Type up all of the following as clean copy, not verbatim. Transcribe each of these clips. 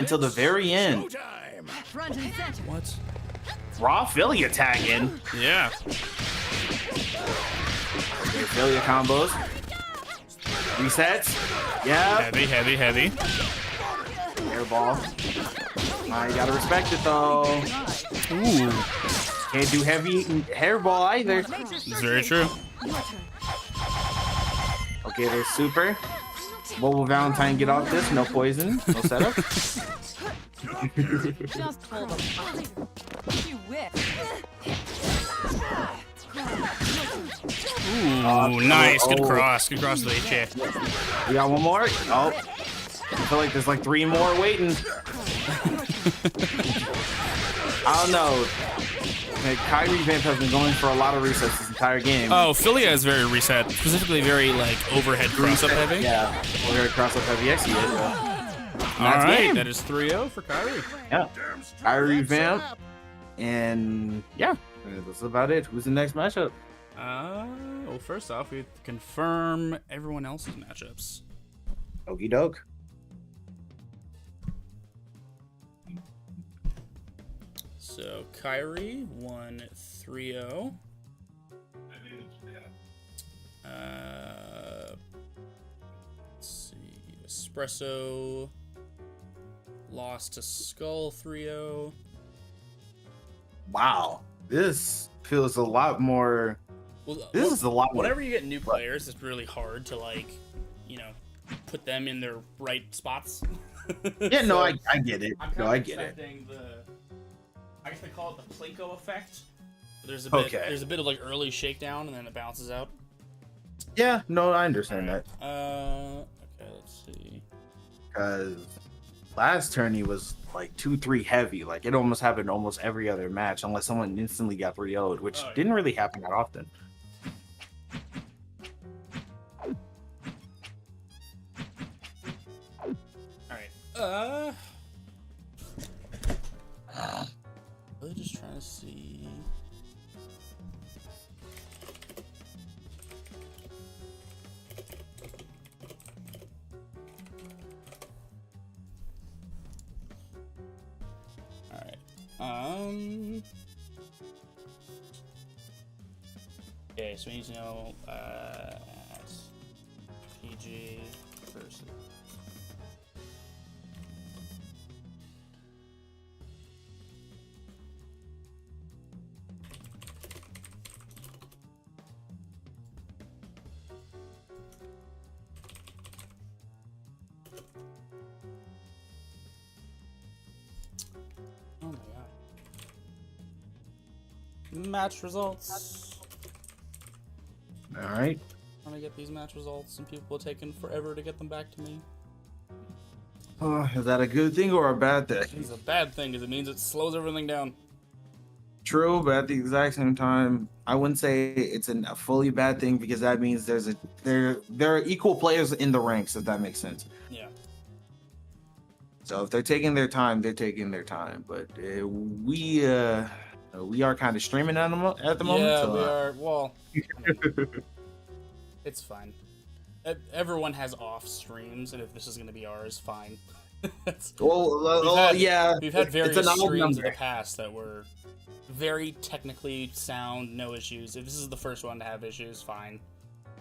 until the very end. Front and center. What? Raw Philly attacking. Yeah. Philly combos. Resets. Yeah. Heavy, heavy, heavy. Airball. You gotta respect it though. Ooh. Can't do heavy hairball either. It's very true. Okay, there's super. What will Valentine get off this? No poison, no setup. Just hold them. You whip. Ooh, nice. Good cross. Good cross to the HA. We got one more. Oh, I feel like there's like 3 more waiting. I don't know. Khyreevamp has been going for a lot of resets this entire game. Oh, Philly is very reset. Specifically very, like, overhead cross-up heavy. Yeah, overhead cross-up heavy X he is. All right, that is 3-0 for Kyrie. Yeah. Khyreevamp. And yeah, that's about it. Who's the next matchup? Well, first off, we have to confirm everyone else's matchups. Okie doke. So, Kyrie won 3-0. Let's see. Espresso lost to Skull 3-0. Wow. This feels a lot more. Well, This is a lot more. whenever you get new players, it's really hard to, like, you know, put them in their right spots. Yeah, no, So, I get it. I'm No, kind I of get it. expecting I guess they call it the Plinko effect. There's a bit, Okay. there's a bit of like early shakedown and then it bounces out. Yeah, no, I understand that. Okay, let's see. Because last turn he was like 2-3 heavy. Like it almost happened almost every other match, unless someone instantly got 3-0'd, which didn't really happen that often. Alright. Really just trying to see. Alright. Okay, so we need to know PG versus. Oh my god. Match results. All right. Trying to get these match results, and people are taking forever to get them back to me. Is that a good thing or a bad thing? It's a bad thing because it means it slows everything down. True, but at the exact same time, I wouldn't say it's a fully bad thing because that means there are equal players in the ranks, if that makes sense. Yeah. So if they're taking their time, they're taking their time. But we are kind of streaming at the moment. Yeah, so, we are. Well, it's fine. Everyone has off streams, and if this is going to be ours, fine. yeah, we've had various it's an odd streams in number. the past that were very technically sound, no issues. If this is the first one to have issues, fine.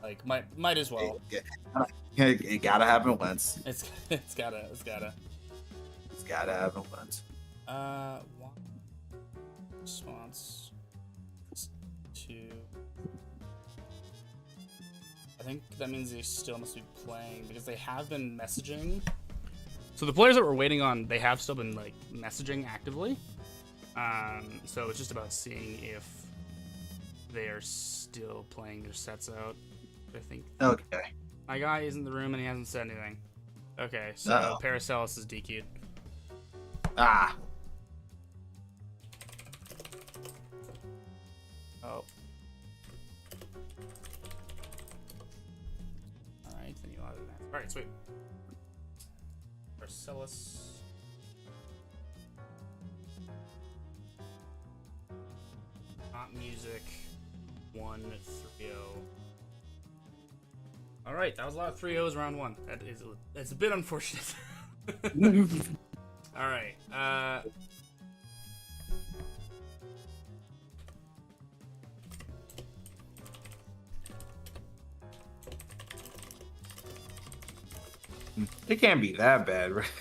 Like, might as well. It gotta happen once. It's gotta. It's gotta happen once. One response to. I think that means they still must be playing because they have been messaging. So the players that we're waiting on, they have still been like messaging actively. So it's just about seeing if they are still playing their sets out. I think. Okay. My guy is in the room and he hasn't said anything. Okay, so Paracelsus is DQ'd. Ah. Oh. Alright, then you added that. Alright, sweet. Paracelsus. NotMusic 1-3-0. Alright, that was a lot of 3-0s round one. That's a bit unfortunate. All right. It can't be that bad, right?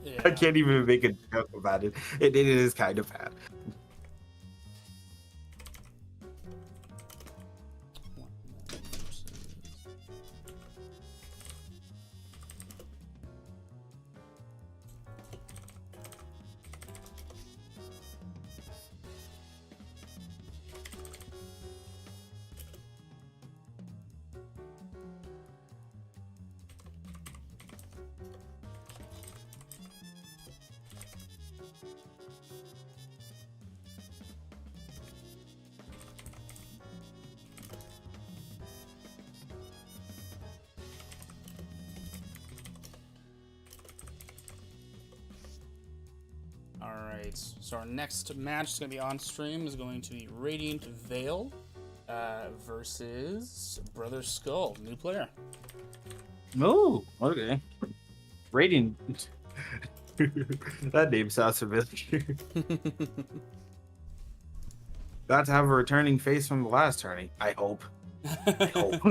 Yeah. I can't even make a joke about it. It is kind of bad. Alright, so our next match is going to be on stream is going to be Radiant Veil versus Brother Skull, new player. Oh, okay. Radiant. That name sounds familiar. Got to have a returning face from the last tourney, I hope. I hope.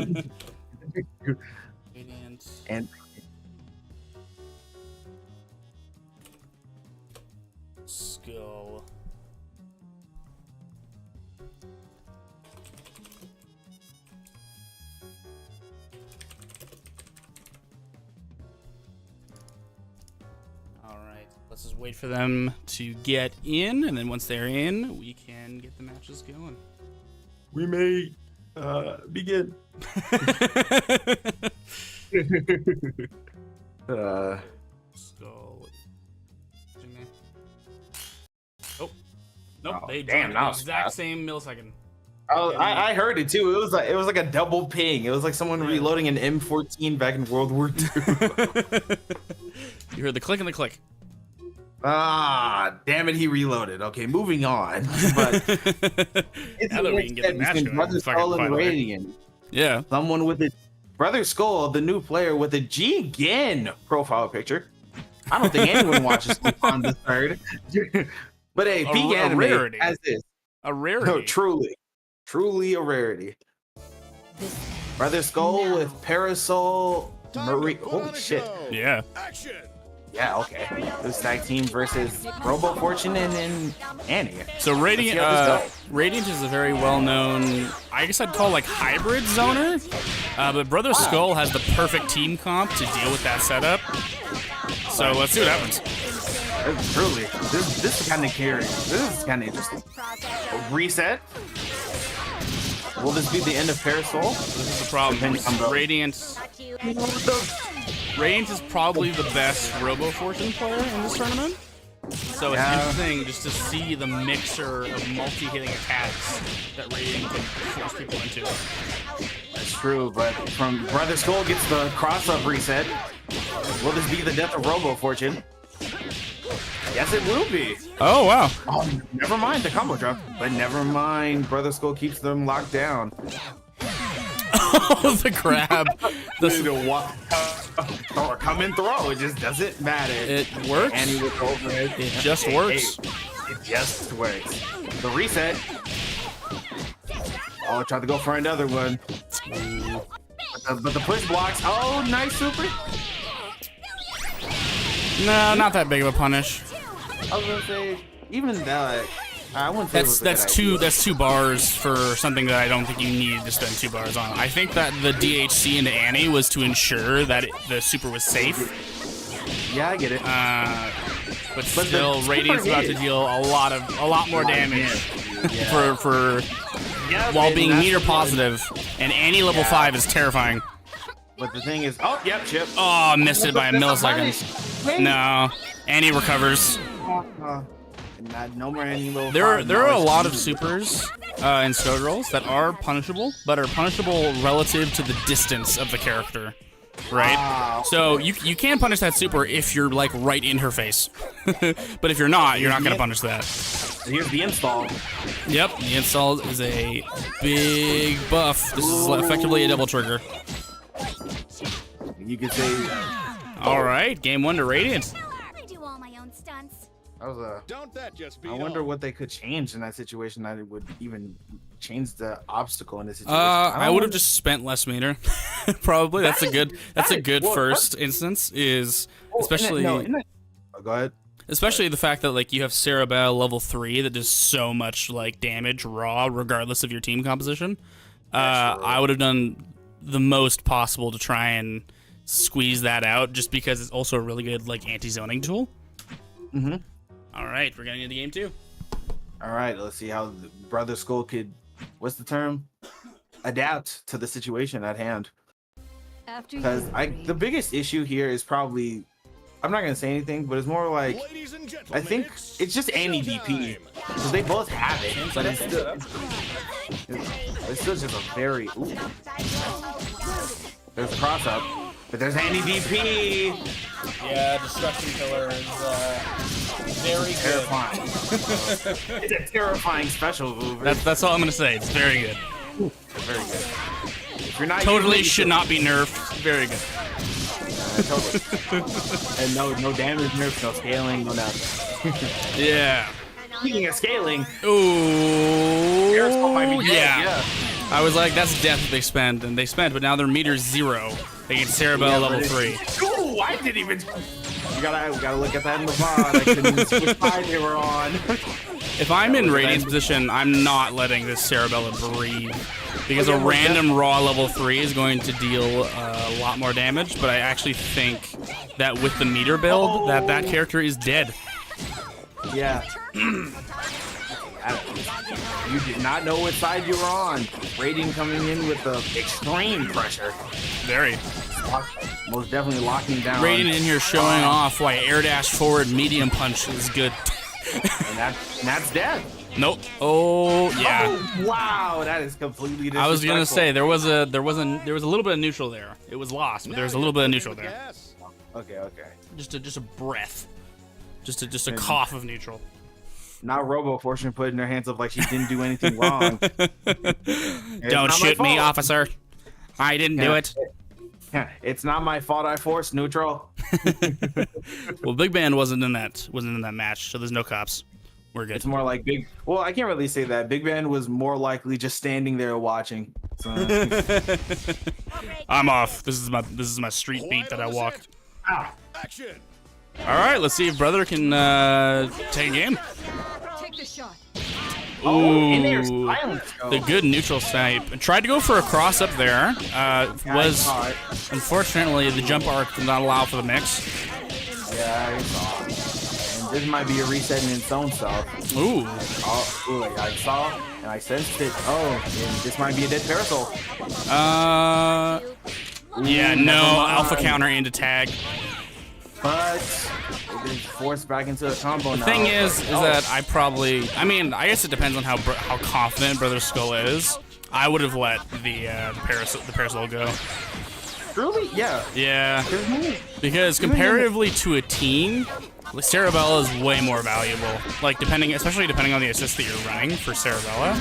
Radiant. And Skull. Alright, let's just wait for them to get in, and then once they're in, we can get the matches going. we may begin. Skull. Oh. Nope, Oh, they damn, joined that the was exact fast. same millisecond. Oh, I heard it too. It was like a double ping. It was like someone reloading an M14 back in World War II. You heard the click and the click. Ah, damn it, he reloaded. Okay, moving on. But it's Now that we can get the match going, Brother fucking Skull and finally. Radiant. Yeah. Someone with a Brother Skull, the new player with a G-Gen profile picture. I don't think anyone watches on the third. But hey, peak a anime rarity. as is. A rarity. No, truly a rarity. Brother Skull with Parasol, Marie. Holy shit. Yeah. Yeah, okay. This tag team versus Robo Fortune and Annie. So Radiant, Let's see how this goes. Radiant is a very well-known, I guess I'd call like hybrid zoner. But Brother Skull has the perfect team comp to deal with that setup. So let's see what happens. Truly, this is kind of carry. This is kind of interesting. A reset. Will this be the end of Parasol? This is the problem. Depending on the- Radiant is probably the best Robo Fortune player in this tournament. So it's interesting just to see the mixer of multi-hitting attacks that Radiant can force people into. That's true, but from Brother Skull gets the cross-up reset. Will this be the death of Robo Fortune? Yes, it will be. Oh, wow. Oh, never mind the combo drop. But never mind, Brother Skull keeps them locked down. Oh, the grab. Or come and throw. It just doesn't matter. It works. And he was over it. It just works. It just works. The reset. Oh, tried to go for another one. But the push blocks. Oh, nice super. No, not that big of a punish. I was gonna say, even that, I wouldn't say That's two bars for something that I don't think you need to spend 2 bars on. I think that the DHC into Annie was to ensure that the super was safe. Yeah, I get it. But still, Radiant's about to deal a lot more damage for while being meter positive, and Annie level 5 is terrifying. But the thing is, oh, yep, Chip. Oh, missed it by a millisecond. No, Annie recovers. No more Annie level There 5. are a lot of supers in Skullgirls that are punishable, but are punishable relative to the distance of the character, right? So you can punish that super if you're like right in her face, but if you're not gonna punish that. So here's the install. Yep, the install is a big buff. This is effectively a double trigger. You could say, All right, game 1 to Radiant. I do all my own stuff. dance. That was a. Don't that just be I wonder what they could change in that situation that it would even change the obstacle in this situation. I would have just spent less meter. Probably. That's a good first instance is especially go ahead. Especially the fact that like you have Cerebell level 3 that does so much like damage raw regardless of your team composition. I would have done the most possible to try and squeeze that out just because it's also a really good like anti-zoning tool. Mm-hmm. All right, we're getting into game 2. All right, let's see how Brother Skull could, what's the term? Adapt to the situation at hand. Because the biggest issue here is probably, I'm not gonna say anything, but it's more like I think it's just Annie DP because they both have it, but it's still just a very there's a cross up, but there's Annie DP. Yeah, Destruction Killer is very terrifying. It's a terrifying special move. That's all I'm gonna say. It's very good. Very good. If you're not totally should not be nerfed. Very good. Totally. And no damage nerfs, no scaling, no nothing. Yeah. Speaking of scaling, yeah. I was like, that's death they spend, and they spent, but now they're meter 0 against Cerebell level 3. Ooh, I didn't even. We gotta look at that in the VOD. I couldn't see which side they were on. If I'm in Radiant's position, I'm not letting this Cerebella breathe. Because a random raw level 3 is going to deal a lot more damage, but I actually think that with the meter build, that character is dead. Yeah. You did not know what side you were on. Radiant coming in with the extreme pressure. Very. Most definitely locking down. Radiant in here showing off why air dash forward medium punch is good. and that's dead. Nope. Oh yeah. Oh, wow, that is completely disrespectful. I was gonna say there was a little bit of neutral there. It was lost, but there was a little bit of neutral there. Okay. Just a breath. Just a cough of neutral. Now Robo Fortune putting her hands up like she didn't do anything wrong. Don't shoot me, officer. I didn't do it. It's not my fault I forced neutral. Well, Big Band wasn't in that match, so there's no cops. We're good. It's more like well, I can't really say that. Big Band was more likely just standing there watching. So. I'm off. This is my street beat that I walk. Action. All right, let's see if brother can take a game. Take the shot. Ooh, the good neutral snipe. Tried to go for a cross up there. Was unfortunately the jump arc did not allow for the mix. Yeah, I saw. And this might be a reset in its own self. Ooh. I saw and I sensed it. Oh, and this might be a dead parasol. Yeah, no alpha counter into tag. But it is forced back into a combo now. The thing is that I guess it depends on how confident Brother Skull is. I would have let the parasol go. Really? Yeah. Yeah. Because comparatively to a team, Cerebella is way more valuable. Like especially depending on the assist that you're running for Cerebella.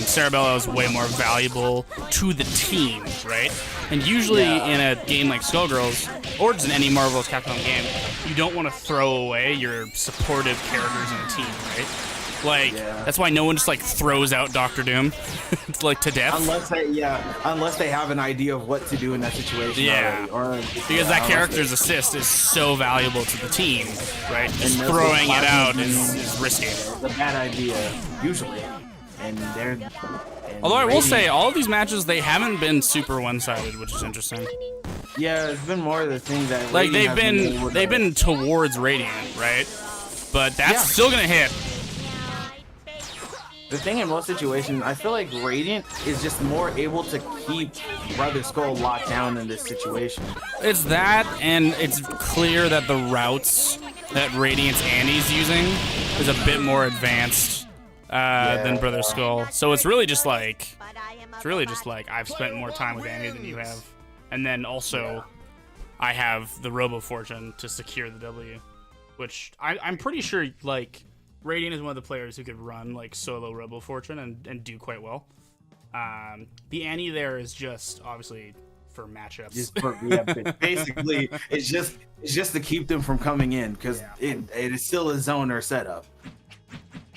Cerebella is way more valuable to the team, right? And usually in a game like Skullgirls, or just in any Marvel's Capcom game, you don't want to throw away your supportive characters in a team, right? Like, that's why no one just like throws out Dr. Doom. It's like to death. Unless they have an idea of what to do in that situation. Yeah. Because that character's assist is so valuable to the team, right? Just throwing it out is risky. It's a bad idea, usually. Although I will say, all of these matches, they haven't been super one-sided, which is interesting. Yeah, it's been more of the thing that like they've been towards Radiant, right? But that's still gonna hit. The thing in most situations, I feel like Radiant is just more able to keep Brother Skull locked down in this situation. It's that, and it's clear that the routes that Radiant's Annie's using is a bit more advanced than Brother Skull. So it's really just like I've spent more time with Annie than you have, and then also I have the Robo Fortune to secure the W, which I'm pretty sure like Radiant is one of the players who could run like solo Robo Fortune and do quite well. The Annie there is just obviously for matchups. Just for, yeah, basically, it's just to keep them from coming in because it is still a zoner setup,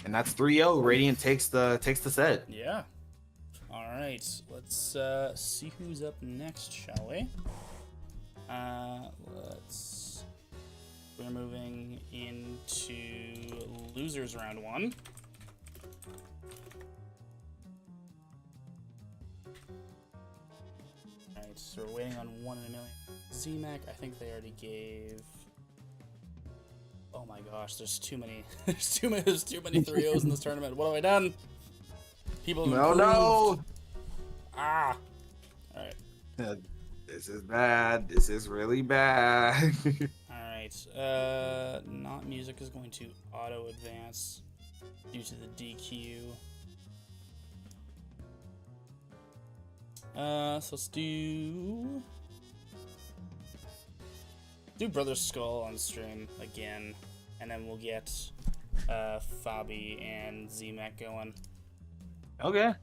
and that's 3-0. Radiant takes the set. Yeah. All right, let's see who's up next, shall we? We're moving into losers round 1. All right, so we're waiting on 1 in a million. ZMAC, I think they already gave. Oh my gosh, there's too many. There's too many 3-0s in this tournament. What have I done? People have improved. No. Ah. All right. This is bad. This is really bad. All right. NotMusic is going to auto advance due to the DQ. So let's do Brother Skull on stream again, and then we'll get Fabi and ZMAC going. Okay.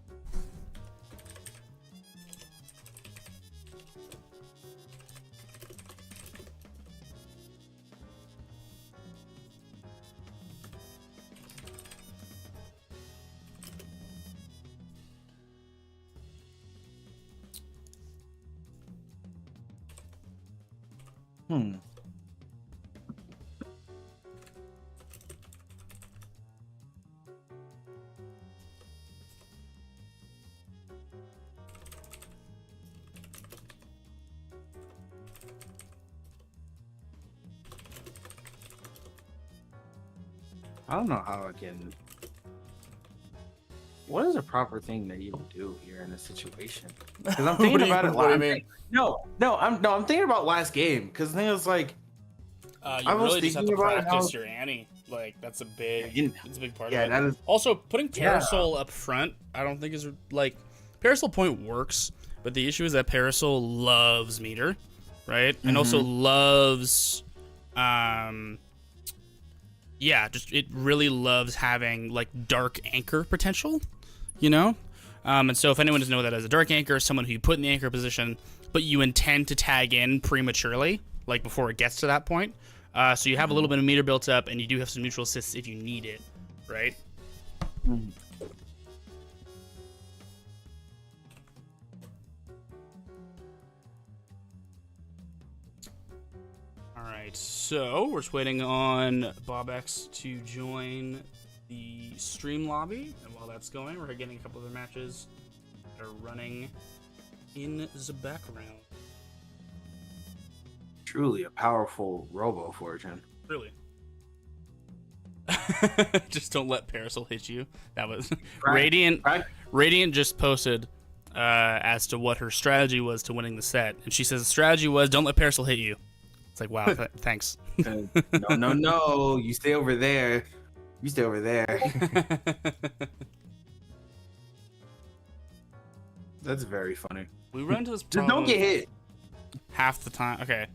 I don't know how I can. What is a proper thing that you do here in this situation? Because I'm thinking about it. What do you mean? I'm thinking about last game. Because the thing is, like, You really just have to practice your Annie. Like, that's a big, it's a big part of it. That is, also, putting Parasol up front, I don't think is, like, Parasol point works, but the issue is that Parasol loves meter, right? And also loves, it really loves having, like, dark anchor potential, you know? And so if anyone doesn't know what that is, a dark anchor is someone who you put in the anchor position, but you intend to tag in prematurely, like before it gets to that point. So you have a little bit of meter built up, and you do have some neutral assists if you need it, right? All right, so we're just waiting on Bobex to join the stream lobby, and while that's going, we're getting a couple other matches that are running in the background. truly a powerful Robo Fortune. Really. Just don't let Parasol hit you. That was Right. Radiant just posted as to what her strategy was to winning the set, and she says the strategy was don't let Parasol hit you. It's like, wow, thanks. No, you stay over there. You stay over there. That's very funny. We run into this Just problem don't get hit. half the time. Okay.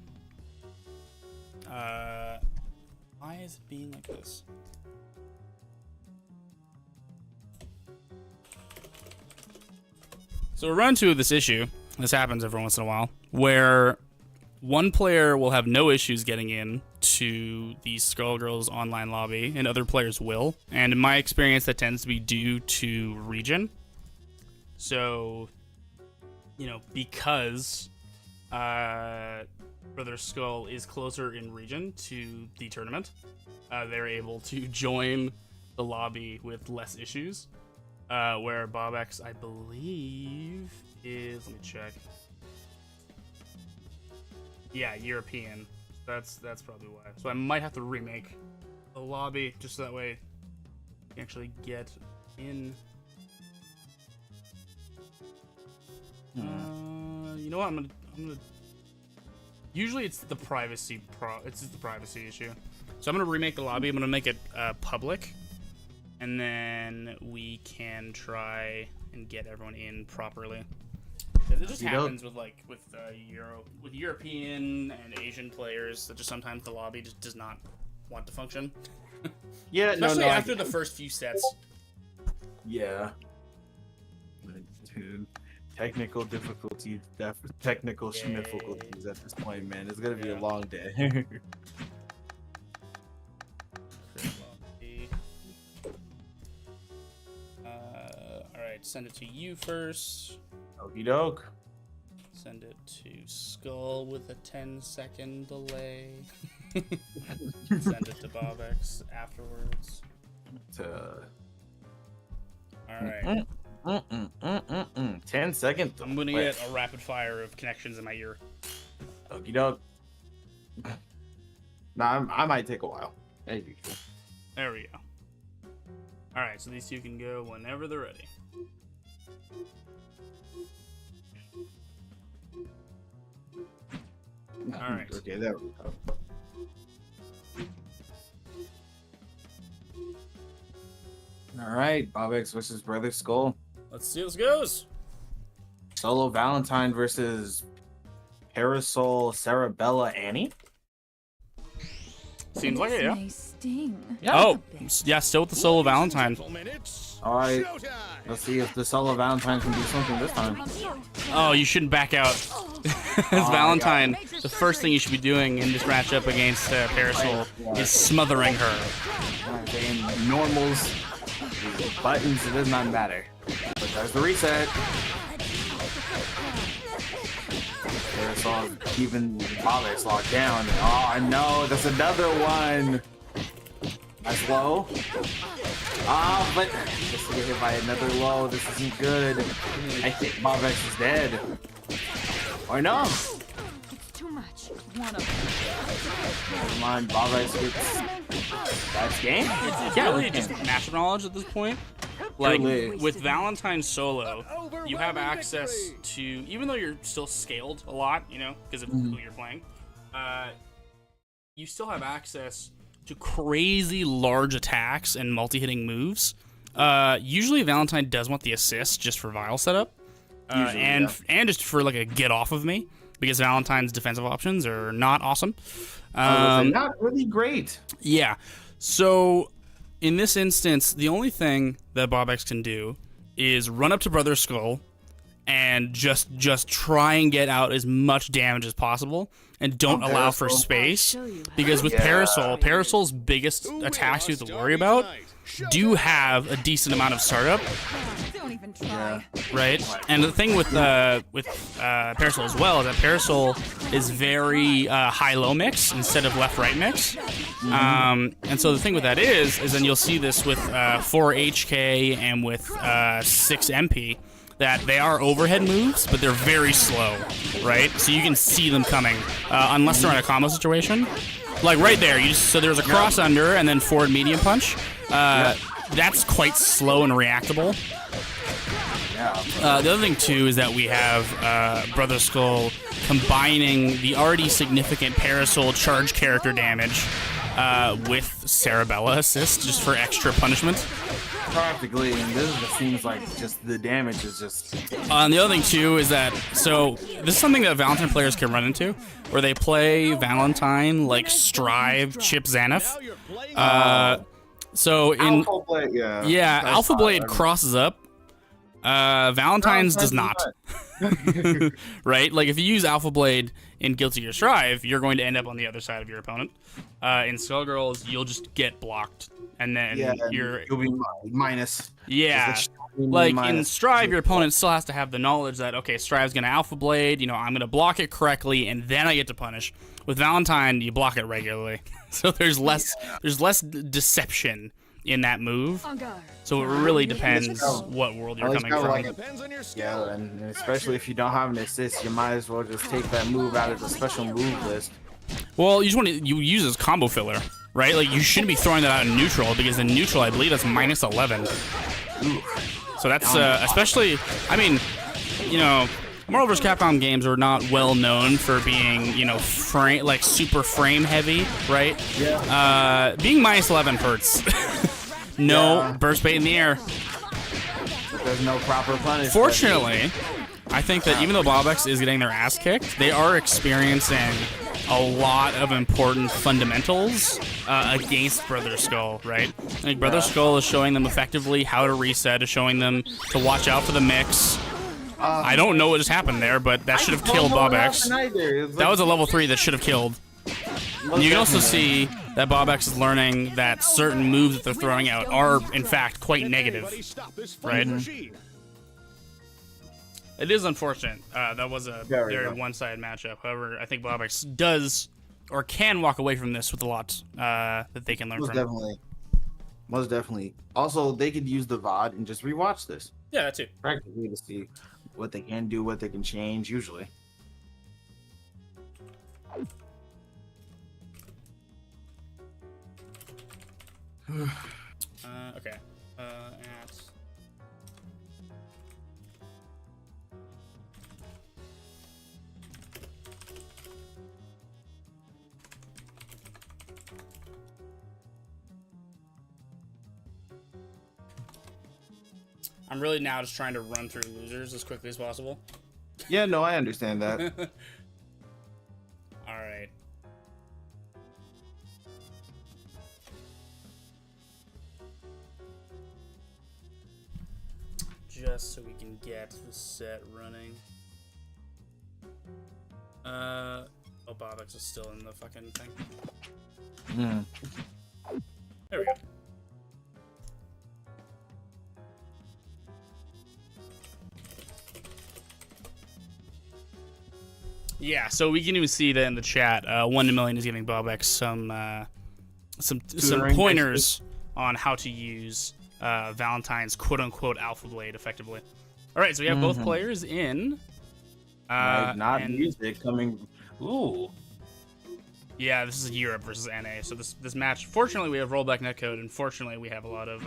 Why is it being like this? So we run into this issue. This happens every once in a while, where one player will have no issues getting in to the Skullgirls online lobby, and other players will. And in my experience, that tends to be due to region. So, you know, because Brother Skull is closer in region to the tournament, they're able to join the lobby with less issues. Where Bobex, I believe, is, let me check. Yeah, European. That's probably why. So I might have to remake the lobby just so that way you can actually get in. You know what? I'm gonna. Usually it's the privacy it's just the privacy issue. So I'm gonna remake the lobby. I'm gonna make it public, and then we can try and get everyone in properly. It just happens with with European and Asian players that just sometimes the lobby just does not want to function. Yeah, especially after the first few sets. Yeah. Dude. Technical difficulties, technical difficulties at this point, man. It's gonna be a long day. Alright, send it to you first. Okie doke. Send it to Skull with a 10-second delay. Send it to Bobex afterwards. Alright. 10 seconds. I'm gonna get a rapid fire of connections in my ear. Okie doke. Nah, I might take a while. As usual. There we go. Alright, so these two can go whenever they're ready. Alright. Okay, there we go. Alright, Bobex versus Brother Skull. Let's see how this goes. Solo Valentine versus Parasol Sarabella Annie. Seems like it, yeah. May sting. Oh, yeah, still with the Solo Valentine. All right, let's see if the Solo Valentine can do something this time. Oh, you shouldn't back out. As Valentine, the first thing you should be doing in this matchup against Parasol is smothering her. In normals, buttons, it does not matter. But there's the reset. Parasol keeping Bobex locked down. Oh no, that's another one. That's low. Ah, but just to get hit by another low. This isn't good. I think Bobex is dead. Or no. It's too much. One of them. Come on, Bobex gets that's game. It's really just matchup knowledge at this point. Like, with Valentine Solo, you have access to, even though you're still scaled a lot, you know, because of who you're playing, you still have access to crazy large attacks and multi-hitting moves. Usually Valentine does want the assist just for Vile setup, and just for like a get off of me, because Valentine's defensive options are not awesome. Not really great. Yeah, so in this instance, the only thing that Bobex can do is run up to Brother Skull and just try and get out as much damage as possible, and don't allow for space, because with Parasol's biggest attacks you have to worry about do have a decent amount of startup. Don't even try. Right, and the thing with Parasol as well is that Parasol is very high-low mix instead of left-right mix, and so the thing with that is then you'll see this with 4 HK and with 6 MP, that they are overhead moves, but they're very slow, right? So you can see them coming, unless they're in a combo situation. Like right there, so there's a cross under and then forward medium punch. That's quite slow and reactable. The other thing too is that we have Brother Skull combining the already significant Parasol charge character damage with Sarabella assist just for extra punishment. Practically, and this seems like just the damage is just. And the other thing too is that, so this is something that Valentine players can run into, where they play Valentine like Strive, Chip, Xanath. So in Alpha Blade, Alpha Blade crosses up. Valentine's does not. Right? Like if you use Alpha Blade in Guilty or Strive, you're going to end up on the other side of your opponent. In Skullgirls, you'll just get blocked, and then you'll be minus. Yeah. Like in Strive, your opponent still has to have the knowledge that, okay, Strive's gonna Alpha Blade, you know, I'm gonna block it correctly, and then I get to punish. With Valentine, you block it regularly, so there's less deception in that move. So it really depends what world you're coming from. Yeah, and especially if you don't have an assist, you might as well just take that move out of the special move list. Well, you just want to use as combo filler, right? Like you shouldn't be throwing that out in neutral, because in neutral, I believe that's -11. So that's especially, I mean, you know, Marvel vs. Capcom games are not well known for being, you know, super frame heavy, right? Yeah. Being -11 hurts. No burst bait in the air. There's no proper punishment. Fortunately, I think that even though Bobex is getting their ass kicked, they are experiencing a lot of important fundamentals against Brother Skull, right? Like Brother Skull is showing them effectively how to reset, is showing them to watch out for the mix. I don't know what just happened there, but that should have killed Bobex. That was a level 3 that should have killed. And you can also see that Bobex is learning that certain moves that they're throwing out are, in fact, quite negative. Right? It is unfortunate. That was a very one-sided matchup. However, I think Bobex does or can walk away from this with a lot that they can learn from. Most definitely. Also, they could use the VOD and just rewatch this. Yeah, that too. Practically to see what they can do, what they can change, usually. Okay. I'm really now just trying to run through losers as quickly as possible. Yeah, no, I understand that. All right. Just so we can get the set running. Oh, Bobex is still in the fucking thing. There we go. Yeah, so we can even see that in the chat. 1 to Million is giving Bobex some pointers on how to use Valentine's quote-unquote Alpha Blade effectively. All right, so we have both players in. NotMusic coming. Ooh. Yeah, this is Europe versus NA. So this match, fortunately, we have rollback netcode, and fortunately, we have a lot of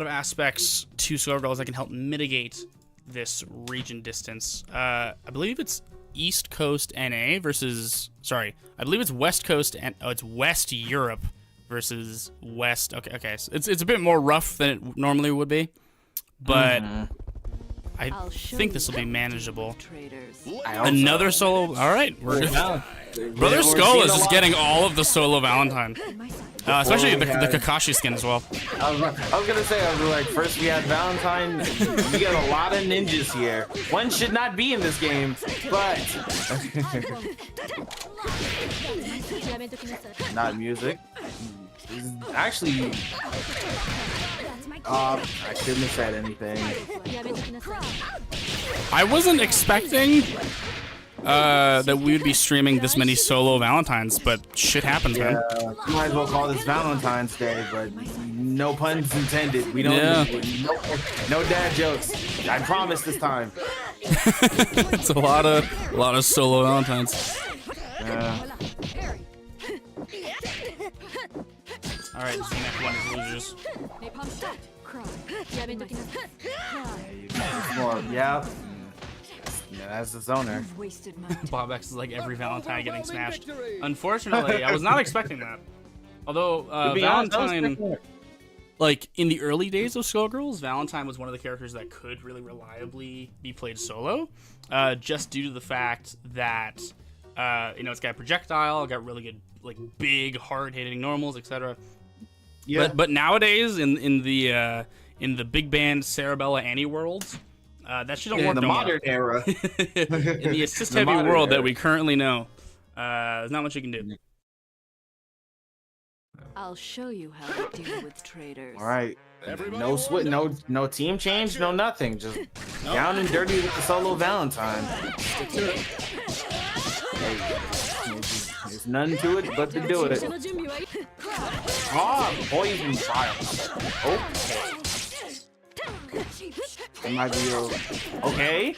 aspects to Skullgirls that can help mitigate this region distance. I believe it's East Coast NA versus, sorry, I believe it's West Coast and it's West Europe versus West. Okay, so it's a bit more rough than it normally would be, but I think this will be manageable. Another solo. All right, Brother Skull is just getting all of the solo Valentine. Especially the Kakashi skin as well. I was gonna say, I was like, first we had Valentine. We got a lot of ninjas here. One should not be in this game, but NotMusic. Actually, I shouldn't have said anything. I wasn't expecting that we would be streaming this many solo Valentines, but shit happens, man. Might as well call this Valentine's Day, but no puns intended. We don't. No dad jokes. I promise this time. It's a lot of solo Valentines. All right, this next one is losers. Yeah, that's the zoner. Bobex is like every Valentine getting smashed. Unfortunately, I was not expecting that. Although Valentine, like in the early days of Skullgirls, Valentine was one of the characters that could really reliably be played solo, just due to the fact that it's got projectile, got really good like big hard-hitting normals, etc. Yeah. But nowadays in the big band Cerebella Annie worlds, that shit don't work. In the modern era, in the assist-heavy world that we currently know, there's not much you can do. I'll show you how to deal with traitors. All right, no switch, no team change, no nothing. Just down and dirty with the solo Valentine. Stick to it. There's none to it but to do it. Poison trials. Okay. It might be okay.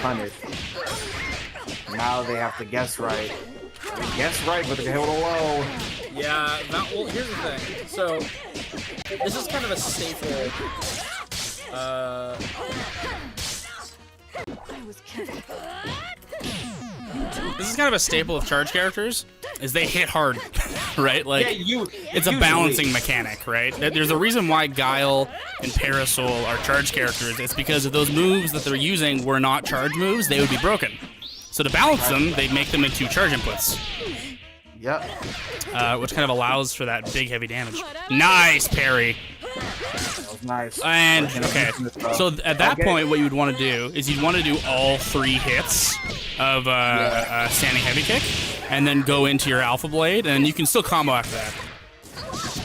Punish. Now they have to guess right. They guess right, but they hit a low. Yeah. Well, here's the thing. So this is kind of a staple. This is kind of a staple of charge characters, is they hit hard, right? Like, it's a balancing mechanic, right? There's a reason why Guile and Parasol are charge characters. It's because if those moves that they're using were not charge moves, they would be broken. So to balance them, they make them into charge inputs. Yep. Which kind of allows for that big heavy damage. Nice parry. That was nice. And okay, so at that point, what you would want to do is you'd want to do all 3 hits of standing heavy kick, and then go into your Alpha Blade, and you can still combo after that.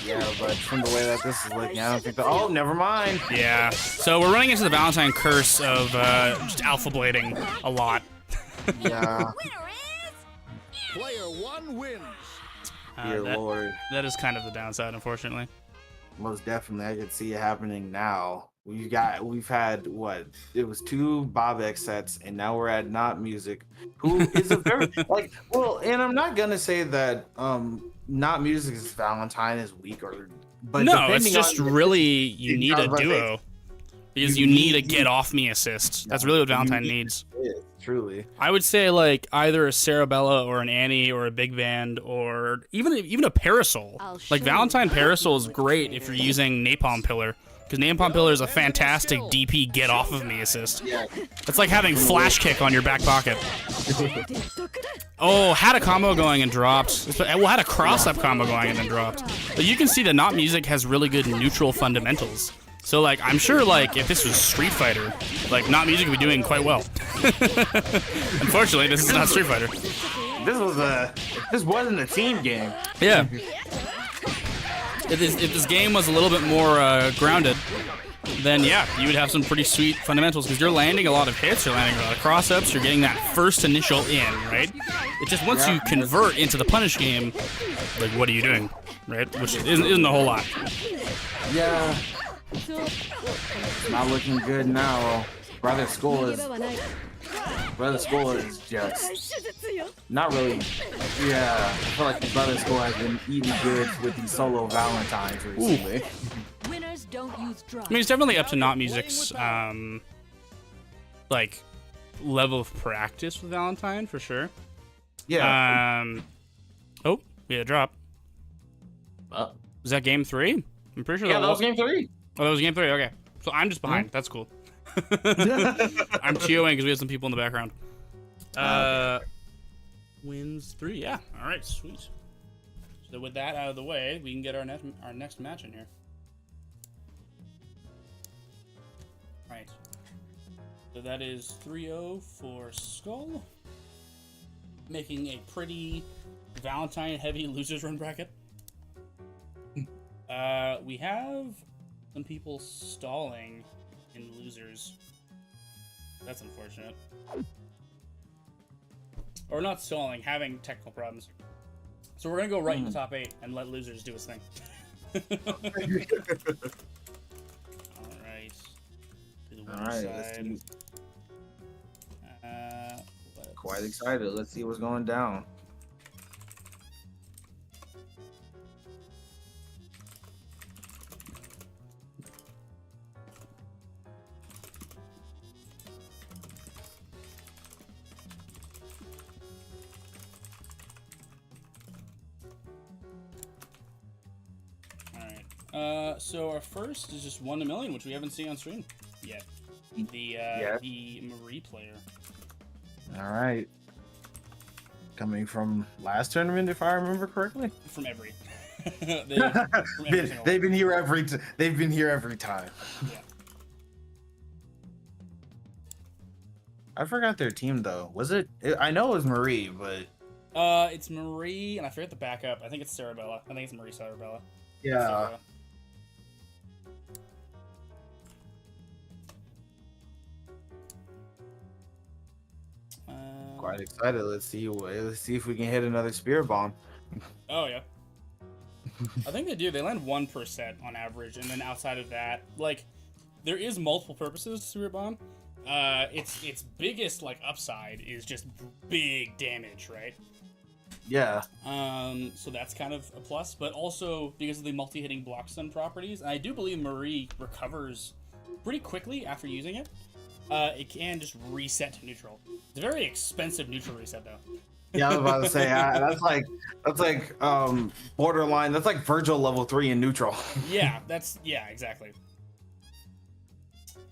Yeah, but from the way that this is looking, I don't think that. Oh, never mind. Yeah. So we're running into the Valentine curse of just Alpha Blading a lot. Yeah. Player 1 wins. Dear Lord. That is kind of the downside, unfortunately. Most definitely, I could see it happening now. We've had what? It was 2 Bobex sets, and now we're at NotMusic, who is a very like. Well, and I'm not gonna say that NotMusic's Valentine is weak, but no, it's just on, really you need a duo because you need a get off me assist. That's really what Valentine needs. Truly, I would say like either a Cerebella or an Annie or a Big Band or even a Parasol. Like Valentine Parasol is great if you're using Napalm Pillar, because Napalm Pillar is a fantastic DP get off of me assist. It's like having Flash Kick on your back pocket. Oh, had a combo going and dropped. Well, had a cross-up combo going and then dropped. But you can see that NotMusic has really good neutral fundamentals. So, like, I'm sure, like, if this was Street Fighter, like, NotMusic would be doing quite well. Unfortunately, this is not Street Fighter. This wasn't a team game. Yeah. If this game was a little bit more grounded, then yeah, you would have some pretty sweet fundamentals, because you're landing a lot of hits, you're landing a lot of cross-ups, you're getting that first initial in, right? It just once you convert into the punish game, like, what are you doing, right? Which isn't a whole lot. Yeah. Not looking good now. Brother Skull is just not really. Yeah, I feel like the Brother Skull has been eating good with these solo Valentines recently. Winners don't use drugs. I mean, it's definitely up to NotMusic's like level of practice with Valentine for sure. Yeah. Oh, we had a drop. Was that game 3? I'm pretty sure. Yeah, that was game 3. Oh, that was game 3. Okay, so I'm just behind. That's cool. I'm cheering because we have some people in the background. Wins 3. Yeah. All right. Sweet. So with that out of the way, we can get our next match in here. Right. So that is 3-0 for Skull, making a pretty Valentine-heavy losers run bracket. We have some people stalling in losers. That's unfortunate. Or not stalling, having technical problems. So we're gonna go right in the top 8 and let losers do his thing. Alright. To the winner's side. Quite excited. Let's see what's going down. So our first is just 1 in a million, which we haven't seen on stream yet. The Marie player. All right. Coming from last tournament, if I remember correctly. From every. They've been here every time. Yeah. I forgot their team though. Was it? I know it was Marie, but. It's Marie, and I forget the backup. I think it's Cerebella. I think it's Marie Cerebella. Yeah. Quite excited. Let's see if we can hit another Spirit Bomb. Oh yeah. I think they do. They land 1 per set on average, and then outside of that, like, there is multiple purposes to Spirit Bomb. Its biggest like upside is just big damage, right? Yeah. So that's kind of a plus, but also because of the multi-hitting block stun properties, and I do believe Marie recovers pretty quickly after using it. It can just reset to neutral. It's a very expensive neutral reset, though. Yeah, I was about to say that's like borderline. That's like Virgil level 3 in neutral. Yeah, exactly.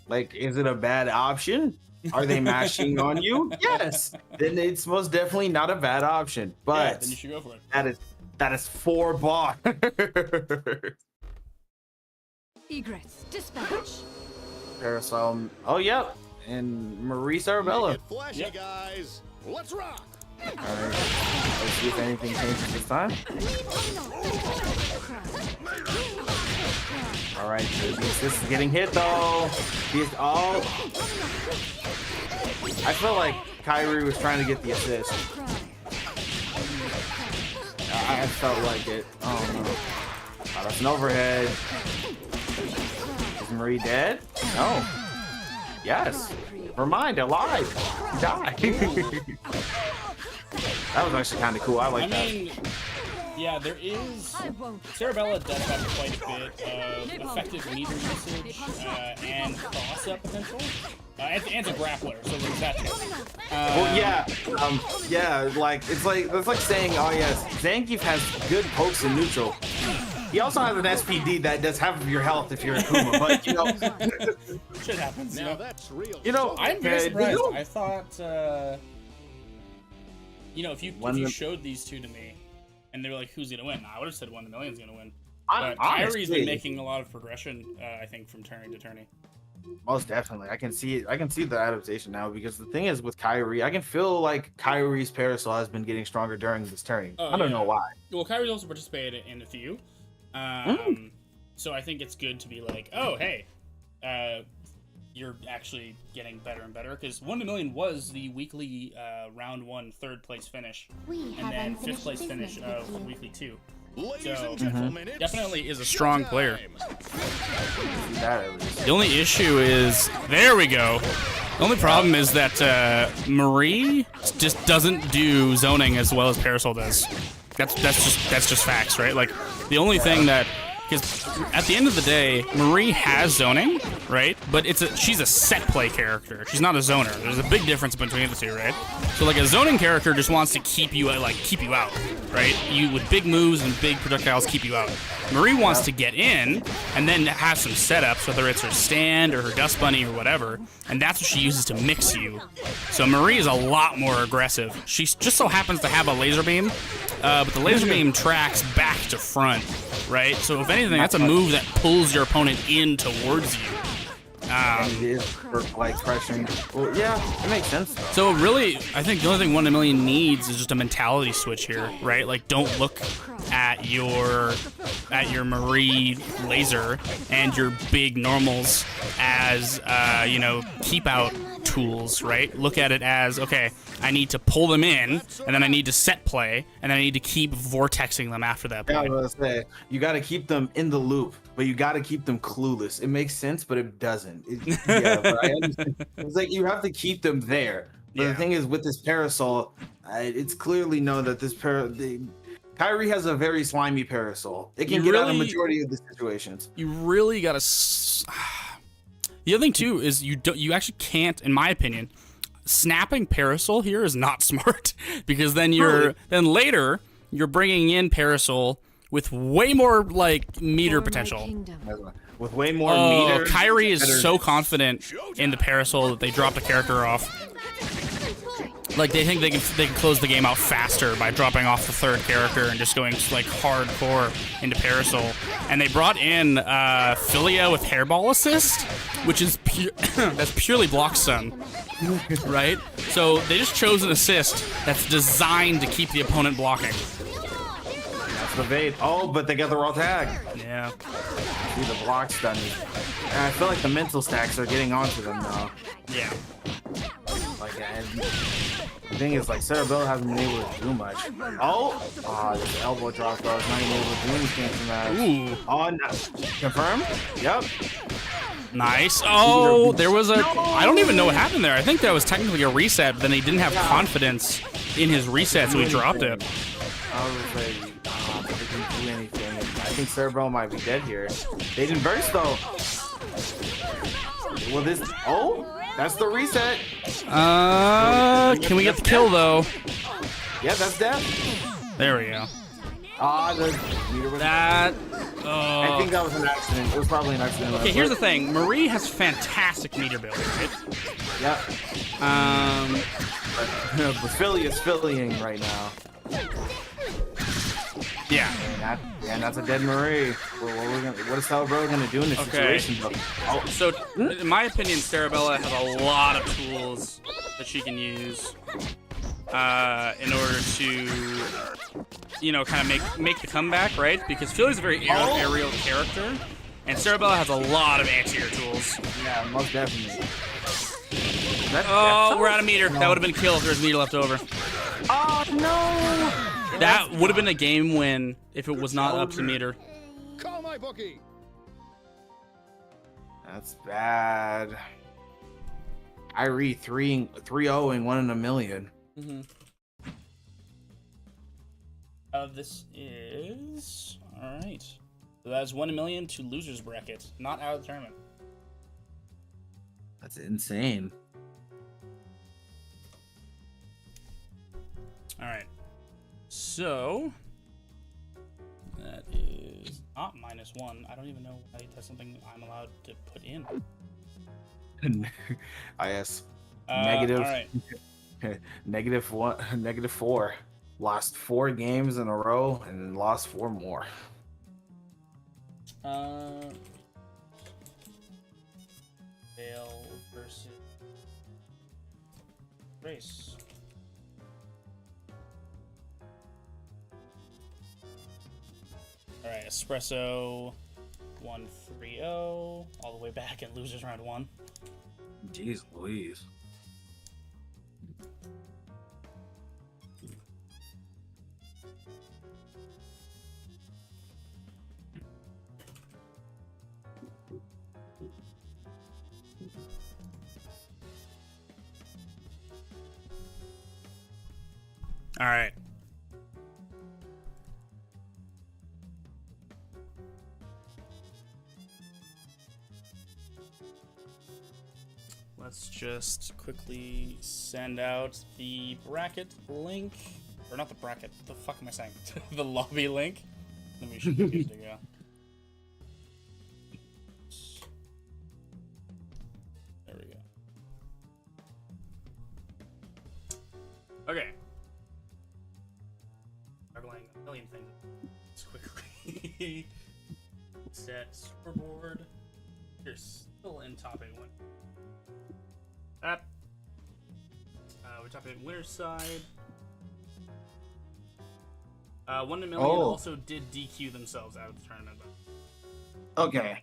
Like, is it a bad option? Are they mashing on you? Yes. Then it's most definitely not a bad option. Yeah, But then you should go for it. that is 4 bars. Egrets, dispatch. Parasol. Oh, yep. And Maurice Arabella. Get flashy, Yep. guys. Let's rock. All right. Let's see if anything changes this time. All right. This is getting hit though. Oh. I feel like Kyrie was trying to get the assist. I felt like it. Oh no. Oh, that's an overhead. Is Marie dead? No. Yes. Never mind. Alive. She died. That was actually kind of cool. I like that. I mean, yeah, there is. Cerebella does have quite a bit of effective meter usage and cross-up potential. And a grappler, so there's that too. Well, yeah, like it's like saying, oh yes, Zangief has good pokes in neutral. He also has an SPD that does half of your health if you're a Kuma, but you know, Shit happens. Now that's real. you know, I'm very surprised. you know, I thought, you know, if you showed these two to me, and they were like, "Who's gonna win?" I would have said 1 in a million's gonna win. But Kyrie's been making a lot of progression, I think, from tourney to tourney. Most definitely, I can see it. I can see the adaptation now because the thing is with Kyrie, I can feel like Kyrie's parasol has been getting stronger during this tourney. I don't know why. Well, Kyrie's also participated in a few, so I think it's good to be like, oh, hey, you're actually getting better and better because 1 in a million was the weekly round 1 3rd place finish, and then 5th place finish of weekly 2. Ladies So, and gentlemen, definitely is a strong player. That at least. The only issue is, there we go. The only problem is that Marie just doesn't do zoning as well as Parasol does. That's just facts, right? Like the only thing that, because at the end of the day, Marie has zoning, right? But she's a set play character. She's not a zoner. There's a big difference between the two, right? So like a zoning character just wants to keep you out, right? You with big moves and big projectiles keep you out. Marie wants to get in and then have some setups, whether it's her stand or her dust bunny or whatever, and that's what she uses to mix you. So Marie is a lot more aggressive. She just so happens to have a laser beam, but the laser beam tracks back to front, right? So if anything, that's a move that pulls your opponent in towards you. It is for like pressuring. Well, yeah, it makes sense though. So really, I think the only thing 1 in a million needs is just a mentality switch here, right? Like, don't look at your Marie laser and your big normals as you know, keep out tools, right? Look at it as, okay, I need to pull them in, and then I need to set play, and then I need to keep vortexing them after that point. Yeah, I was gonna say, you got to keep them in the loop, but you got to keep them clueless. It makes sense, but it doesn't. Yeah, but I understand. It's like you have to keep them there. But the thing is, with this parasol, it's clearly known that this Kyrie has a very slimy parasol. It can get out of a majority of the situations. You really gotta. The other thing too is you actually can't, in my opinion, snapping parasol here is not smart because then then later you're bringing in parasol with way more like meter potential. With way more meter. Kyrie is so confident in the parasol that they drop the character off. Like they think they can close the game out faster by dropping off the 3rd character and just going like hardcore into Parasol. And they brought in Philia with Hairball Assist, which is that's purely block stun, right? So they just chose an assist that's designed to keep the opponent blocking. That's the bait. Oh, but they got the raw tag. Yeah. See the block stun. And I feel like the mental stacks are getting onto them now. Yeah. Like, the thing is, like, Cerebella hasn't been able to do much. Oh, this elbow drop, though. It's not even able to do anything from that. Ooh. Oh, no. Confirm? Yep. Nice. Oh, there was a... I don't even know what happened there. I think that was technically a reset, but then he didn't have confidence in his reset, so he dropped it. I was like, they didn't do anything. I think Cerebella might be dead here. They didn't burst, though. Well, this... Oh, that's the reset. Can we get the kill, though? Yeah, that's death. There we go. I think that was an accident. It was probably an accident. Okay, here's the thing. Marie has fantastic meter build, right? Yeah. But Philly is Phillying right now. Yeah. And that's a dead Marie. What is Celebro gonna do in this situation? Oh, so in my opinion, Starabella has a lot of tools that she can use in order to, you know, kind of make the comeback, right? Because Philly's a very aerial character, and Starabella has a lot of anti-air tools. Yeah, most definitely. Oh, we're out of meter. No. That would have been a kill if there's meter left over. Oh no! That would have been a game win if it was not up to meter. Call my bookie. That's bad. I read 3-0 and 1 in a million. Mm-hmm. This is all right. So that's 1 in a million to losers bracket, not out of the tournament. That's insane. All right. So that is not -1. I don't even know why that's something I'm allowed to put in. IS negative. All right. -4. Lost 4 games in a row and lost 4 more. Vale versus Race. All right, Espresso 1-3-0 all the way back in losers round 1. Jeez Louise. All right. Let's just quickly send out the bracket link. Or not the bracket. What the fuck am I saying? The lobby link. Then we should be good to go. There we go. Okay. Juggling a million things. Let's quickly set scoreboard. You're still in top 8 win. That. We're top 8 winner's side. 1 in a million also did DQ themselves out of the tournament. Okay.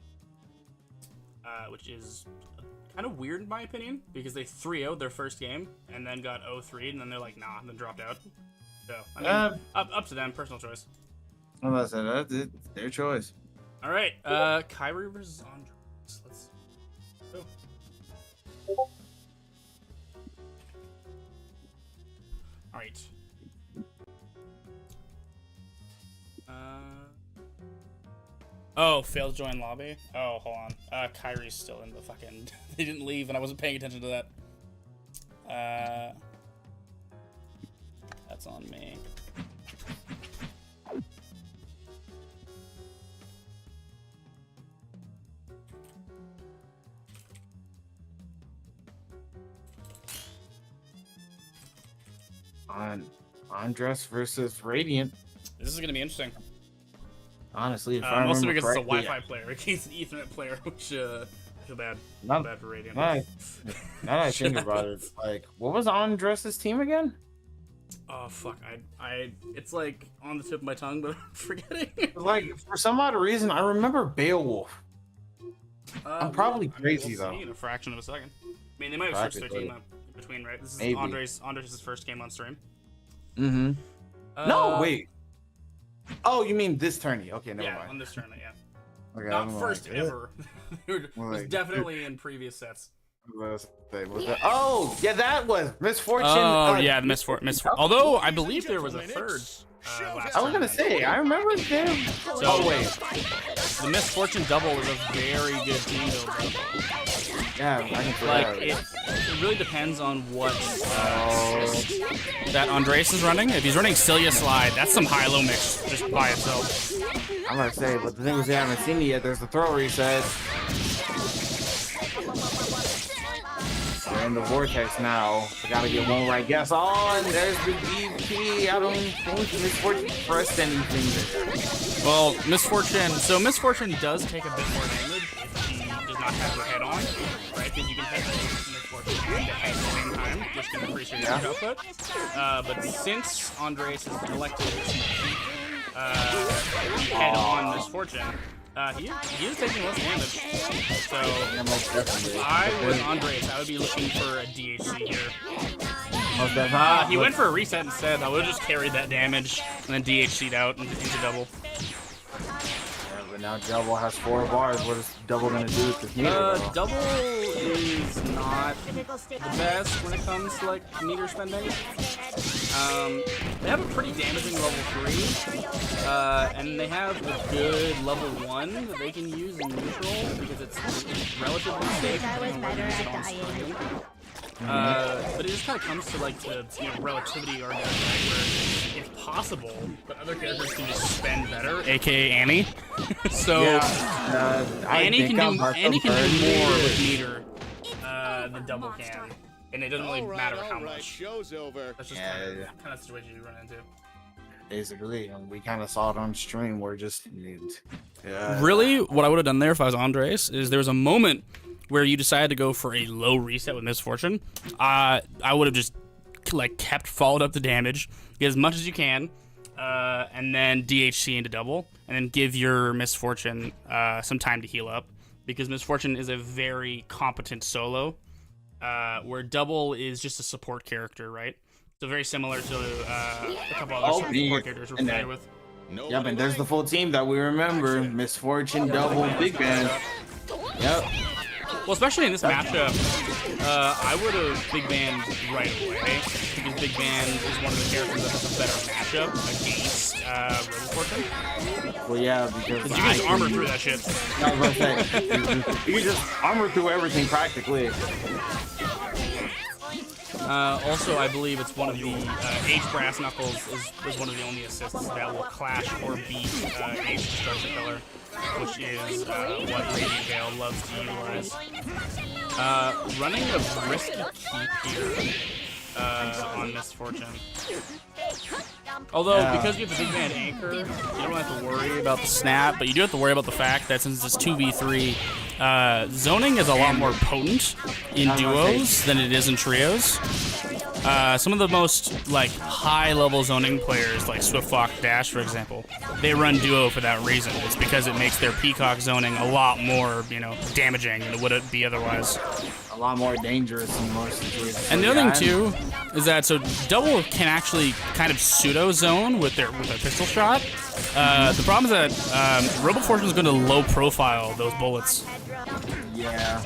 Which is kind of weird in my opinion, because they 3-0'd their first game and then got 0-3'd and then they're like, nah, and then dropped out. So, I mean, up to them, personal choice. That's their choice. All right, Khyreevamp versus Andres. Let's go. All right. Oh, failed to join lobby. Oh, hold on. Kyrie's still in the fucking. They didn't leave, and I wasn't paying attention to that. That's on me. On Andres versus Radiant. This is gonna be interesting. Honestly, if I mostly remember because correctly, it's a Wi-Fi player against an Ethernet player, which I feel bad. Not bad for Radiant. Now that I think about it, like, what was Andres' team again? Oh fuck! It's like on the tip of my tongue, but I'm forgetting. Like, for some odd reason, I remember Beowulf. I'm probably crazy we'll though. see in a fraction of a second. I mean, they might have switched their team up in between, right? This is Maybe. Andres' first game on stream. Mm-hmm. No, wait. Oh, you mean this tourney? Okay, never mind. On this tournament, yeah. Okay, Not first ever. It was Like- definitely in previous sets. Oh, yeah, that was Misfortune. Oh yeah, the misfortune. Although I believe there was a third. Last I was gonna tournament. say, I remember them. So, Oh wait, the misfortune double is a very good team build. yeah, I can figure Like out. it really depends on what that Andres is running. If he's running Celia Slide, that's some high-low mix just by itself. I'm gonna say, but the thing is, they haven't seen it yet. There's the throw reset. We're in the vortex now. We gotta get one right guess on. There's the DP. I don't think Misfortune pressed anything there. Well, Misfortune. So Misfortune does take a bit more damage if she does not have her head on, right? Because you can hit Misfortune and the head at the same time, which can increase your damage output. But since Andres has elected to keep the head on Misfortune, he is taking less damage. So if I was Andres, I would be looking for a DHC here. He went for a reset instead. I would have just carried that damage and then DHC'd out into double. But now Double has 4 bars. What is Double gonna do with this meter? Double is not the best when it comes to like meter spending. They have a pretty damaging level 3, and they have a good level 1 that they can use in neutral because it's relatively safe depending on whether you use it on screen. But it just kind of comes to like the relativity argument, right, where it's possible, but other characters can just spend better, aka Annie. So Annie can do more with meter than Double can, and it doesn't really matter how much. Show's over. That's just kind of the situation you run into. Basically, we kind of saw it on stream. We're just really what I would have done there if I was Andres is there was a moment where you decided to go for a low reset with Misfortune. I would have just like followed up the damage, get as much as you can, and then DHC into double, and then give your Misfortune some time to heal up, because Misfortune is a very competent solo, where double is just a support character, right? So very similar to a couple other support characters we're familiar with. Yep, and there's the full team that we remember: Misfortune, Double, Big Band. Yep. Well, especially in this matchup, I would have Big Band right away, because Big Band is one of the characters that has a better matchup against Misfortune. Well, yeah, because you can just armor through that shit. I was gonna say, you can just armor through everything practically. Also, I believe it's one of the H Brass Knuckles is one of the only assists that will clash or beat H Destruction Pillar, which is what Lady Veil loves to utilize. Running a risky keep here on Misfortune. Although, because you have the Big Band Anchor, you don't have to worry about the snap, but you do have to worry about the fact that since it's 2v3, zoning is a lot more potent in duos than it is in trios. Some of the most like high-level zoning players, like Swiftfox Dash, for example, they run duo for that reason. It's because it makes their Peacock zoning a lot more, damaging than it would be otherwise. A lot more dangerous in most situations. And the other thing too is that Double can actually kind of pseudo zone with their pistol shot. The problem is that Robo Fortune is going to low profile those bullets. Yeah.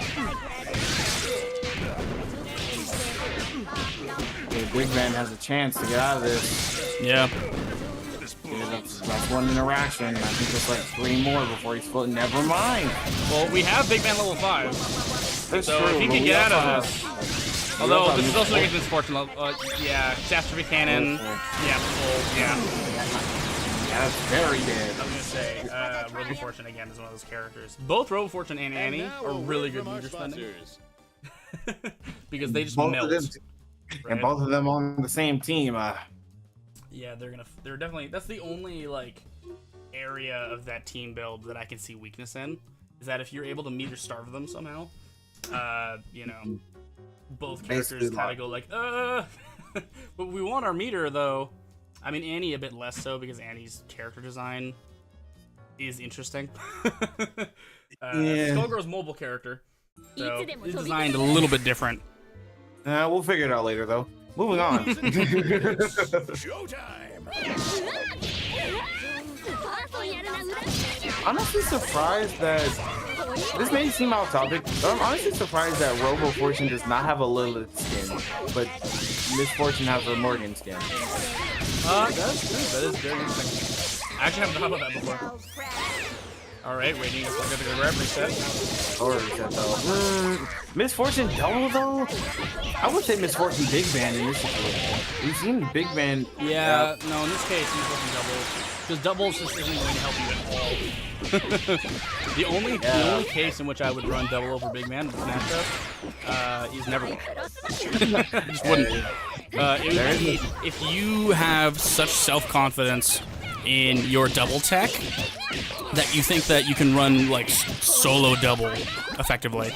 Big Man has a chance to get out of this. Yeah. That's one interaction. I think there's like 3 more before he's floating. Never mind. Well, we have Big Man level 5. That's so true, if he can get out of this. Although this is also against Misfortune. Yeah, Catastrophe Cannon. Yeah, full. Yeah. That's very dead. I was gonna say, Robo Fortune again is one of those characters. Both Robo Fortune and Annie are really good meter spending. Because they just melt. Right? And both of them on the same team. Yeah, they're definitely, that's the only like area of that team build that I can see weakness in, is that if you're able to meter starve them somehow, both characters kind of go like, but we want our meter though. I mean, Annie a bit less so, because Annie's character design is interesting. Skullgirls mobile character, so it's designed a little bit different. We'll figure it out later, though. Moving on. Showtime! Honestly surprised that... This may seem off topic, but I'm honestly surprised that Robo Fortune does not have a Lilith skin, but Misfortune has a Morgan skin. That's true. That is very interesting. I actually haven't thought about that before. All right, waiting to get the grab reset. Or reset though. Misfortune double though? I would say Misfortune big band in this situation. We've seen big band. Yeah, no, in this case, he's looking double. Because doubles just isn't going to help you at all. the only case in which I would run double over big man in this matchup, he's never won. Just wouldn't. If you have such self-confidence in your double tech that you think that you can run like solo double effectively.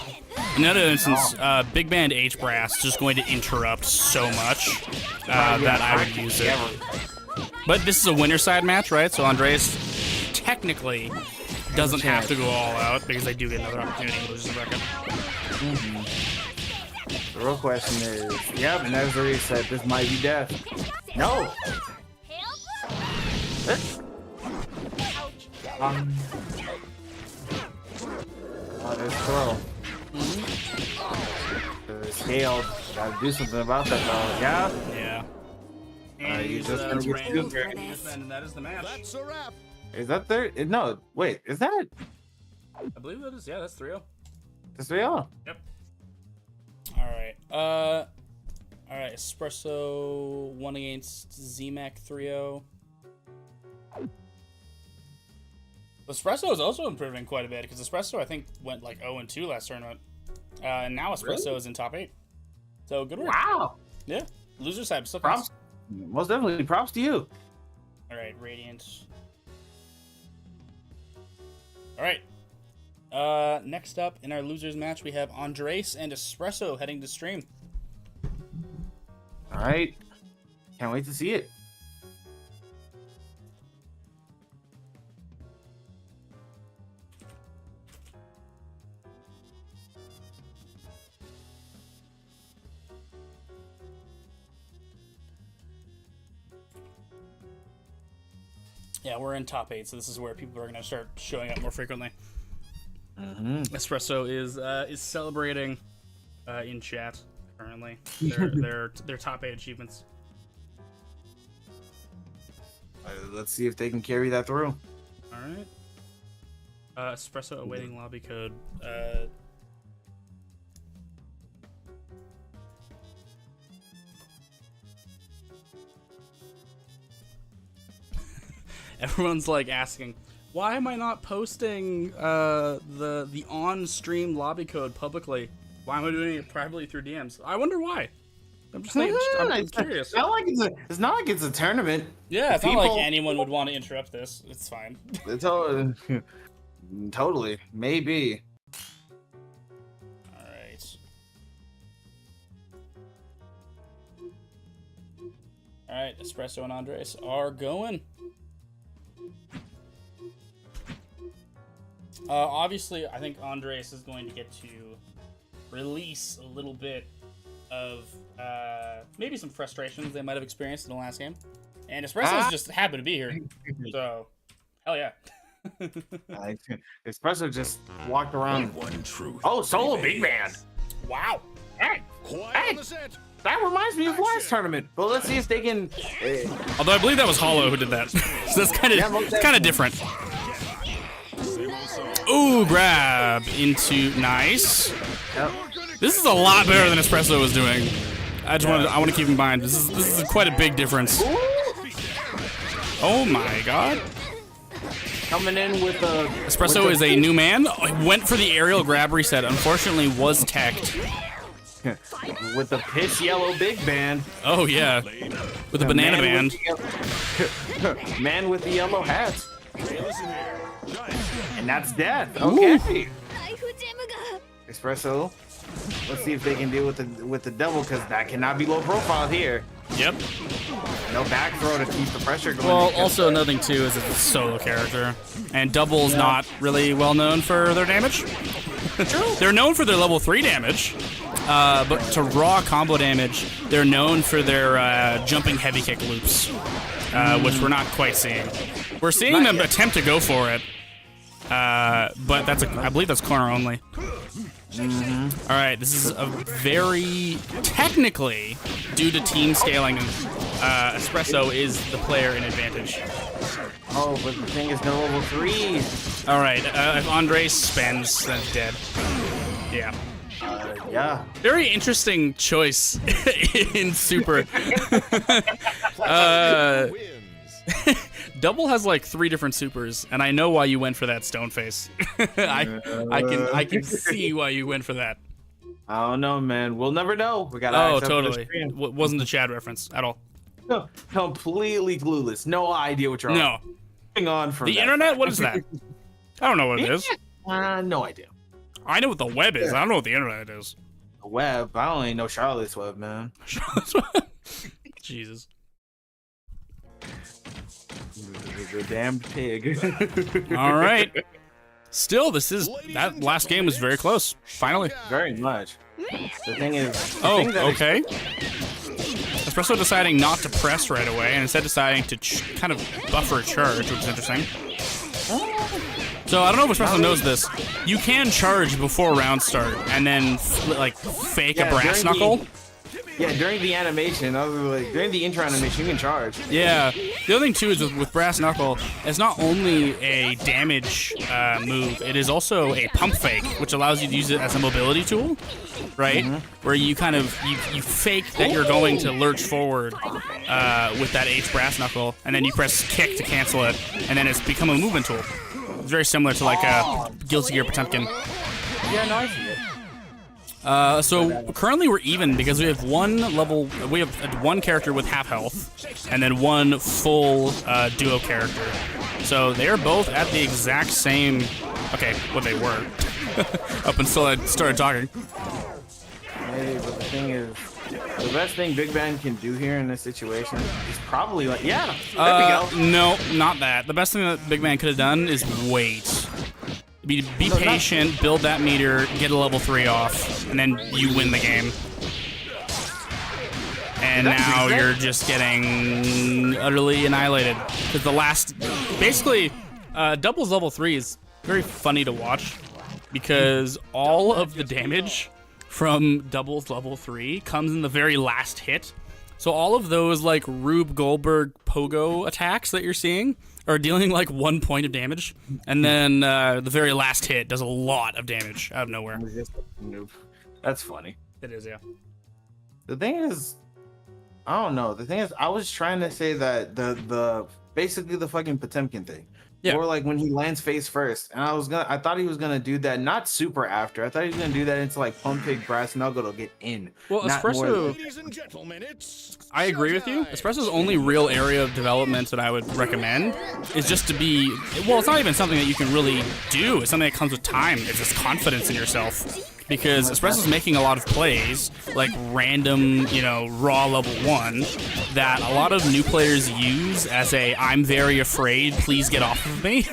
In another instance, big band H brass is just going to interrupt so much that I would use it. But this is a winner side match, right? So Andres technically doesn't have to go all out because they do get another opportunity to lose the record. The real question is, yep, and as already said, this might be death. No. Oh, there's throw. Scaled. Gotta do something about that though. Yeah? Yeah. And you just gonna get and that is the match. That's a wrap. Is that there? No, wait, is that? I believe that is, yeah, that's 3-0. That's real. Yep. Alright. Alright, Espresso 1 against ZMAC 3-0. Espresso is also improving quite a bit because Espresso I think went like 0-2 last tournament, and now Espresso is in top 8. So good work. Wow. Yeah. Loser side still Props. Most definitely. Props to you. All right, Radiant. All right. Next up in our losers match we have Andres and Espresso heading to stream. All right. Can't wait to see it. Yeah, we're in top 8, so this is where people are going to start showing up more frequently. Espresso is celebrating in chat currently their top 8 achievements. Let's see if they can carry that through. All right. Espresso awaiting lobby code. Everyone's like asking, why am I not posting the on-stream lobby code publicly? Why am I doing it privately through DMs? I wonder why. I'm just thinking, I'm curious. It's not like it's a tournament. Yeah, it's not like anyone would want to interrupt this. It's fine. Totally. Maybe. All right. All right, Espresso and Andres are going. Obviously, I think Andres is going to get to release a little bit of maybe some frustrations they might have experienced in the last game. And Espresso's just happened to be here. So, hell yeah. Espresso just walked around. Oh, solo big man. Wow. Hey, that reminds me of last tournament. But let's see if they can. Although I believe that was Hollow who did that. So that's kind of different. Ooh, grab into nice. Yep. This is a lot better than Espresso was doing. I want to keep in mind this is quite a big difference. Oh my god. Coming in with the Espresso is a new man. Went for the aerial grab reset. Unfortunately, was teched. With the piss yellow big band. Oh yeah, with the banana band. Man with the yellow hat. And that's death. Okay. Espresso. Let's see if they can deal with the double, because that cannot be low profile here. Yep. No back throw to keep the pressure going. Well, also another thing too is it's a solo character, and double's not really well known for their damage. They're known for their level 3 damage, but to raw combo damage, they're known for their jumping heavy kick loops, which we're not quite seeing. We're seeing them attempt to go for it, but I believe that's corner only. All right, this is a very technically, due to team scaling, Espresso is the player in advantage. Oh, but the thing is, no level 3. All right, if Andres spends, then dead. Yeah. Yeah. Very interesting choice in Super. Wins. Double has like 3 different supers, and I know why you went for that stone face. I can see why you went for that. I don't know, man. We'll never know. We got. Oh, totally. Wasn't a Chad reference at all. No, completely clueless. No idea what you're No. on from The that internet? fact. What is that? I don't know what it is. No idea. I know what the web is. I don't know what the internet is. The web. I don't even know Charlotte's Web, man. Jesus. The damned pig. All right. Still, that last game was very close. Finally. Very much. The thing is. Oh, okay. Espresso deciding not to press right away and instead deciding to kind of buffer a charge, which is interesting. So I don't know if Espresso knows this. You can charge before round start and then like fake a brass knuckle. During the animation, I was like, during the intro animation, you can charge. Yeah. The other thing too is with brass knuckle, it's not only a damage move, it is also a pump fake, which allows you to use it as a mobility tool, right? Where you kind of you fake that you're going to lurch forward with that H brass knuckle, and then you press kick to cancel it, and then it's become a movement tool. It's very similar to like Guilty Gear Potemkin. Yeah, no, I see it. So currently we're even because we have one character with half health and then one full duo character. So they're both at the exact same, what they were up until I started talking. Hey, but the thing is, the best thing Big Bang can do here in this situation is probably like, there we go. No, not that. The best thing that Big Man could have done is wait. Be patient, build that meter, get a level 3 off, and then you win the game. And now you're just getting utterly annihilated. Because basically, Double's level 3 is very funny to watch because all of the damage from Double's level 3 comes in the very last hit. So all of those like Rube Goldberg pogo attacks that you're seeing are dealing like 1 point of damage, and then the very last hit does a lot of damage out of nowhere. That's funny. It is, yeah. The thing is, I don't know. The thing is, I was trying to say that the basically the fucking Potemkin thing. Yeah. Or like when he lands face first, and I thought he was gonna do that, not super after. I thought he was gonna do that into like pump fake brass knuckle to get in. Well, not more Espresso, Ladies and gentlemen, it's I agree with you. Espresso's only real area of development that I would recommend is just to be, well, it's not even something that you can really do. It's something that comes with time. It's just confidence in yourself. Because Espresso's making a lot of plays, like random, raw level 1, that a lot of new players use as a, I'm very afraid, please get off of me.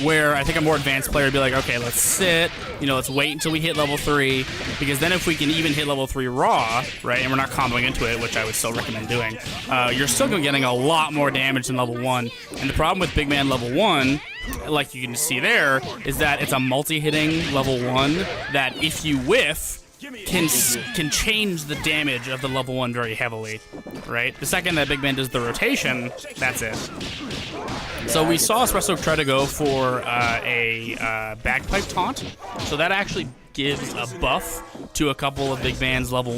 Where I think a more advanced player would be like, okay, let's sit, let's wait until we hit level 3, because then if we can even hit level 3 raw, right, and we're not comboing into it, which I would still recommend doing, you're still getting a lot more damage than level 1. And the problem with Big Man level 1, like you can see there, is that it's a multi-hitting level 1 that if you whiff, can change the damage of the level 1 very heavily, right? The second that Big Man does the rotation, that's it. So we saw Espresso try to go for a bagpipe taunt, so that actually gives a buff to a couple of Big Man's level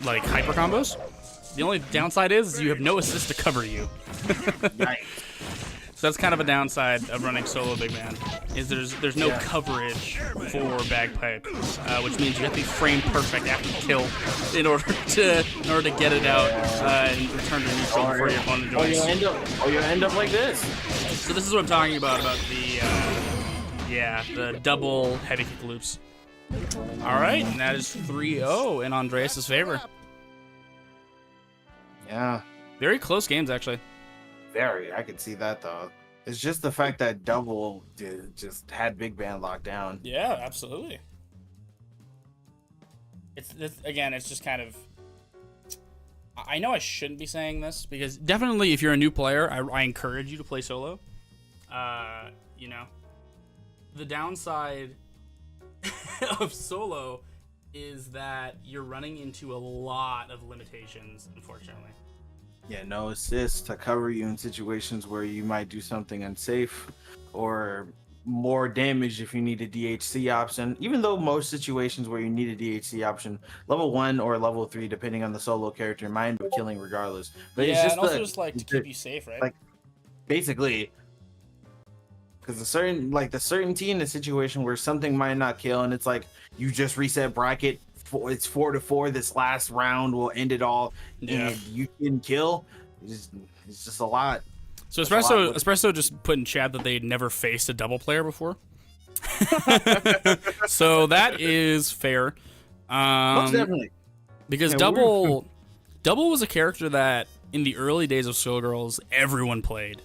like hyper combos. The only downside is you have no assist to cover you. So that's kind of a downside of running solo Big Man, is there's no coverage for bagpipe, which means you have to be frame perfect after the kill in order to get it out and return to neutral before your opponent joins. You'll end up like this. So this is what I'm talking about the double heavy kick loops. All right, and that is 3-0 in Andreas' favor. Yeah. Very close games, actually. Very. I can see that, though. It's just the fact that Double just had Big Band locked down. Yeah, absolutely. It's just kind of... I know I shouldn't be saying this, because definitely if you're a new player, I encourage you to play solo. the downside of solo is that you're running into a lot of limitations, unfortunately. Yeah, no assist to cover you in situations where you might do something unsafe, or more damage if you need a DHC option. Even though most situations where you need a DHC option, level 1 or level 3, depending on the solo character, might end up killing regardless. But Yeah, it's just and also just like to keep you safe, right? like basically, because the certainty in a situation where something might not kill, and it's like you just reset bracket. It's 4-4. This last round will end it all, and you can kill. It's just a lot. So Espresso just put in chat that they'd never faced a double player before. So that is fair. Most definitely. Because Double was a character that in the early days of Skullgirls everyone played.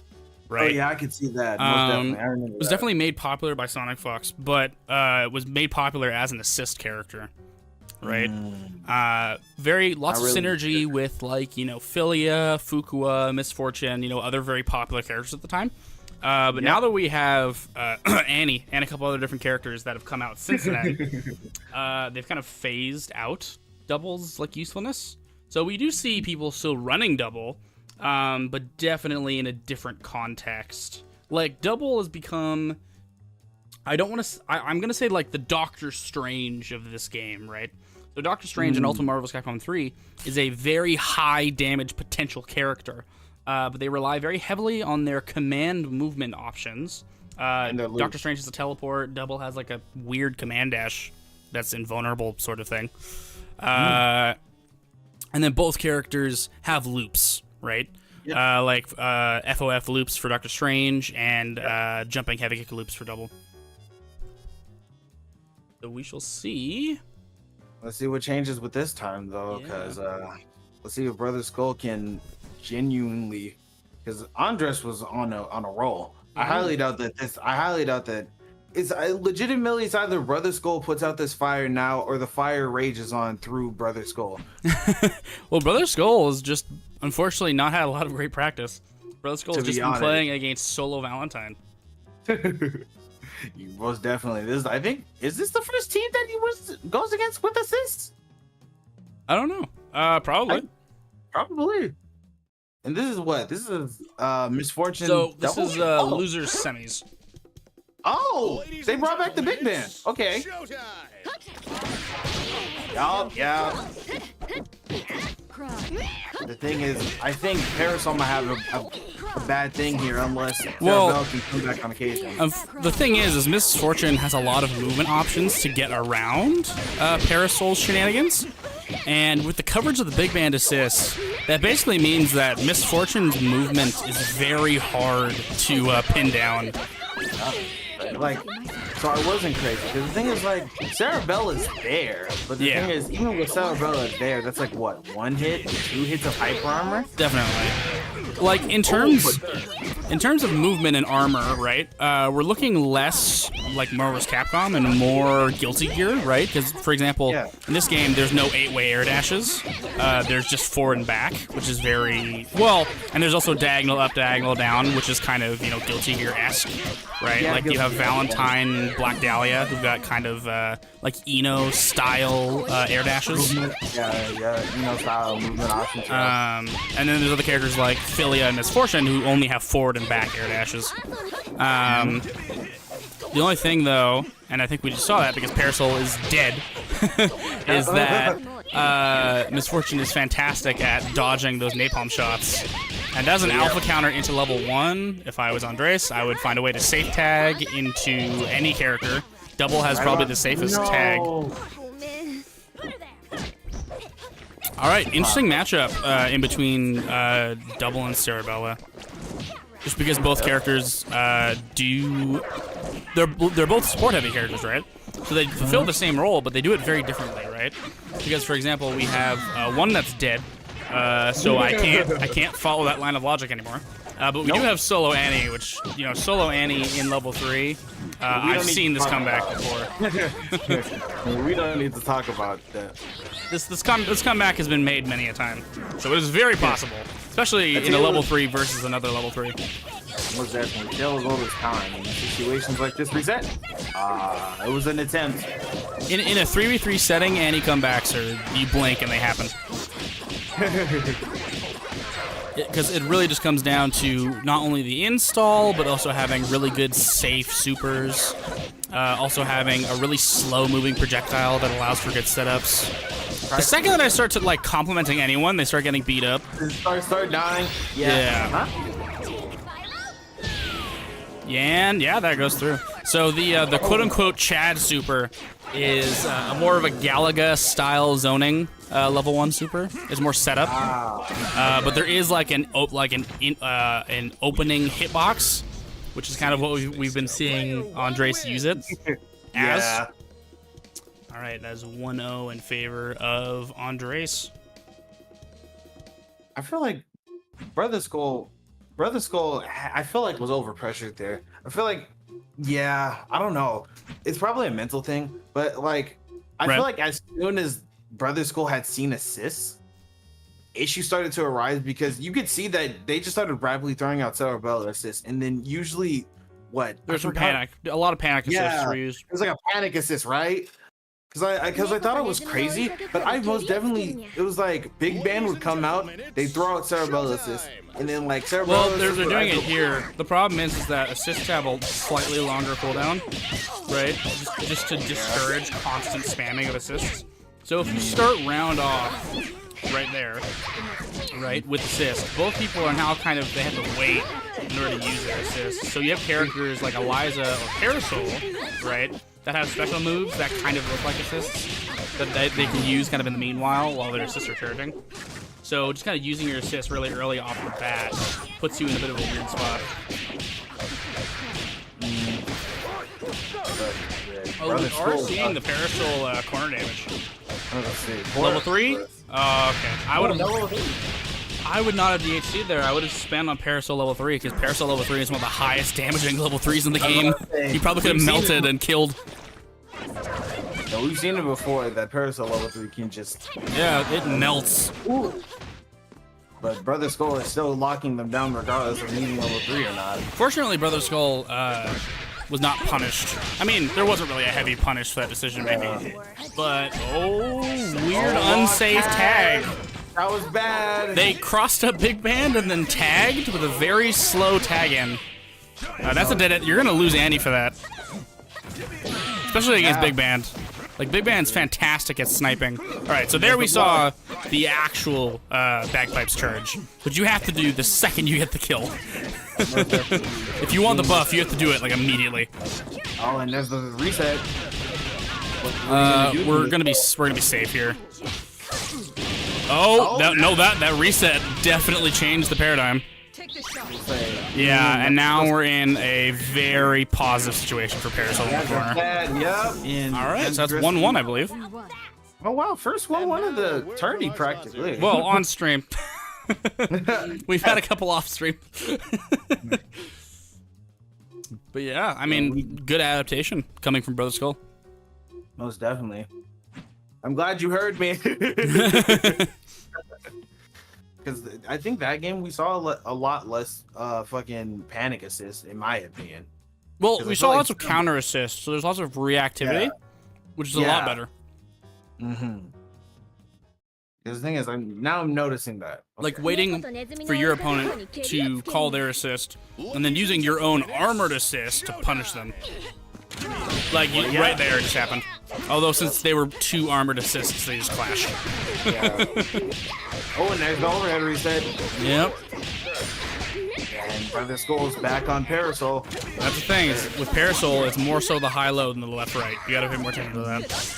Right? Oh yeah, I could see that. Most definitely. I remember it was definitely made popular by Sonic Fox, but it was made popular as an assist character. Right, lots of synergy with like Philia, Fukua, Misfortune, other very popular characters at the time. But now that we have Annie and a couple other different characters that have come out since then, they've kind of phased out Double's like usefulness. So we do see people still running Double, but definitely in a different context. Like Double has become, I'm gonna say like the Doctor Strange of this game, right? So Doctor Strange in Ultimate Marvel's Capcom 3 is a very high damage potential character, but they rely very heavily on their command movement options. Doctor Strange has a teleport. Double has like a weird command dash that's invulnerable sort of thing. And then both characters have loops, right? Yep. Like FOF loops for Doctor Strange and jumping heavy kick loops for Double. So we shall see. Let's see what changes with this time, though, because let's see if Brother Skull can genuinely, because Andres was on a roll. I highly doubt that it's legitimately it's either Brother Skull puts out this fire now or the fire rages on through Brother Skull. Well, Brother Skull has just unfortunately not had a lot of great practice. Brother Skull has just been playing against Solo Valentine. You most definitely. Is this the first team that he goes against with assists? I don't know. Probably. Probably. And this is what? This is Misfortune. So this double? is losers semis. Oh, they brought back the big band. Okay. Yeah. The thing is, I think Parasol might have a bad thing here unless Cerebella can come back on occasion. The thing is Misfortune has a lot of movement options to get around Parasol's shenanigans. And with the coverage of the big band assists, that basically means that Misfortune's movement is very hard to pin down. So I wasn't crazy. Because the thing is, Cerebella's there. But the thing is, even with Cerebella there, that's like, what, 1 hit? 2 hits of hyper armor? Definitely. Like, in terms of movement and armor, right, we're looking less like Marvel's Capcom and more Guilty Gear, right? Because, for example, in this game, there's no 8-way air dashes. There's just forward and back, which is very... Well, and there's also diagonal up, diagonal down, which is kind of, Guilty Gear-esque, right? Yeah, like, you have Valentine, Black Dahlia, who've got kind of, like, Eno-style air dashes. Yeah, Eno-style movement options. And then there's other characters like Philia and Misfortune who only have forward and back air dashes. The only thing, though, and I think we just saw that because Parasol is dead, is that Misfortune is fantastic at dodging those napalm shots. And as an alpha counter into level 1, if I was Andres, I would find a way to safe tag into any character. Double has probably the safest tag. All right, interesting matchup in between Double and Cerebella. Just because both characters they're both support-heavy characters, right? So they fulfill the same role, but they do it very differently, right? Because, for example, we have one that's dead, so I can't follow that line of logic anymore. But we do have Solo Annie, which, Solo Annie in level 3. I've seen this comeback before. We don't need to talk about that. This comeback has been made many a time, so it is very possible, especially in a level 3 versus another level 3. was definitely there was always time in situations like this. Reset. It was an attempt. In a 3v3 setting, any comebacks are you blink and they happen. Because it really just comes down to not only the install, but also having really good safe supers. Also having a really slow-moving projectile that allows for good setups. The second that I start to like complimenting anyone, they start getting beat up. Start dying. Yeah. Huh? Yeah, and yeah, that goes through. So the quote-unquote Chad super is more of a Galaga-style zoning level 1 super. It's more setup, but there is like an opening hitbox, which is kind of what we've been seeing Andres use it as. Yeah. All right, that's 1-0 in favor of Andres. I feel like Brother Skull, I feel like was overpressured there. I feel like, yeah, I don't know. It's probably a mental thing, but like, I feel like as soon as Brother Skull had seen assists, issues started to arise because you could see that they just started rapidly throwing out Cerebella assists, and then usually, There's some panic, a lot of panic assists were used. It was like a panic assist, right? Because I thought it was crazy, but I most definitely, it was like Big Band would come out, they throw out Cerebella assist, and then like Cerebella. Well, they're doing it here. The problem is that assists have a slightly longer cooldown, right? Just to discourage constant spamming of assists. So if you start round off right there, right, with assist, both people are now kind of, they have to wait in order to use their assist. So you have characters like Eliza or Parasol, right, that have special moves that kind of look like assists that they can use kind of in the meanwhile while their assists are charging. So just kind of using your assist really early off the bat puts you in a bit of a weird spot. Oh, we are seeing the Parasol corner damage. Let's see. Level 3? Oh, okay. I would not have DHC'd there. I would have spent on Parasol level 3 because Parasol level 3 is one of the highest damaging level 3s in the game. You probably could have melted and killed. No, we've seen it before that Parasol level 3 can just. Yeah, it melts. Ooh. But Brother Skull is still locking them down regardless of needing level 3 or not. Fortunately, Brother Skull was not punished. I mean, there wasn't really a heavy punish for that decision making. But, weird unsafe tag. That was bad. They crossed up Big Band and then tagged with a very slow tag in. That's a dead end. You're going to lose Annie for that. Especially against Big Band. Like, Big Band's fantastic at sniping. Alright, so there we saw the actual bagpipes charge, which you have to do the second you get the kill. If you want the buff, you have to do it, like, immediately. Oh, and there's the reset. We're gonna be safe here. Oh, that reset definitely changed the paradigm. Yeah, and now we're in a very positive situation for Parasol in the corner. Yep. All right, so that's 1-1, I believe. Oh wow, first 1-1 of the tourney practically. Well, on stream. We've had a couple off stream. But yeah, I mean, good adaptation coming from Brother Skull. Most definitely. I'm glad you heard me. Because I think that game we saw a lot less fucking panic assists, in my opinion. Well, we saw lots of counter assists, so there's lots of reactivity, which is a lot better. Mm-hmm. Because the thing is, I'm noticing that. Okay. Like waiting for your opponent to call their assist, and then using your own armored assist to punish them. Like, right there it just happened. Although, since they were 2 armored assists, they just clashed. Yeah. Oh, and there's the overhead reset. Yep. And Brother Skull's back on Parasol. That's the thing, with Parasol, it's more so the high-low than the left-right. You gotta pay more attention to that.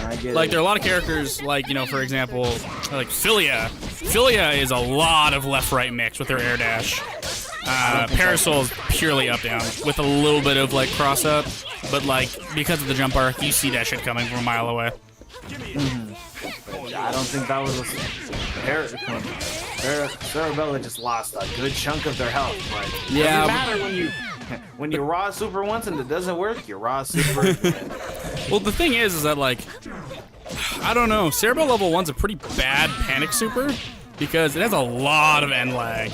I get like, it. there are a lot of characters, like, you know, for example, like Philia. Philia is a lot of left-right mix with her air dash. Parasol is purely up-down, with a little bit of, like, cross-up. But, like, because of the jump arc, you see that shit coming from a mile away. I don't think that was a Cerebella just lost a good chunk of their health. Like, yeah. Doesn't matter when you raw super once and it doesn't work, you raw super again. Well, the thing is that, like, I don't know, Cerebell level 1's a pretty bad panic super because it has a lot of end lag.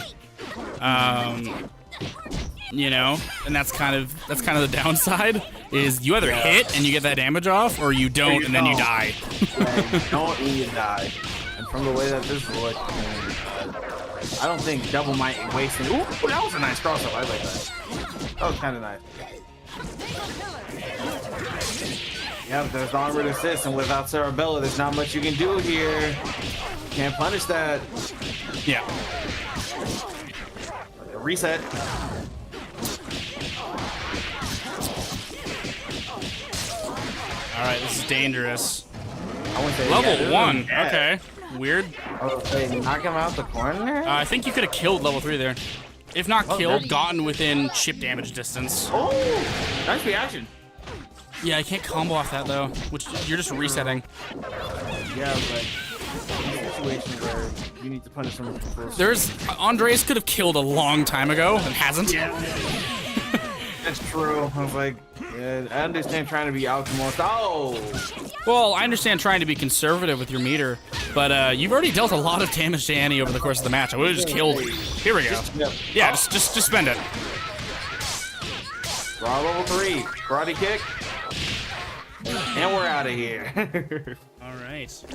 you know, and that's kind of the downside. Is you either hit and you get that damage off, or you don't and then you die. You don't and you die. And from the way that this looks, I don't think double might waste it. Ooh, that was a nice crossover. I like that. That was kind of nice. Yep, there's the armored assist, and without Cerebella, there's not much you can do here. Can't punish that. Yeah. Reset. All right, this is dangerous. I wouldn't say Level 1. Okay. Weird. Oh, wait, knock him out the corner? I think you could have killed level 3 there. If not killed, gotten within chip damage distance. Oh, nice reaction. Yeah, I can't combo off that though, which you're just resetting. Yeah, but in a situation where you need to punish him first. Andres could have killed a long time ago and hasn't. Yeah. That's true. I was like, yeah, I understand trying to be optimal. Oh! Well, I understand trying to be conservative with your meter, but you've already dealt a lot of damage to Annie over the course of the match. I would have just killed. Here we go. Yeah, just spend it. Raw level 3. Karate kick. And we're out of here. All right. So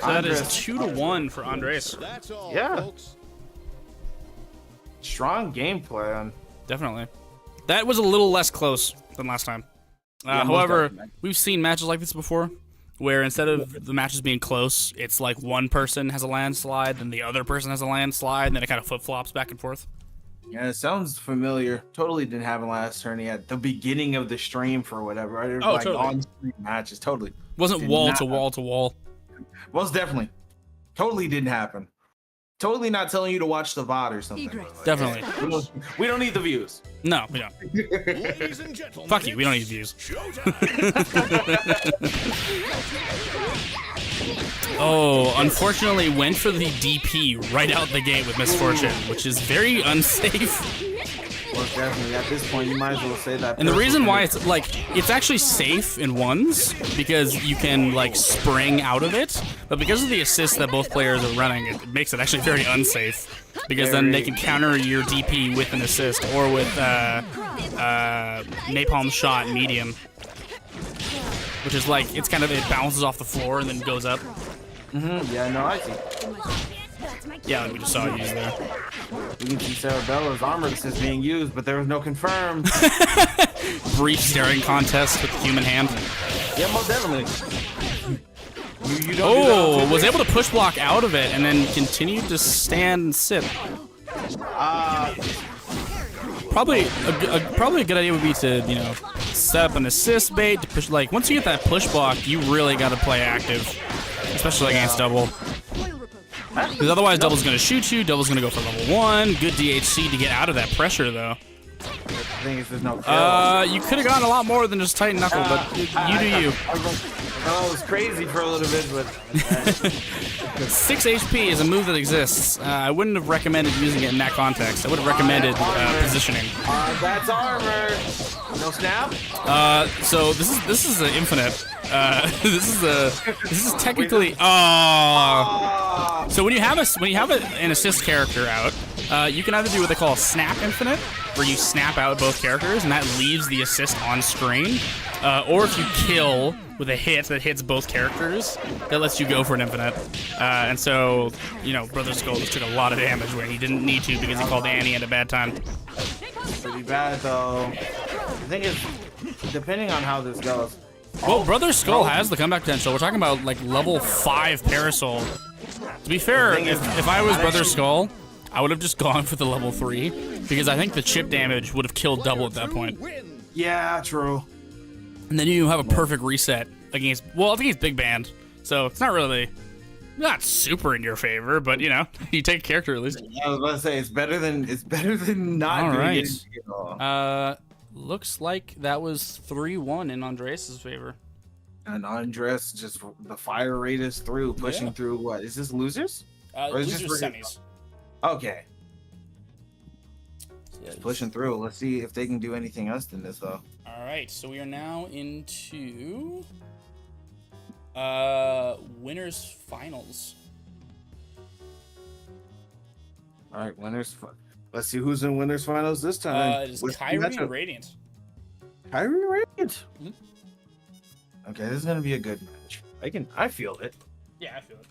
that is 2-1 for Andres. That's all, Yeah. folks. Strong game plan. Definitely. That was a little less close than last time. However, we've seen matches like this before, where instead of the matches being close, it's like one person has a landslide, then the other person has a landslide, and then it kind of flip-flops back and forth. Yeah, it sounds familiar. Totally didn't happen last tourney at the beginning of the stream for whatever. Right? It was like totally. on-stream matches. Totally. Wasn't wall to wall to wall. Most definitely. Totally didn't happen. Totally not telling you to watch the VOD or something. Egrets. Definitely. We don't need the views. No, we don't. Ladies and gentlemen, Fuck you, we don't need it's views. showtime. Oh, unfortunately went for the DP right out the gate with Misfortune, which is very unsafe. Well, definitely. At this point, you might as well say that. And the reason why it's actually safe in ones because you can like spring out of it, but because of the assist that both players are running, it makes it actually very unsafe. Because then they can counter your DP with an assist or with napalm shot medium, which is like it bounces off the floor and then goes up. Yeah, no, I see. Yeah, like we just saw it used there. We can see Cerebella's armor assist being used, but there was no confirmed. Brief staring contest with the human hand. Yeah, most definitely. You don't Was able to push block out of it and then continued to stand and sit. Probably a good idea would be to set up an assist bait to push. Like once you get that push block, you really got to play active, especially against double. Because otherwise, double's gonna shoot you. Double's gonna go for level 1. Good DHC to get out of that pressure though. The thing is, there's no kill. You could have gotten a lot more than just tight knuckle, but you do you. It was crazy for a little bit, but 6 HP is a move that exists. I wouldn't have recommended using it in that context. I would have recommended positioning. That's armor. No snap. So this is an infinite. This is technically. So when you have an assist character out, you can either do what they call a snap infinite, where you snap out both characters and that leaves the assist on screen, or if you kill with a hit that hits both characters, that lets you go for an infinite. And so, Brother Skull just took a lot of damage where he didn't need to because he called Annie at a bad time. Pretty bad though. The thing is, depending on how this goes. Well, Brother Skull has the comeback potential. We're talking about like level 5 Parasol. To be fair, if I was Brother Skull, I would have just gone for the level 3 because I think the chip damage would have killed double at that point. Yeah, true. And then you have a perfect reset against Big Band. So it's not super in your favor, but you take a character at least. Yeah, I was about to say it's better than not All doing right. it at all. Looks like that was 3-1 in Andres' favor. And Andres, just the fire rate is through, pushing through. What is this, losers? Or is Losers this semis. Okay, Yeah, just pushing through. Let's see if they can do anything else than this, though. All right, so we are now into winners finals. All right, winners. Let's see who's in winners finals this time. It is What's the Kyrie matchup? and Radiant. Kyrie Radiant. Mhm. Okay, this is gonna be a good match. I feel it. Yeah, I feel it.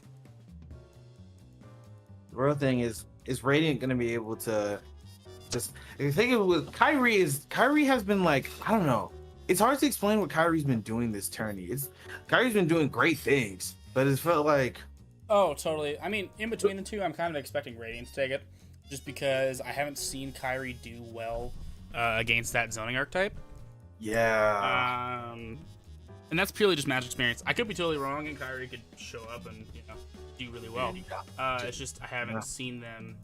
The real thing is Radiant gonna be able to just? The thing with Kyrie has been like, I don't know. It's hard to explain what Kyrie's been doing this tourney. Kyrie's been doing great things, but it felt like. Oh, totally. I mean, in between the two, I'm kind of expecting Radiant to take it, just because I haven't seen Kyrie do well against that zoning archetype. Yeah. And that's purely just match experience. I could be totally wrong, and Kyrie could show up and do really well. It's just I haven't seen them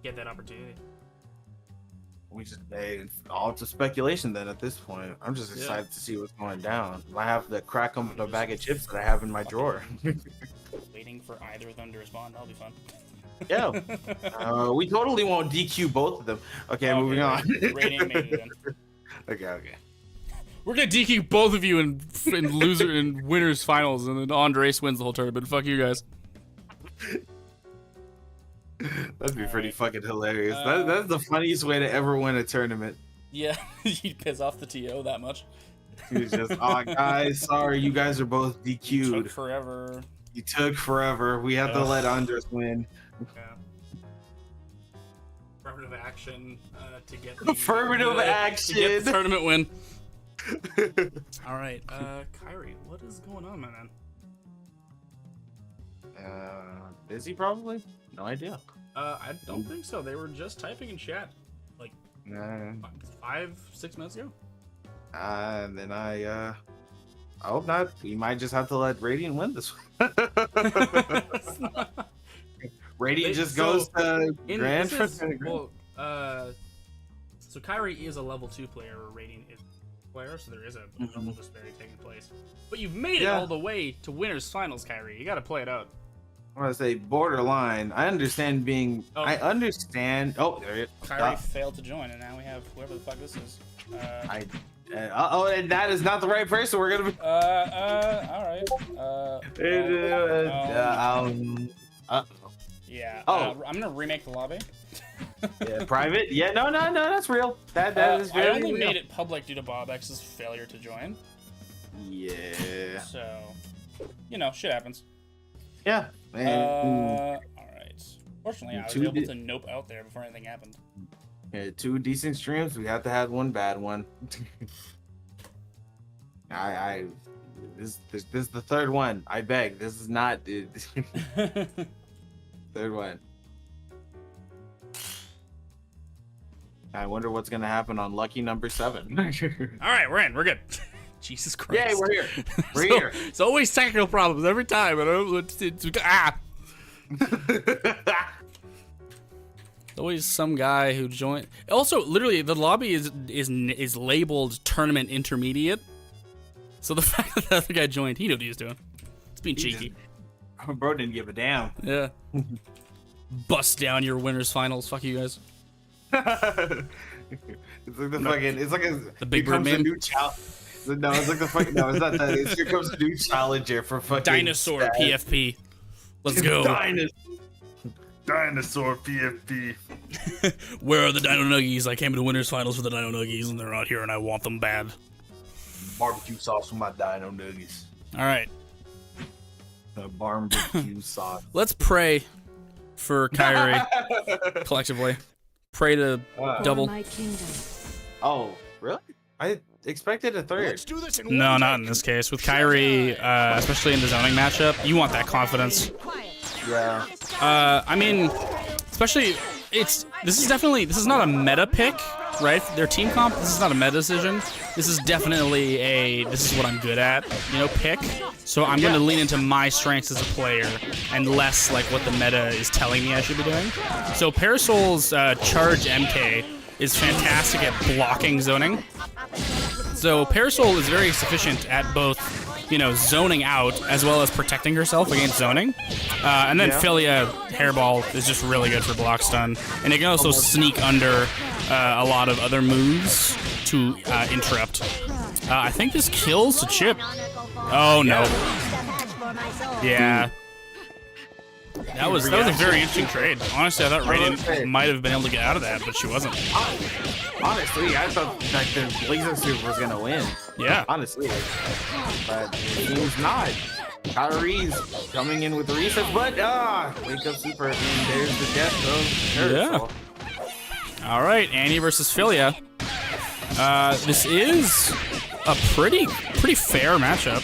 get that opportunity. It's all to speculation then at this point. I'm just excited to see what's going down. I have to crack them with a bag of chips that I have in my drawer. Waiting for either of them to respond. That'll be fun. Yeah. We totally won't DQ both of them. Okay, moving on. Radiant maybe then. Okay. We're gonna DQ both of you in loser and winners finals, and then Andres wins the whole tournament. Fuck you guys. That'd be pretty fucking hilarious. That's the funniest way to ever win a tournament. Yeah, you'd piss off the TO that much. He's just, oh guys, sorry, you guys are both DQ'd. Took forever. You took forever. We have to let Andres win. Yeah. Affirmative action to get Affirmative action to get the tournament win. All right, Kyrie, what is going on, my man? Busy probably? No idea. I don't think so. They were just typing in chat like 5-6 minutes ago. And then I hope not. We might just have to let Radiant win this one. Radiant goes to Grand. So Kyrie is a level 2 player, or Radiant is a player, so there is a level disparity taking place. But you've made it all the way to winners finals, Kyrie. You got to play it out. I want to say borderline. I understand being. Oh. I understand. Oh, there it is. Kyrie failed to join, and now we have whoever the fuck this is. And that is not the right person. We're gonna be. All right. Yeah. I'm gonna remake the lobby. Yeah, private. Yeah, no, that's real. That is very I only real. made it public due to Bobex's failure to join. Yeah. So, shit happens. Yeah. All right. Fortunately, I was able to nope out there before anything happened. Yeah, 2 decent streams. We have to have 1 bad one. This is the 3rd one. I beg. This is not. 3rd one. I wonder what's gonna happen on lucky number 7. All right, we're in. We're good. Jesus Christ. Yeah, we're here. We're here. It's always technical problems every time. Always some guy who joined. Also, literally, the lobby is labeled tournament intermediate. So the fact that the other guy joined, he knew what he was doing. It's being cheeky. Bro didn't give a damn. Yeah. Bust down your winners finals. Fuck you guys. It's like the fucking. It's like the big bird meme. No, it's like the fucking. No, it's not that. It's here comes a new challenger for fucking. Dinosaur PFP. Let's go. Dinosaur PFP. Where are the Dino Nuggies? I came to winners finals for the Dino Nuggies, and they're not here, and I want them bad. Barbecue sauce for my Dino Nuggies. All right. The barbecue sauce. Let's pray for Kyrie collectively. Pray to double. Oh, really? I expected a 3rd. Let's do this in No, one not in this case. With Kyrie, especially in the zoning matchup, you want that confidence. Yeah. I mean, especially this is not a meta pick, right? Their team comp. This is not a meta decision. This is definitely this is what I'm good at, pick. So I'm going to lean into my strengths as a player and less like what the meta is telling me I should be doing. So Parasol's charge MK is fantastic at blocking zoning. So Parasol is very sufficient at both, zoning out as well as protecting herself against zoning. And then Philia Hairball is just really good for block stun. And it can also sneak under a lot of other moves to interrupt. I think this kills the chip. Oh, no. Yeah. That was a very interesting trade. Honestly, I thought Radiant might have been able to get out of that, but she wasn't. Honestly, I thought like the Laser Super was gonna win. Yeah. Honestly, but it seems not. Kyrie's coming in with the reset, but wake up Super, and there's the death of Parasol. Yeah. All right, Annie versus Philia. This is a pretty fair matchup.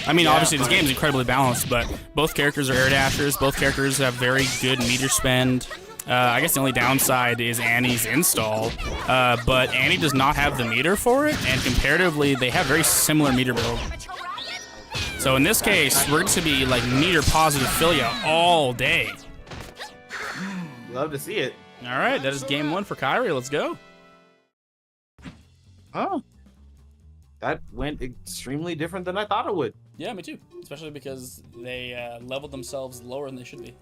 I mean, obviously this game is incredibly balanced, but both characters are air dashers. Both characters have very good meter spend. I guess the only downside is Annie's install, but Annie does not have the meter for it, and comparatively, they have very similar meter build. So in this case, we're going to be like meter positive Philia all day. Love to see it. All right, that is game 1 for Kyrie. Let's go. Oh, that went extremely different than I thought it would. Yeah, me too. Especially because they leveled themselves lower than they should be.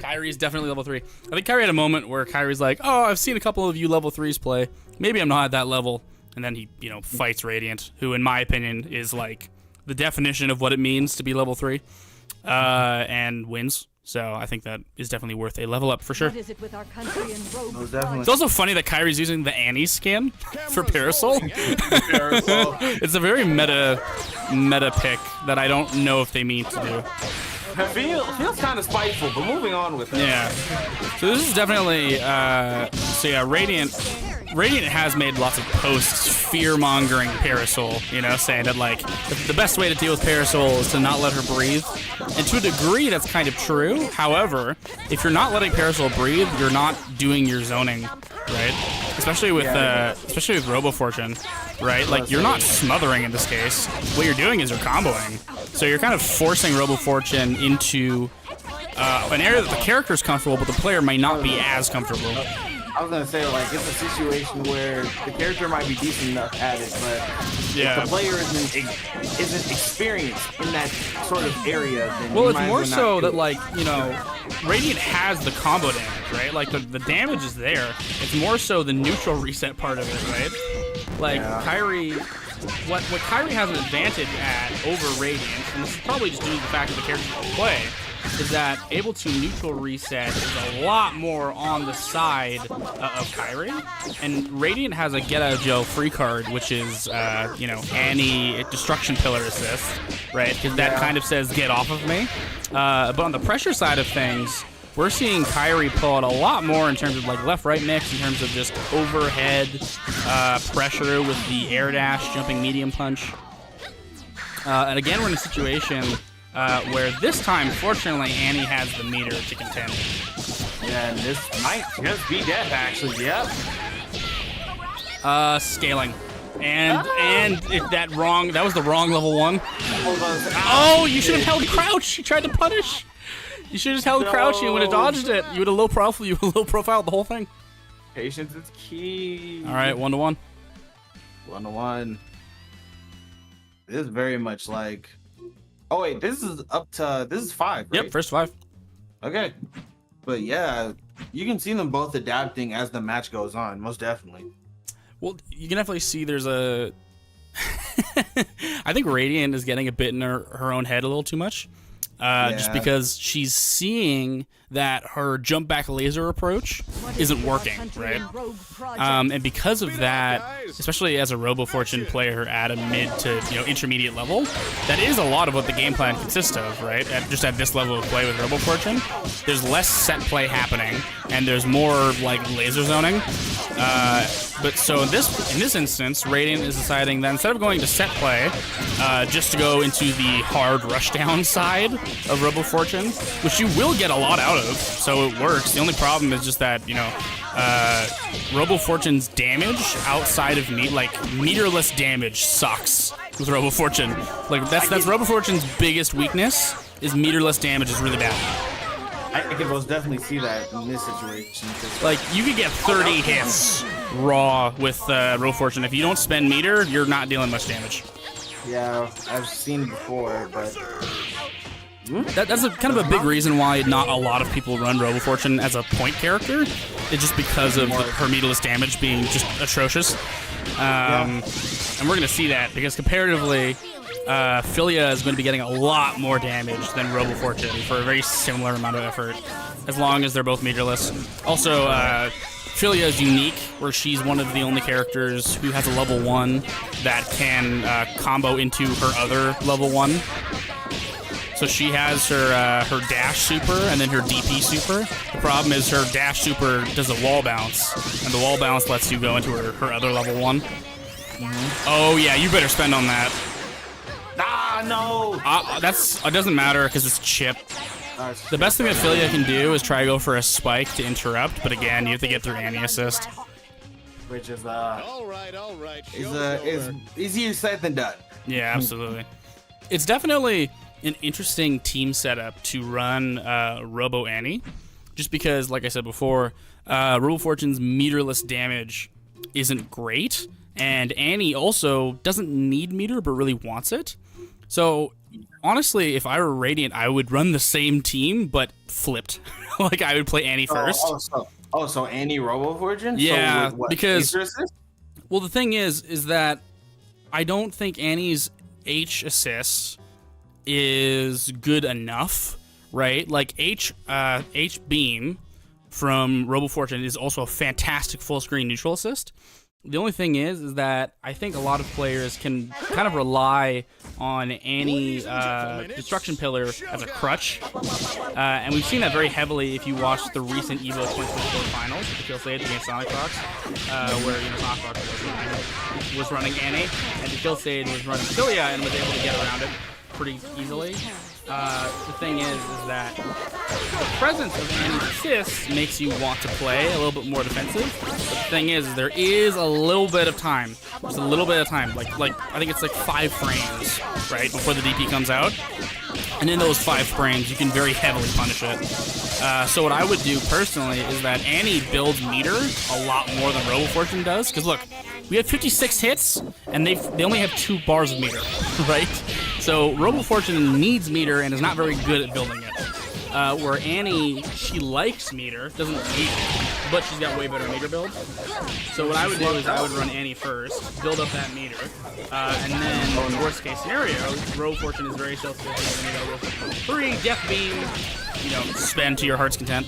Kyrie's definitely level 3. I think Kyrie had a moment where Kyrie's like, "Oh, I've seen a couple of you level 3s play. Maybe I'm not at that level." And then he, fights Radiant, who, in my opinion, is like the definition of what it means to be level 3, and wins. So I think that is definitely worth a level up for sure. What is it with our country and rogue Most definitely. It's also funny that Kyrie's using the Annie skin for Parasol. It's a very meta pick that I don't know if they mean to do. It feels kind of spiteful, but moving on with it. Yeah. So this is definitely Radiant has made lots of posts fear-mongering Parasol, saying that like the best way to deal with Parasol is to not let her breathe. And to a degree, that's kind of true. However, if you're not letting Parasol breathe, you're not doing your zoning, right? Especially with Robo Fortune, right? Like you're not smothering in this case. What you're doing is you're comboing. So you're kind of forcing Robo Fortune into an area that the character is comfortable, but the player might not be as comfortable. I was gonna say, like, it's a situation where the character might be decent enough at it, but if the player isn't experienced in that sort of area, then well, it's more so that, like, Radiant has the combo damage, right? Like, the damage is there. It's more so the neutral reset part of it, right? Like, Kyrie... What Kyrie has an advantage at over Radiant, and this is probably just due to the fact that the character can play, is that able to neutral reset is a lot more on the side of Kyrie. And Radiant has a get out of jail free card, which is, Annie Destruction Pillar Assist, right? Because that kind of says, get off of me. But on the pressure side of things, we're seeing Kyrie pull out a lot more in terms of like left-right mix, in terms of just overhead pressure with the air dash, jumping medium punch. And again, we're in a situation where this time, fortunately, Annie has the meter to contend. Yeah, and this might just be death, actually. Yep. Scaling. And if that was the wrong level 1. Oh, you should have held crouch. You tried to punish. You should have just held crouch and you would have dodged it. You would have low profiled the whole thing. Patience is key. All right, 1-1. 1-1. This is very much like... Oh, wait, this is 5, right? Yep, first 5. Okay. But yeah, you can see them both adapting as the match goes on, most definitely. Well, you can definitely see there's a... I think Radiant is getting a bit in her own head a little too much. Just because she's seeing that her jump back laser approach isn't working, right? And because of that, especially as a Robo Fortune player at a mid to intermediate level, that is a lot of what the game plan consists of, right? Just at this level of play with Robo Fortune, there's less set play happening, and there's more like laser zoning. But so in this instance, Radiant is deciding that instead of going to set play, just to go into the hard rushdown side of Robo Fortune, which you will get a lot out of, so it works. The only problem is just that Robo Fortune's damage outside of meterless damage sucks with Robo Fortune. Like that's Robo Fortune's biggest weakness, is meterless damage is really bad. I can most definitely see that in this situation. Like, you could get 30 hits raw with Robo Fortune. If you don't spend meter, you're not dealing much damage. Yeah, I've seen it before, but... That's kind of a big reason why not a lot of people run Robo Fortune as a point character. It's just because of her meterless damage being just atrocious. And we're going to see that, because comparatively... Philia is going to be getting a lot more damage than Robo Fortune for a very similar amount of effort, as long as they're both meterless. Also, Philia is unique, where she's one of the only characters who has a level 1 that can combo into her other level 1. So she has her dash super and then her DP super. The problem is her dash super does a wall bounce, and the wall bounce lets you go into her other level 1. Oh yeah, you better spend on that. Ah, no! It doesn't matter because it's chip. The best thing that Philia can do is try to go for a spike to interrupt, but again, you have to get through Annie assist. Which is All right. is easier said than done. Yeah, absolutely. It's definitely an interesting team setup to run Robo Annie, just because, like I said before, Robo Fortune's meterless damage isn't great, and Annie also doesn't need meter but really wants it. So honestly, if I were Radiant, I would run the same team but flipped. Like I would play Annie first. So Annie Robo Fortune? Yeah, so what, because assist? Well, the thing is that I don't think Annie's H assist is good enough, right? Like H beam from Robo Fortune is also a fantastic full screen neutral assist. The only thing is that I think a lot of players can kind of rely on Annie Destruction Pillar as a crutch, and we've seen that very heavily if you watch the recent EVO 2024 finals, the Kill Sage against Sonic Fox, where Sonic Fox was running Annie, and the Kill Sage was running Philia and was able to get around it pretty easily. The thing is that the presence of Annie's assists makes you want to play a little bit more defensive. But the thing is there is a little bit of time, just a little bit of time, like I think it's like 5 frames, right, before the DP comes out. And in those 5 frames, you can very heavily punish it. So what I would do personally is that Annie builds meter a lot more than Robo Fortune does. Because look, we have 56 hits, and they only have 2 bars of meter, right? So Robo Fortune needs meter and is not very good at building it. Where Annie, she likes meter, doesn't need it, but she's got way better meter build. So what I would do is I would run Annie first, build up that meter, and then worst case scenario, Robo Fortune is very self-sufficient. 3 Death Beam, spend to your heart's content.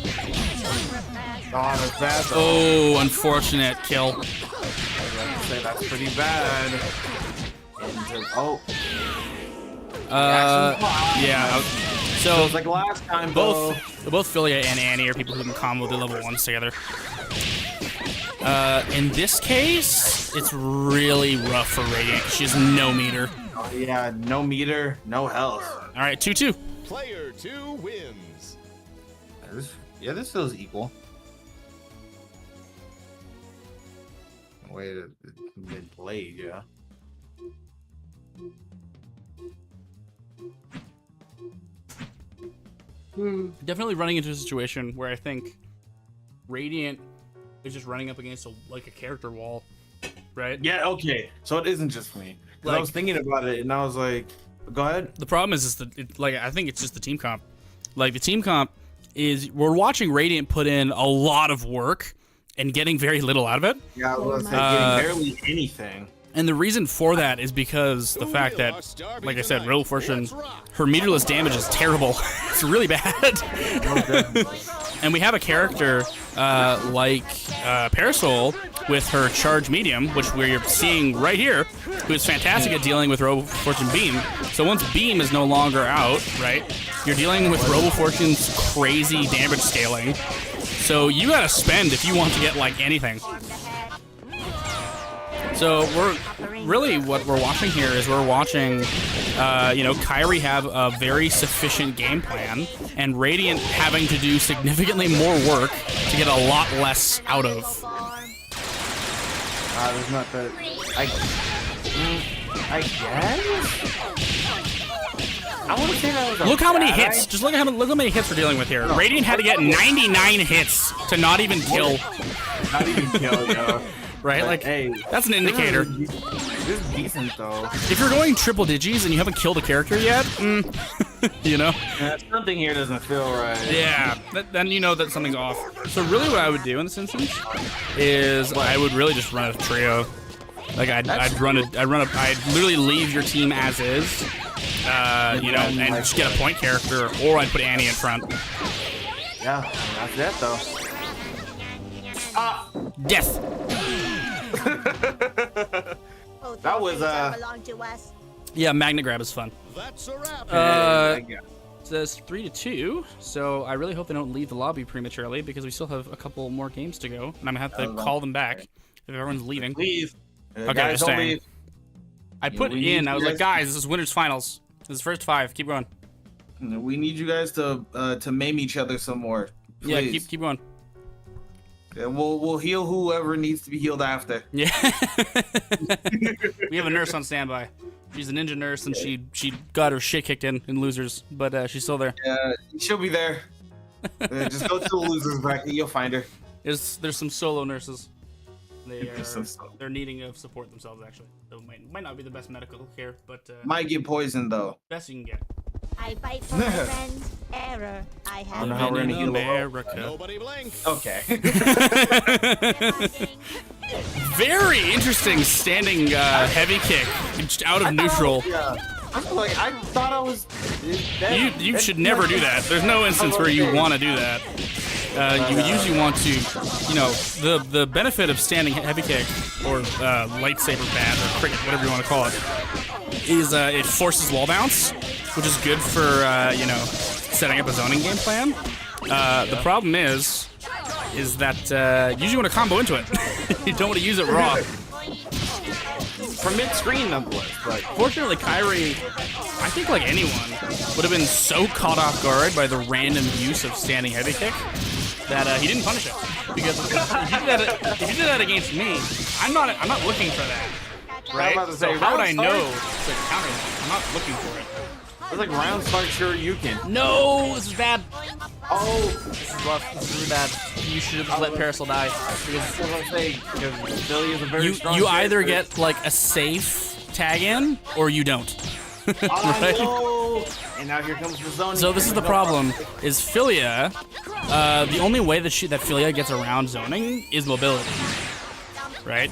Oh, that's bad. Oh, unfortunate kill. That's pretty bad. Yeah. So it's like last time, both Philia and Annie are people who can combo the level 1s together. In this case, it's really rough for Radiant. She has no meter. Oh, yeah, no meter, no health. All right, 2-2. Player 2 wins. This feels equal. Way to been played, yeah. Definitely running into a situation where I think Radiant is just running up against a character wall, right? Yeah, okay. So it isn't just me. I was thinking about it, and I was like, go ahead. The problem is I think it's just the team comp. Like, the team comp is, we're watching Radiant put in a lot of work and getting very little out of it. Yeah, I was getting barely anything. And the reason for that is because the fact that, like I said, Robo Fortune, her meterless damage is terrible. It's really bad. And we have a character like Parasol with her Charge Medium, which we're seeing right here, who is fantastic at dealing with Robo Fortune Beam. So once Beam is no longer out, right, you're dealing with Robo Fortune's crazy damage scaling. So you gotta spend if you want to get, anything. So what we're watching here is we're watching, Khyri have a very sufficient game plan, and Radiant having to do significantly more work to get a lot less out of. There's not that. I guess. I want to say that was look how many hits. Just look how many hits we're dealing with here. Radiant had to get 99 hits to not even kill. Not even kill, yo. Right? Hey, that's an indicator. This is decent, though. If you're going triple digis and you haven't killed a character yet, something here doesn't feel right. Yeah, then you know that something's off. So really what I would do in this instance is I would really just run a trio. Like I'd literally leave your team as is, you know, and just get a point character, or I'd put Annie in front. Yeah, that's that though. Death. That was Yeah, Magnet Grab is fun. That's a wrap. It says 3-2, so I really hope they don't leave the lobby prematurely because we still have a couple more games to go, and I'm gonna have to call them back if everyone's leaving. Please. Okay, Guys, don't staying. leave. I put in. I was like, guys, this is winners finals. This is first 5. Keep going. We need you guys to maim each other some more. Yeah, Please. keep going. Yeah, we'll heal whoever needs to be healed after. Yeah. We have a nurse on standby. She's a ninja nurse, and she got her shit kicked in losers, but she's still there. Yeah, she'll be there. Just go to the losers bracket. You'll find her. There's some solo nurses. They're needing of support themselves, actually. So might not be the best medical care, but might get poisoned though. Best you can get. I fight for my friends. Error. I have. don't know how we're gonna heal America. Nobody blink. Okay. Very interesting standing heavy kick just out of neutral. Yeah. I thought I was. You should never do that. There's no instance where you want to do that. You would usually want to, you know, the benefit of standing heavy kick or lightsaber bat or cricket, whatever you want to call it, is it forces wall bounce, which is good for you know, setting up a zoning game plan. The problem is that you usually want to combo into it. You don't want to use it raw. From mid-screen, nonetheless. But Fortunately, Kyrie, I think like anyone, would have been so caught off guard by the random use of standing heavy kick that he didn't punish it. Because if you did that against me, I'm not looking for that. Right? about to So say, how would I round know start? to counter that? I'm not looking for it. it's like round start, sure you can. No, this is bad. Oh, This is rough. This is really bad. You should have just let Parasol die. Because Philly is a very strong you either character. get like a safe tag in or you don't. Right? Oh, and now here comes the zoning. So this is the problem: is Philia. The only way that Philia gets around zoning is mobility, right?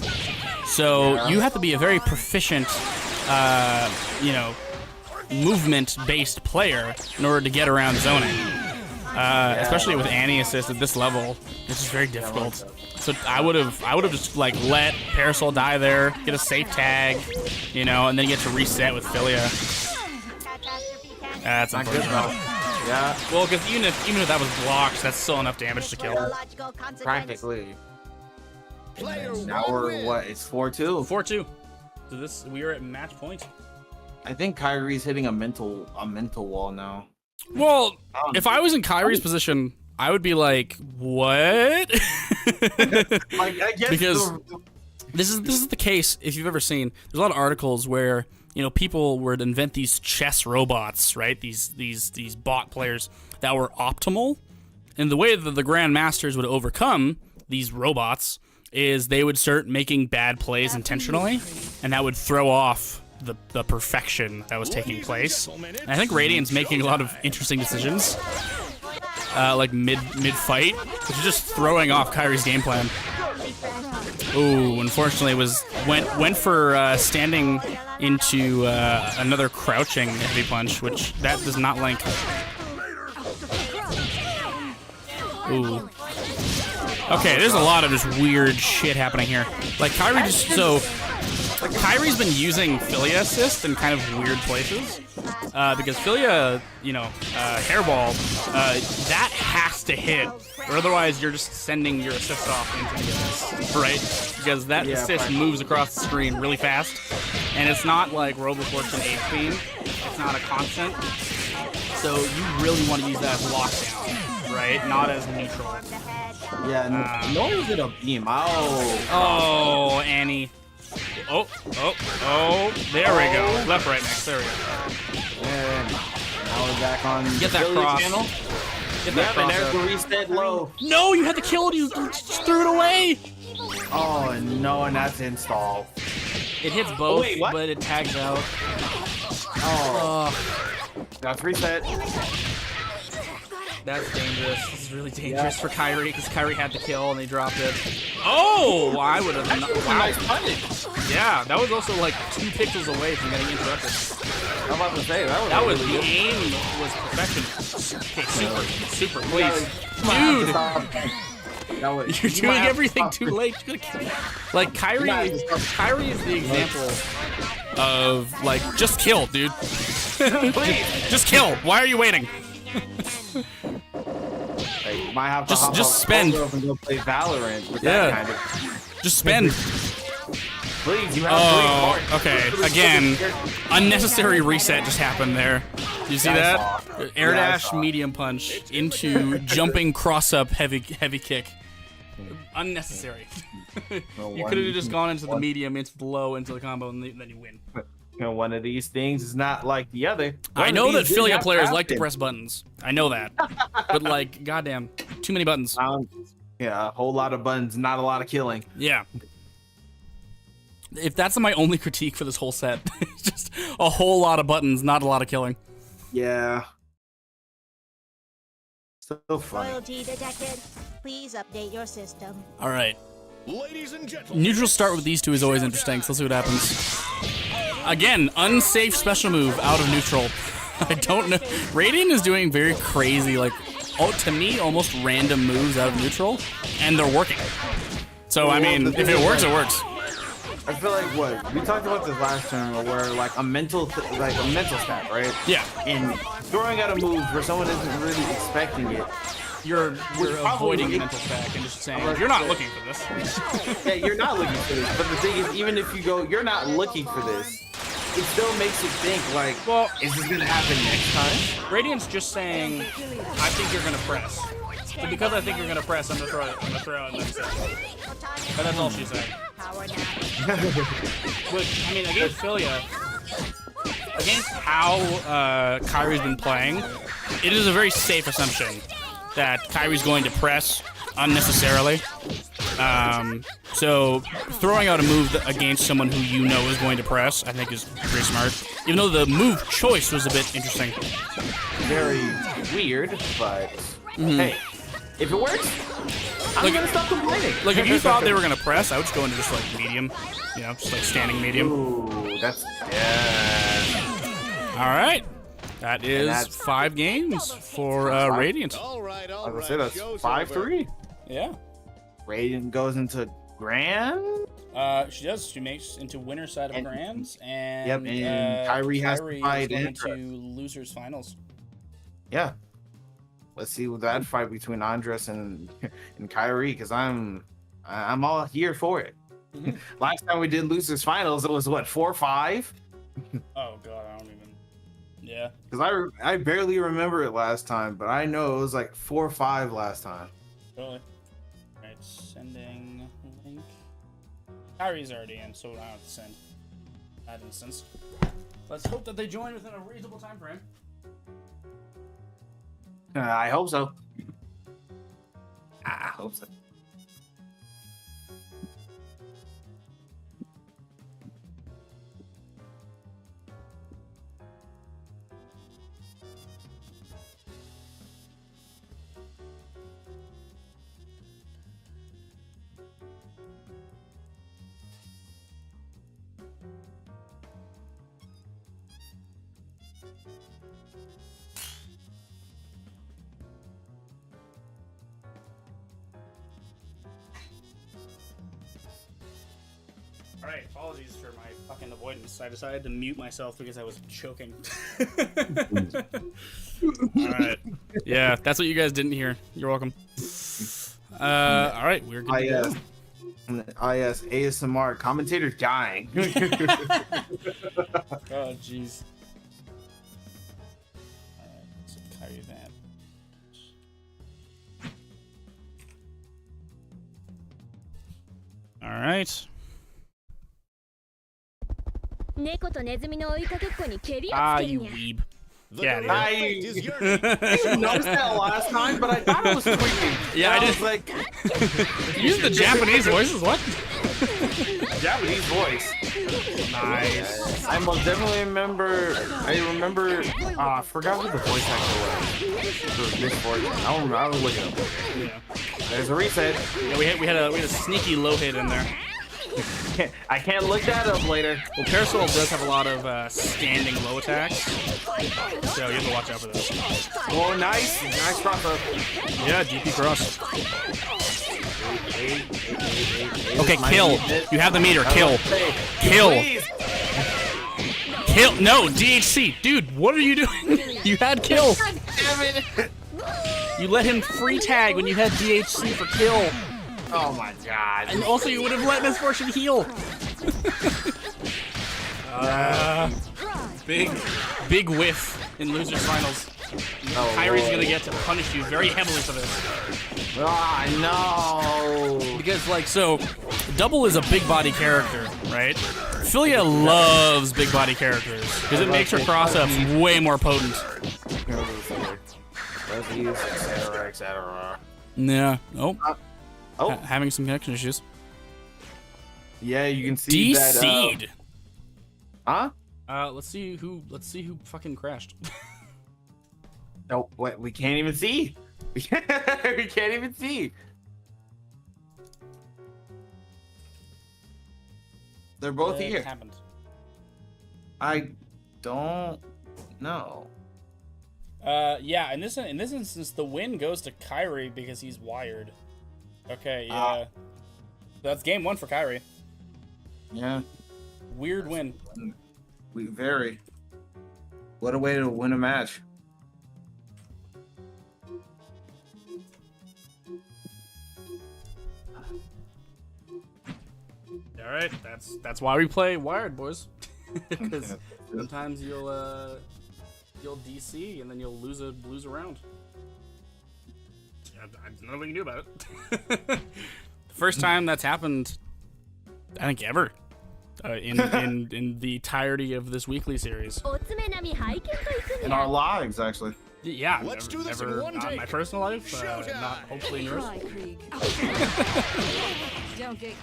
So you have to be a very proficient, you know, movement-based player in order to get around zoning. Especially with Annie assist at this level, this is very difficult. So I would have just like let Parasol die there, get a safe tag, you know, and then get to reset with Philia. That's Not good unfortunate. though. Yeah, Well, because even if that was blocked, that's still enough damage to kill. practically. Player Now one we're wins. what? It's 4-2. 4-2. So we are at match point. I think Kyrie's hitting a mental wall now. Well, if I was in Kyrie's position, I would be like, what? Like, I guess Because this is the case. If you've ever seen, there's a lot of articles where, you know, people would invent these chess robots, right? These bot players that were optimal, and the way that the grandmasters would overcome these robots is they would start making bad plays intentionally, and that would throw off the perfection that was taking place. And I think Radiant's making a lot of interesting decisions, like mid-fight, which is just throwing off Kyrie's game plan. Ooh, unfortunately, went for standing into another crouching heavy punch, which that does not link. Ooh. Okay, there's a lot of just weird shit happening here. Like Kyrie Kyrie's been using Philia assist in kind of weird places. Because Philia, you know, hairball, that has to hit, or otherwise you're just sending your assist off into the abyss, right? Because that assist moves across the screen really fast, and it's not like Robofortune 8 beam. It's not a constant. So you really want to use that as lockdown, right? Not as neutral. Yeah, nor is it a beam. Oh, Annie. Oh, there we go. Left, right, next. There we go. And now we're back on Get that Philly cross. channel. Get that And cross there's up. the reset low. No, you had to kill it. You just threw it away. Oh no, and that's install. It hits both, wait, what? but it tags out. Oh, that's reset. That's dangerous. This is really dangerous for Kyrie because Kyrie had the kill and they dropped it. Oh, I would have. Wow. Nice punish. Yeah, that was also like 2 pixels away from getting interrupted. I'm about to say That was really the good. aim was perfection. Okay, super, please, Dude. dude. You're doing everything too late. You're gonna kill. Like Kyrie is the example of like just kill, dude. Just kill. Why are you waiting? Like, you might have to Just spend. and go play Valorant with Yeah. that kind of. Just spend. Please, you have Oh, 3 cards. okay. Again, unnecessary reset just happened there. You see Yeah, I that? saw. Air Yeah, I dash, saw. medium punch into jumping cross up, heavy kick. Unnecessary. You could have just gone into the medium, into the low, into the combo, and then you win. You know, one of these things is not like the other. I know that Philia players like to press buttons. I know that. But like, goddamn, too many buttons. Yeah, a whole lot of buttons, not a lot of killing. Yeah. If that's my only critique for this whole set, it's just a whole lot of buttons, not a lot of killing. Yeah. So funny. Loyalty detected. Please update your system. All right. Ladies and gentlemen. Neutral start with these two is always interesting, so let's see what happens. Again, unsafe special move out of neutral. I don't know. Radiant is doing very crazy, like, to me, almost random moves out of neutral, and they're working. So, I mean, if it works, it works. I feel like what we talked about this last time, where like a mental stat, right? Yeah. And throwing out a move where someone isn't really expecting it. You're Would avoiding probably- mental stack and just saying, you're not looking for this. Yeah, you're not looking for this. But the thing is, even if you go, you're not looking for this, it still makes you think like, Well, is this gonna happen next time? Radiant's just saying, I think you're gonna press. So because I think you're gonna press, I'm gonna throw it and then But that's all she's saying. Power nap. Which, I mean, against Philia, against how Kyrie's been playing, it is a very safe assumption that Kyrie's going to press unnecessarily. So throwing out a move against someone who you know is going to press, I think is pretty smart. Even though the move choice was a bit interesting. Very weird, but hey, if it works, I'm gonna stop complaining. Like, if you thought they were going to press, I would just go into just, like, medium. You know, just, like, standing medium. Ooh, that's yeah. All right. That is that's- 5 games for Radiant. All right, all I was right. gonna say that's Show's 5-3. Yeah. Radiant goes into grand. She does. She makes into winner side of And- grands, and Yep, and Kyrie has to Kyrie fight is going Andres. into losers finals. Yeah. Let's see what that fight between Andres and Kyrie, because I'm all here for it. Mhm. Last time we did losers finals, it was what 4-5. Oh god, I don't even. Yeah. Because I barely remember it last time, but I know it was like 4-5 last time. Totally. Alright, sending link. Kyrie's already in, so I don't have to send that instance. Let's hope that they join within a reasonable time frame. I hope so. I hope so. Alright, apologies for my fucking avoidance. I decided to mute myself because I was choking. Alright. Yeah, that's what you guys didn't hear. You're welcome. Alright, we're good to go. IS ASMR commentator dying. Oh, jeez. Alright, so Khyreevamp. Alright. 猫とネズミの追いかけっこに蹴りをつ Ah, ける you にゃ。 weeb. The Yeah, direct I- fate is yearning. I didn't notice that last time, but I thought it was tweaking. Yeah, I was did. like Use the Japanese voices. What? Japanese voice. Nice. I most definitely remember. I remember. I forgot who the voice actor was. For Miss Fortune. I don't remember. I was looking up. Yeah. There's a reset. Yeah, we had a sneaky low hit in there. I can't look that up later. Well, Parasol does have a lot of standing low attacks, so you have to watch out for those. Oh, nice. Nice cross up. Yeah, DP cross. Okay, kill. You have the meter. Kill. Kill. Please. Kill. No, DHC. Dude, what are you doing? You had kill. Damn it. You let him free tag when you had DHC for kill. Oh my god. And also, you would have let Misfortune heal. Big whiff in losers finals. Oh, Kyrie's Lord. gonna get to punish you very heavily for this. Ah, no. Because, like, so, Double is a big body character, right? Philia loves big body characters because it makes her cross-ups way more potent. Let's use etc. etc. Yeah. Oh. Oh. Having some connection issues. Yeah, you can see that. DC'd. Huh? Let's see who fucking crashed. No, what? We can't even see. We can't even see. They're both What here. happened? I don't know. Yeah, in this instance, the win goes to Kyrie because he's wired. Okay, yeah. That's game 1 for Kyrie. Yeah, Weird win. we very. What a way to win a match. All right, that's why we play wired, boys. Because sometimes you'll DC and then you'll lose a round. There's nothing we can do about it. The first time that's happened, I think ever, in the entirety of this weekly series. In our lives, actually. Yeah, Let's do this never in one not in take. my personal life, Showtime. not hopefully in yours. Try, Krieg. Don't get.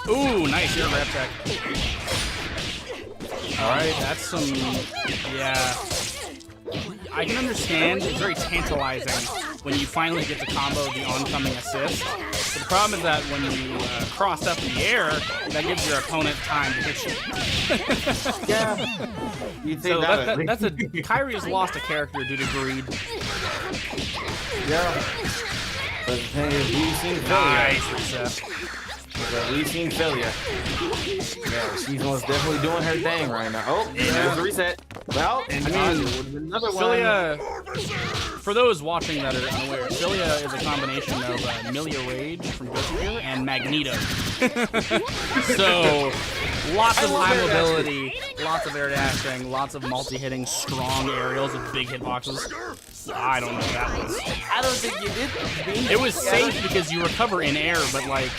Ooh, nice air grab tech. Alright, that's some, yeah. I can understand, it's very tantalizing when you finally get to combo the oncoming assist. But the problem is that when you cross up in the air, that gives your opponent time to hit you. Yeah. You think So that? that's a, Kyrie's lost a character due to greed. Yeah. But the thing is, we've seen failure. Nice reset. But we've seen failure. Yeah, she's most definitely doing her thing right now. Oh, Yeah. there's a reset. Well, I mean, another one. Philia, for those watching that are unaware, Philia is a combination of Milia Rage from Guilty Gear and Magneto. So, lots of high mobility, lots of air dashing, lots of multi-hitting, strong aerials with big hitboxes. I don't know what that was. I don't think you did. It was safe because you recover in air, but like,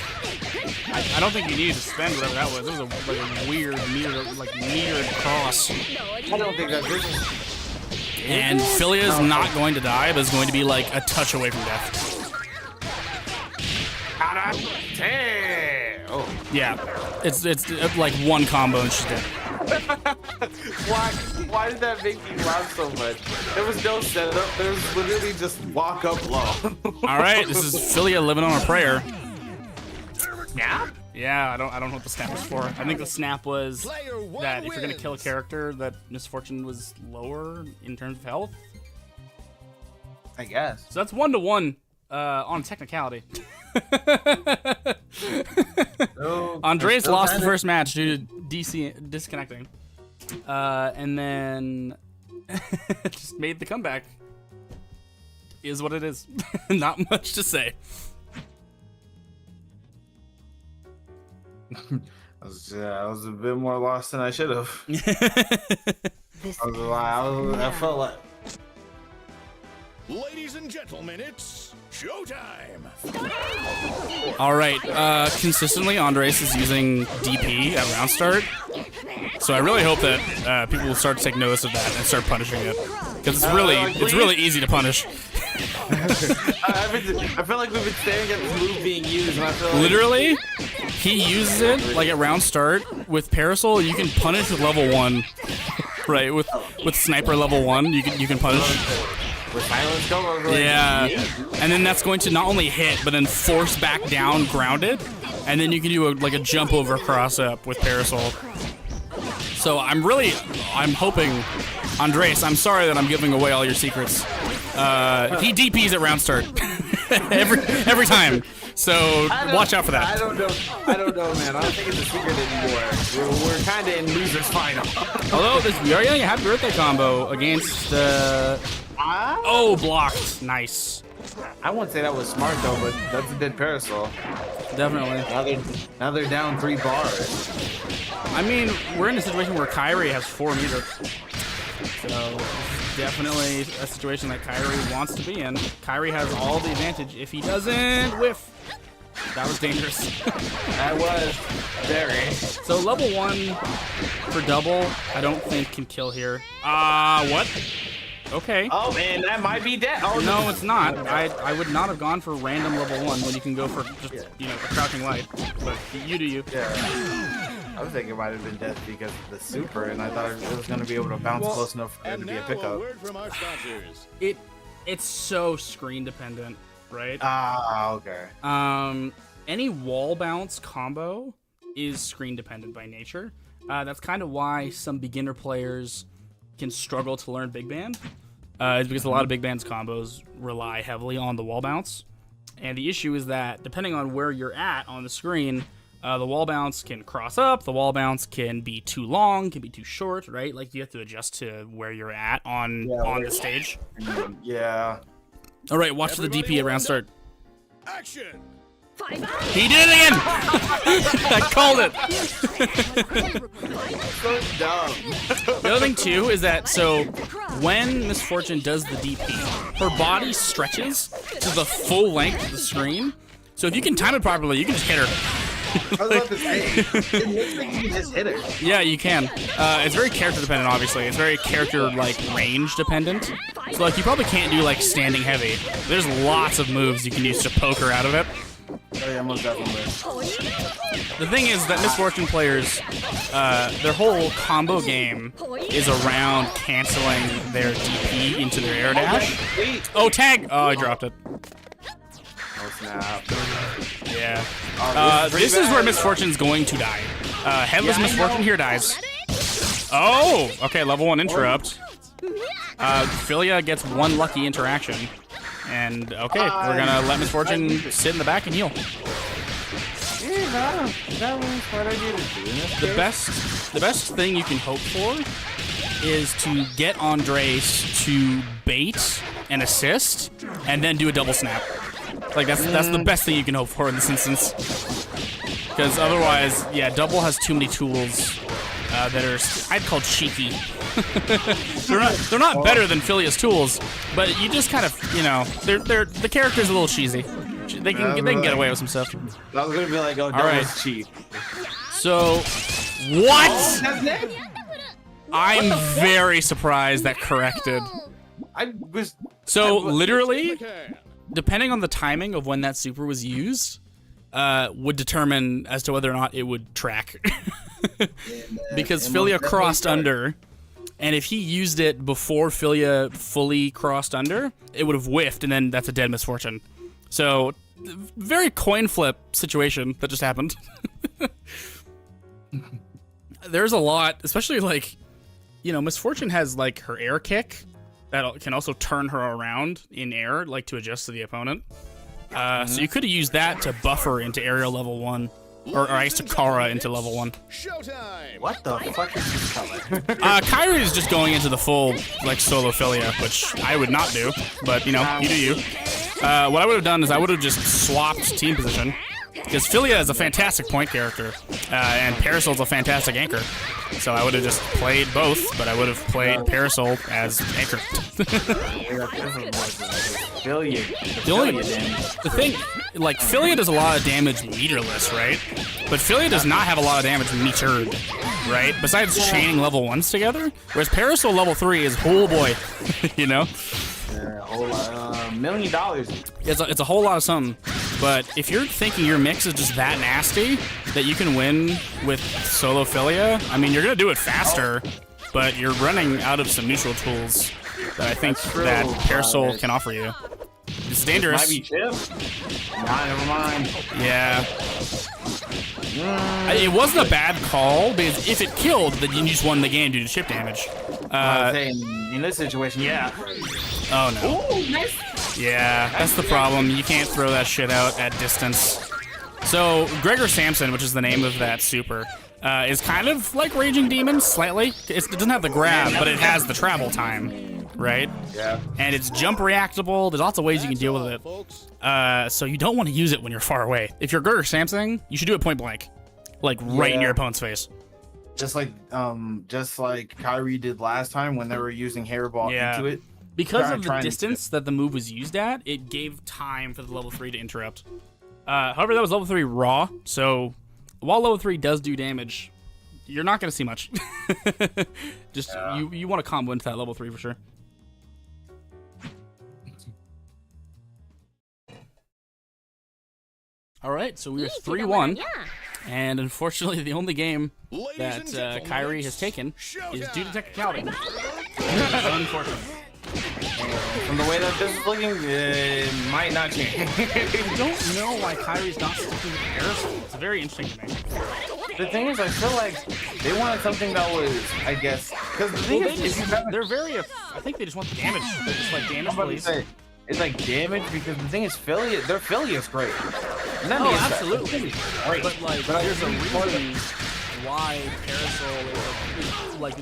I don't think you needed to spend whatever that was. It was a weird metered cross. I don't think that did. And Philia is not going to die, but is going to be like a touch away from death. Oh. Yeah, it's like one combo and she's dead. Why did that make me laugh so much? There was no setup. There was literally just walk up low. All right, this is Philia living on a prayer. Snap? Yeah, I don't know what the snap was for. I think the snap was that if you're gonna kill a character, that Misfortune was lower in terms of health. I guess. So that's 1-1 on technicality. Andres lost the first match due to DC disconnecting, and then just made the comeback. Is what it is. Not much to say. I was a bit more lost than I should have. I felt like Ladies and gentlemen, it's showtime. All right. Consistently, Andres is using DP at round start. So I really hope that people will start to take notice of that and start punishing it, because it's really easy to punish. I feel like we've been staring at this move being used, and I feel like Literally, he uses it like at round start with Parasol. You can punish with level 1, right? With Sniper level 1, you can punish. with silence go. Yeah, and then that's going to not only hit, but then force back down, grounded, and then you can do a jump over cross up with Parasol. So I'm hoping, Andres, I'm sorry that I'm giving away all your secrets. He DPs at round start every time. So watch out for that. I don't know, man. I don't think it's a secret anymore. We're kind of in loser's final. Although we are getting a happy birthday combo against oh, blocked. Nice. I wouldn't say that was smart though, but that's a dead Parasol. Definitely. Now they're down 3 bars. I mean, we're in a situation where Kyrie has 4 meter. So definitely a situation that Kyrie wants to be in. Kyrie has all the advantage if he doesn't whiff. That was dangerous. That was very. So level 1 for double, I don't think can kill here. What? Okay. Oh, and that might be dead. Oh no, it's not. I would not have gone for random level 1 when you can go for just a crouching light. But you do you. Yeah. I was thinking it might have been death because of the super, and I thought it was going to be able to bounce close enough for there to be a pickup. A word from our sponsors. It's so screen dependent, right? Okay. Any wall bounce combo is screen dependent by nature. That's kind of why some beginner players can struggle to learn big band. Is because a lot of big band's combos rely heavily on the wall bounce, and the issue is that depending on where you're at on the screen, the wall bounce can cross up, the wall bounce can be too long, can be too short, right? Like you have to adjust to where you're at on the stage. Yeah. All right, watch the DP at round start. Action. He did it again! I called it. So dumb. The other thing too is that when Misfortune does the DP, her body stretches to the full length of the screen. So if you can time it properly, you can just hit her. I was about to say, it looks like you can just hit her. Yeah, you can. It's very character dependent, obviously. It's very character range dependent. So you probably can't do standing heavy. There's lots of moves you can use to poke her out of it. Oh yeah, most definitely. The thing is that Misfortune players, their whole combo game is around canceling their DP into their air dash. Oh, tag! Oh, I dropped it. Oh snap. Yeah. This is where Misfortune's going to die. Headless Misfortune here dies. Oh! Okay, level 1 interrupt. Philia gets 1 lucky interaction. And, okay, we're gonna let Misfortune sit in the back and heal. Yeah, that was what I did. The best thing you can hope for is to get Andres to bait and assist, and then do a double snap. That's the best thing you can hope for in this instance. Because otherwise, yeah, double has too many tools that are, I'd call cheeky. they're not better than Philia's tools, but you just kind of, the character's a little cheesy. They can get away with some stuff. I was gonna be like, oh, that was cheap. So, what? Oh, that's it? I'm very surprised that corrected. Literally, depending on the timing of when that super was used, would determine as to whether or not it would track. Because Philia crossed under, and if he used it before Philia fully crossed under, it would have whiffed, and then that's a dead Misfortune. So, very coin flip situation that just happened. There's a lot, especially Misfortune has her air kick that can also turn her around in air, to adjust to the opponent. So you could have used that to buffer into aerial level 1. Or I guess to Kara into level 1. Showtime. What the fuck is this color? Kyrie is just going into the full solo Philia, which I would not do, but you do you. What I would have done is I would have just swapped team position, because Philia is a fantastic point character, and Parasol's a fantastic anchor. So I would have just played both, but I would have played Parasol as Anchor. The thing, like, Filia does a lot of damage meterless, right? But Filia does not have a lot of damage metered, right? Besides chaining level 1s together, whereas Parasol level 3 is, oh boy, you know? Yeah, a whole lot, $1 million. It's a whole lot of something. But if you're thinking your mix is just that nasty that you can win with solo Filia, I mean, you're gonna do it faster, but you're running out of some neutral tools that I think that Parasol can offer you. It's dangerous. Might be chip. Nah, never mind. Yeah. It wasn't a bad call, because if it killed, then you just won the game due to chip damage. In this situation, yeah. Oh no. Ooh, nice. Yeah, that's the problem. You can't throw that shit out at distance. So, Gregor Samson, which is the name of that super, is kind of like Raging Demon, slightly. It doesn't have the grab, but it has the travel time, right? Yeah. And it's jump reactable. There's lots of ways you can deal with it. So you don't want to use it when you're far away. If you're Gregor Samson, you should do it point blank. Like, right in your opponent's face. Just like Kyrie did last time when they were using Hairball into it. Because of the distance that the move was used at, it gave time for the level 3 to interrupt. However, that was level 3 raw, so while level 3 does do damage, you're not going to see much. Just, you want to combo into that level 3 for sure. Alright, so we are 3-1, and unfortunately the only game that Kyrie has taken is due to technicality. Unfortunately. From the way that this is looking, it might not change. I don't know why Kyrie's not sticking with Parasol. It's very interesting to me. The thing is, I feel like they wanted something that was, I guess, because the thing is, they're very, I think they just want the damage. They're just like, damage, please. It's like damage, because the thing is, their Filia is great. No, absolutely. Great. But like, there's a reason why Parasol is like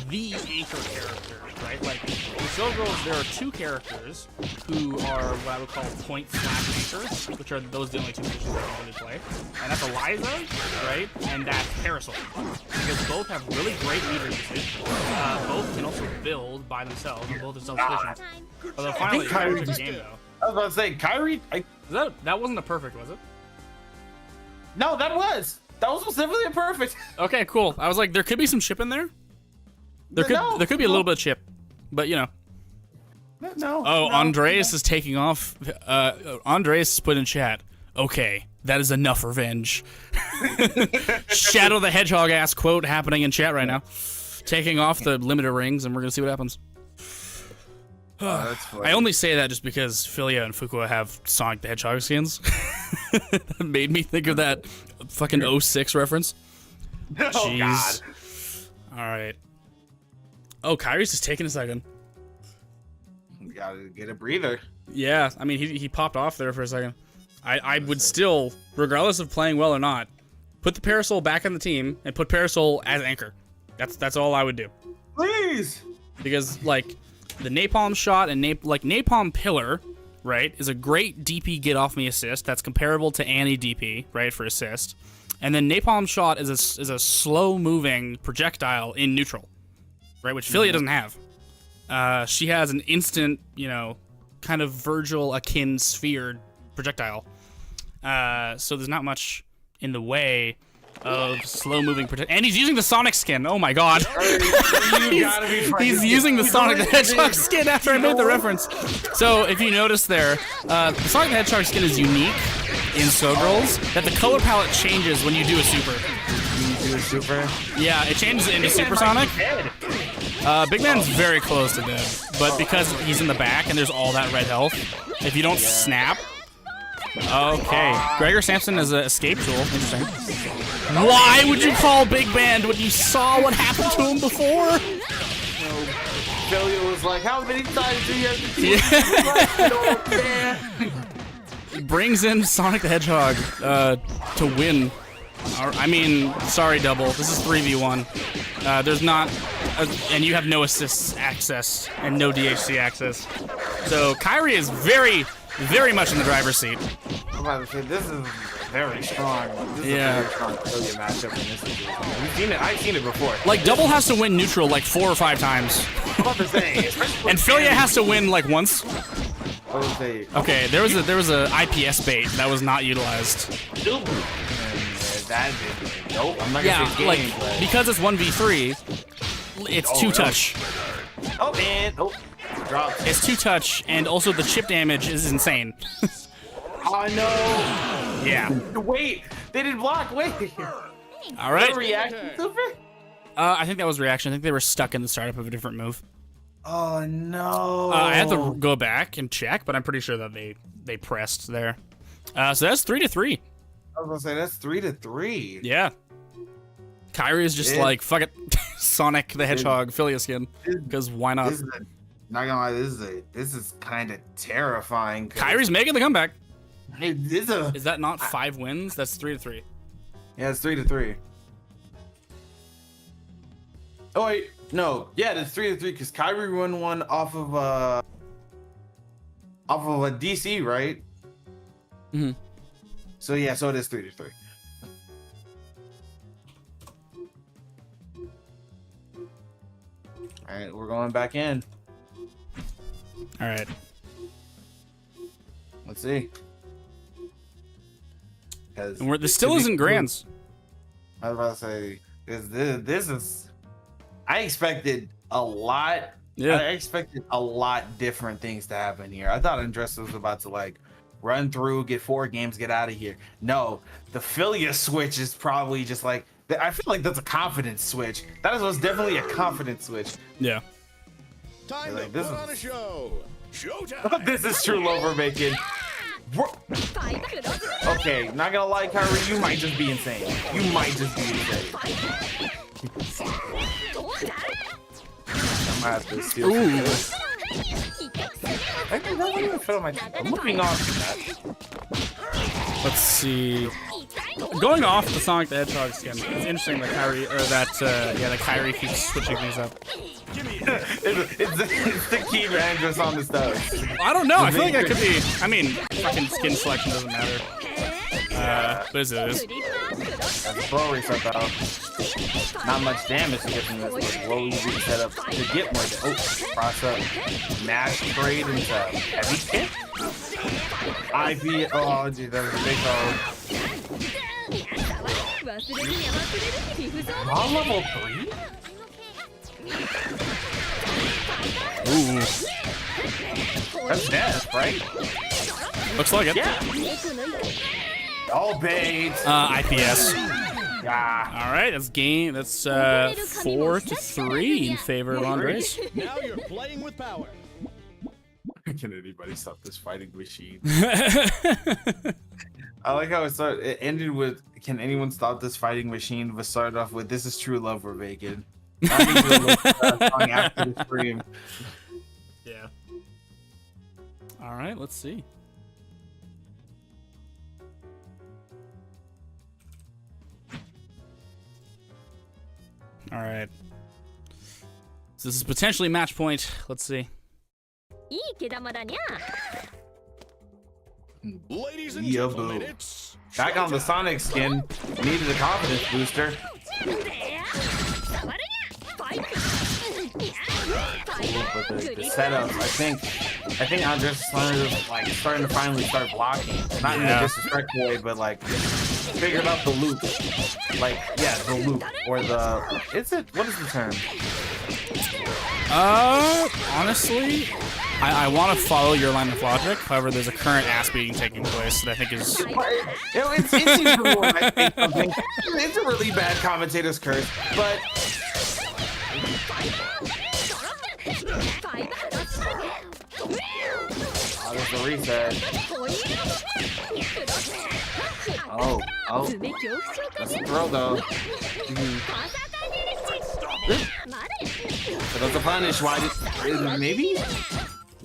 the anchor character, right? Like, in Skullgirls, there are two characters who are what I would call point/anchors, which are those the only two positions they can really play. And that's Eliza, right? And that's Parasol. Because both have really great meter usage. Both can also build by themselves, and both are self-sufficient. Although finally, Kyrie took the game, though. I was about to say, Kyrie... That wasn't a perfect, was it? No, that was most definitely a perfect. Okay, cool. I was like, there could be some chip in there. There could be a little bit of chip, but you know. No. Oh, Andreas is taking off. Andreas has put in chat. Okay, that is enough revenge. Shadow the Hedgehog ass quote happening in chat right now. Taking off the limiter rings, and we're gonna see what happens. That's funny. I only say that just because Filia and Fukua have Sonic the Hedgehog skins. That made me think of that fucking 06 reference. Oh, jeez. God. Alright. Oh, Kyrie's just taking a second. You gotta get a breather. Yeah, I mean, he popped off there for a second. I would still, regardless of playing well or not, put the Parasol back on the team and put Parasol as anchor. That's all I would do. Please! Because, like, the Napalm shot and Napalm Pillar, right, is a great DP get off me assist that's comparable to Annie DP, right, for assist. And then Napalm shot is a slow moving projectile in neutral, right, which Filia doesn't have. She has an instant, you know, kind of Virgil akin sphere projectile. So there's not much in the way of slow-moving projectile. And he's using the Sonic skin. Oh my god. He's using the Sonic the Hedgehog skin after I made the reference. So if you notice there, the Sonic the Hedgehog skin is unique in Skullgirls, that the color palette changes when you do a super. Yeah, it changes into Supersonic. Big Man's very close to dead, but because he's in the back and there's all that red health, if you don't snap... Okay, Gregor Samson is an escape tool. Interesting. Why would you call Big Band when you saw what happened to him before? Filia was like, how many times do you have to He brings in Sonic the Hedgehog to win. I mean, sorry, Double. This is 3v1. There's not... and you have no assists access and no DHC access. So Kyrie is very, very much in the driver's seat. I'm about to say, this is very strong. This is Yeah. a very strong Philia matchup in this situation. We've seen it. I've seen it before. Like, Double has to win neutral like 4 or 5 times. I'm about to say, And Philia has to win like once. I would say, Okay, there was a IPS bait that was not utilized. and that nope. I'm not gonna Yeah, say like game, but because it's 1v3, it's Oh, 2 no. touch. oh man, oh, drop. It's 2 touch, and also the chip damage is insane. Oh no! Yeah. Wait, they didn't block. Wait. All right. No reaction, Super? I think that was reaction. I think they were stuck in the startup of a different move. Oh no! I have to go back and check, but I'm pretty sure that they pressed there. So that's 3-3. I was gonna say that's 3-3. Yeah. Kyrie is just Yeah. like, fuck it, Sonic the Hedgehog Philia skin, because why not? This is not gonna lie. This is kind of terrifying. Kyrie's making the comeback. This is Is that not 5 wins? That's 3-3. yeah, it's 3-3. Oh wait, no, yeah, it's 3-3 because Kyrie won one off of a DC, right? Mhm. So yeah, so it is 3-3. All right, we're going back in. All right. Let's see. And this still isn't grands. I was about to say this is. I expected a lot. Yeah. I expected a lot different things to happen here. I thought Andres was about to like run through, get 4 games, get out of here. No, the Philia switch is probably just like. I feel like that's a confidence switch. That is most definitely a confidence switch. Yeah. Time Like, to this put is- on a show. Showtime. This is true lover bacon. Okay, not gonna lie, Kyrie, you might just be insane. You might just be insane. I'm gonna have to steal some of this. Actually, that won't even fit on my team. I'm moving on from that. Let's see. Going off the Sonic the Hedgehog skin, it's interesting that Kyrie that Kyrie keeps switching things up. It's the key to Andres on the stuff. I don't know. I feel like that could be. I mean, fucking skin selection doesn't matter. But it is. That's a throw reset though. Not much damage to get from this, but what we do set up to get more damage. Oh, cross up. Mash trade into heavy kick. IV. Oh, dude, that was a big hole. On level 3? Ooh. That's death, right? Looks like it. Yeah. All bait. IPS. Yeah. All right, that's game. That's 4-3 in favor of Andres. Now you're playing with power. Can anybody stop this fighting machine? I like how it ended with, can anyone stop this fighting machine? But started off with, this is true love or bacon. I think we'll look at that song after the stream. Yeah. All right, let's see. All right. So this is potentially match point. Let's see. Ladies and Yeah, gentlemen, boo. it's Back on the showtime. Sonic skin, needed a confidence booster. But the setup, I think Andres is like starting to finally start blocking. Not in a Yeah. disrespectful way, but like figured out the loop. Like, yeah, the loop. Or the what is the term? Honestly, I want to follow your line of logic. However, there's a current ass beating taking place that I think is. You know, it's even more, I think, something. It's a really bad commentator's curse, but oh, there's the reset. Oh, that's a throw though. So that's a punish. Why did maybe?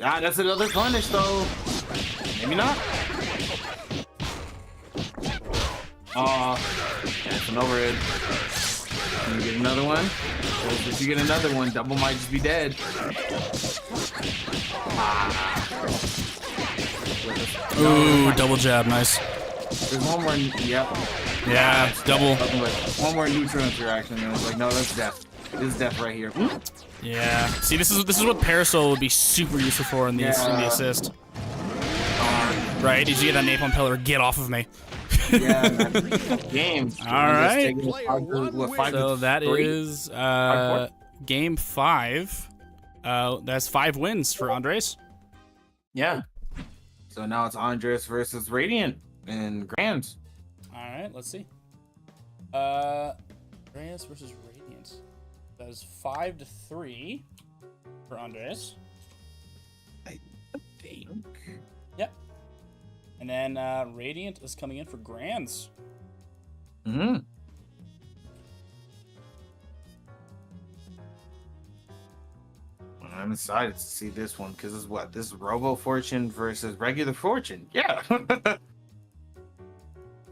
Ah, that's another punish though. Maybe not. That's an overhead. Can you get another one? If you get another one, Double might just be dead. Ooh, double jab, nice. There's one more. Yep. Yeah, it's double. One more neutral interaction, and it's like, no, that's death. This is death right here. Yeah. See, this is what Parasol would be super useful for in the assist. Right? Did you get that napalm pillar? Get off of me. Yeah. Game. All right. So that is game 5. That's 5 wins for Andres. Yeah. So now it's Andres versus Radiant in Grands. All right, let's see. Andres versus Radiant. That is 5-3 for Andres. I think. Yep. And then Radiant is coming in for Grands. Mm-hmm. I'm excited to see this one because this is what? This is Robo Fortune versus regular Fortune. Yeah.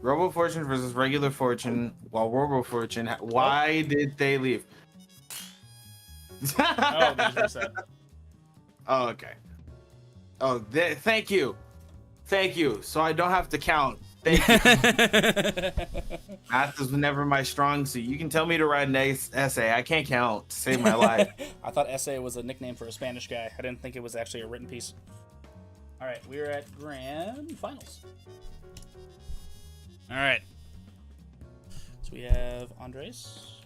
Robo Fortune versus regular Fortune. While Robo Fortune, why did they leave? Oh, there's reset. Oh, okay. Oh, thank you. Thank you. So I don't have to count. Thank you. Math is never my strong suit. You can tell me to write an essay. I can't count to save my life. I thought essay was a nickname for a Spanish guy. I didn't think it was actually a written piece. All right, we're at grand finals. All right. So we have Andres.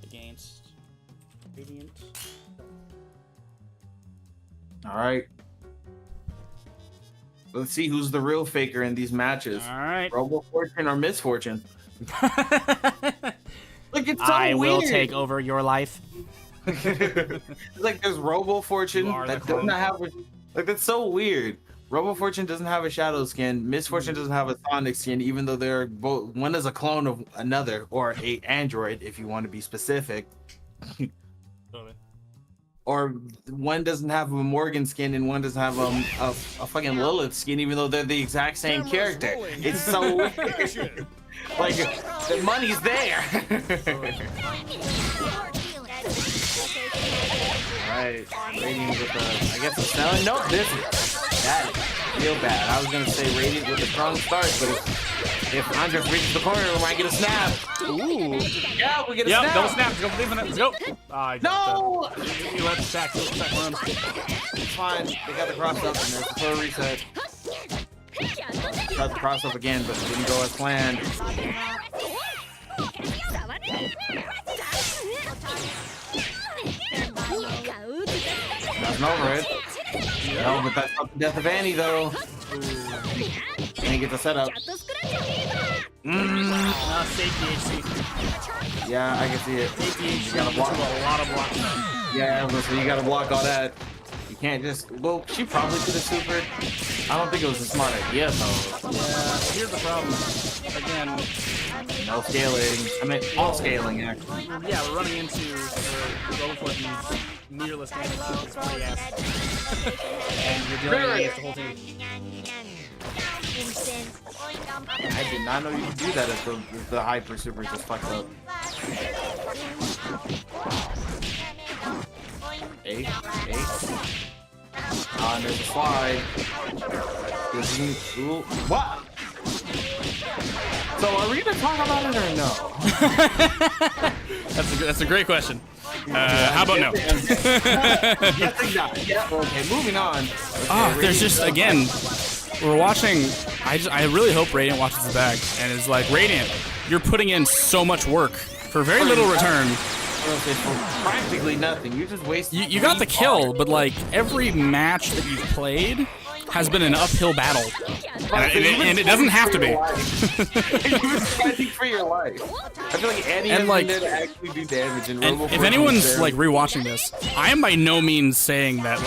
Against Radiant. All right. Let's see who's the real faker in these matches. All right. Robo Fortune or Misfortune? Look, it's so I weird. will take over your life. It's like there's Robo Fortune that does not have a, like that's so weird. Robo Fortune doesn't have a shadow skin. Misfortune doesn't have a Sonic skin, even though they're both, one is a clone of another or a android if you want to be specific. Or one doesn't have a Morgan skin and one doesn't have a fucking Lilith skin, even though they're the exact same character. It's so weird. Like the money's there. Alright, Radiant with the, I guess it's selling. Nope, this is bad. Feel bad. I was gonna say Radiant with a strong start, but if Andres reaches the corner, we might get a snap. Ooh. Yeah, we get a snap. Double snap. Let's go. No! You let the stack run. It's fine. They got the cross up and there's a full reset. Tried the cross up again, but it didn't go as planned. Nothing over it. No, but that's not the death of Annie, though. Can't get the setup. Safety HC. Yeah, I can see it. Safety HC. You gotta block a lot of blocks. Yeah, so you gotta block all that. You can't just. Well, she probably could have supered. I don't think it was a smart idea, though. Yeah, here's the problem. Again, no scaling. I mean, all scaling, actually. Yeah, we're running into Robo Fortune's meterless damage, which is pretty ass. And you're dealing against the whole team. I did not know you could do that if the hyper super just fucked up. Eight. And there's a slide. Ooh, what? So are we gonna talk about it or no? That's a great question. How about no? Yes, exactly. Yeah. Okay, moving on. Okay, There's just again, we're watching. I really hope Radiant watches the back and is like, Radiant, you're putting in so much work for very little return. For practically nothing. You just wasted. You got the kill, but like every match that you've played has been an uphill battle, and it doesn't have to be. You've been fighting for your life. I feel like Annie has been there to actually do damage. And if anyone's like rewatching this, I am by no means saying that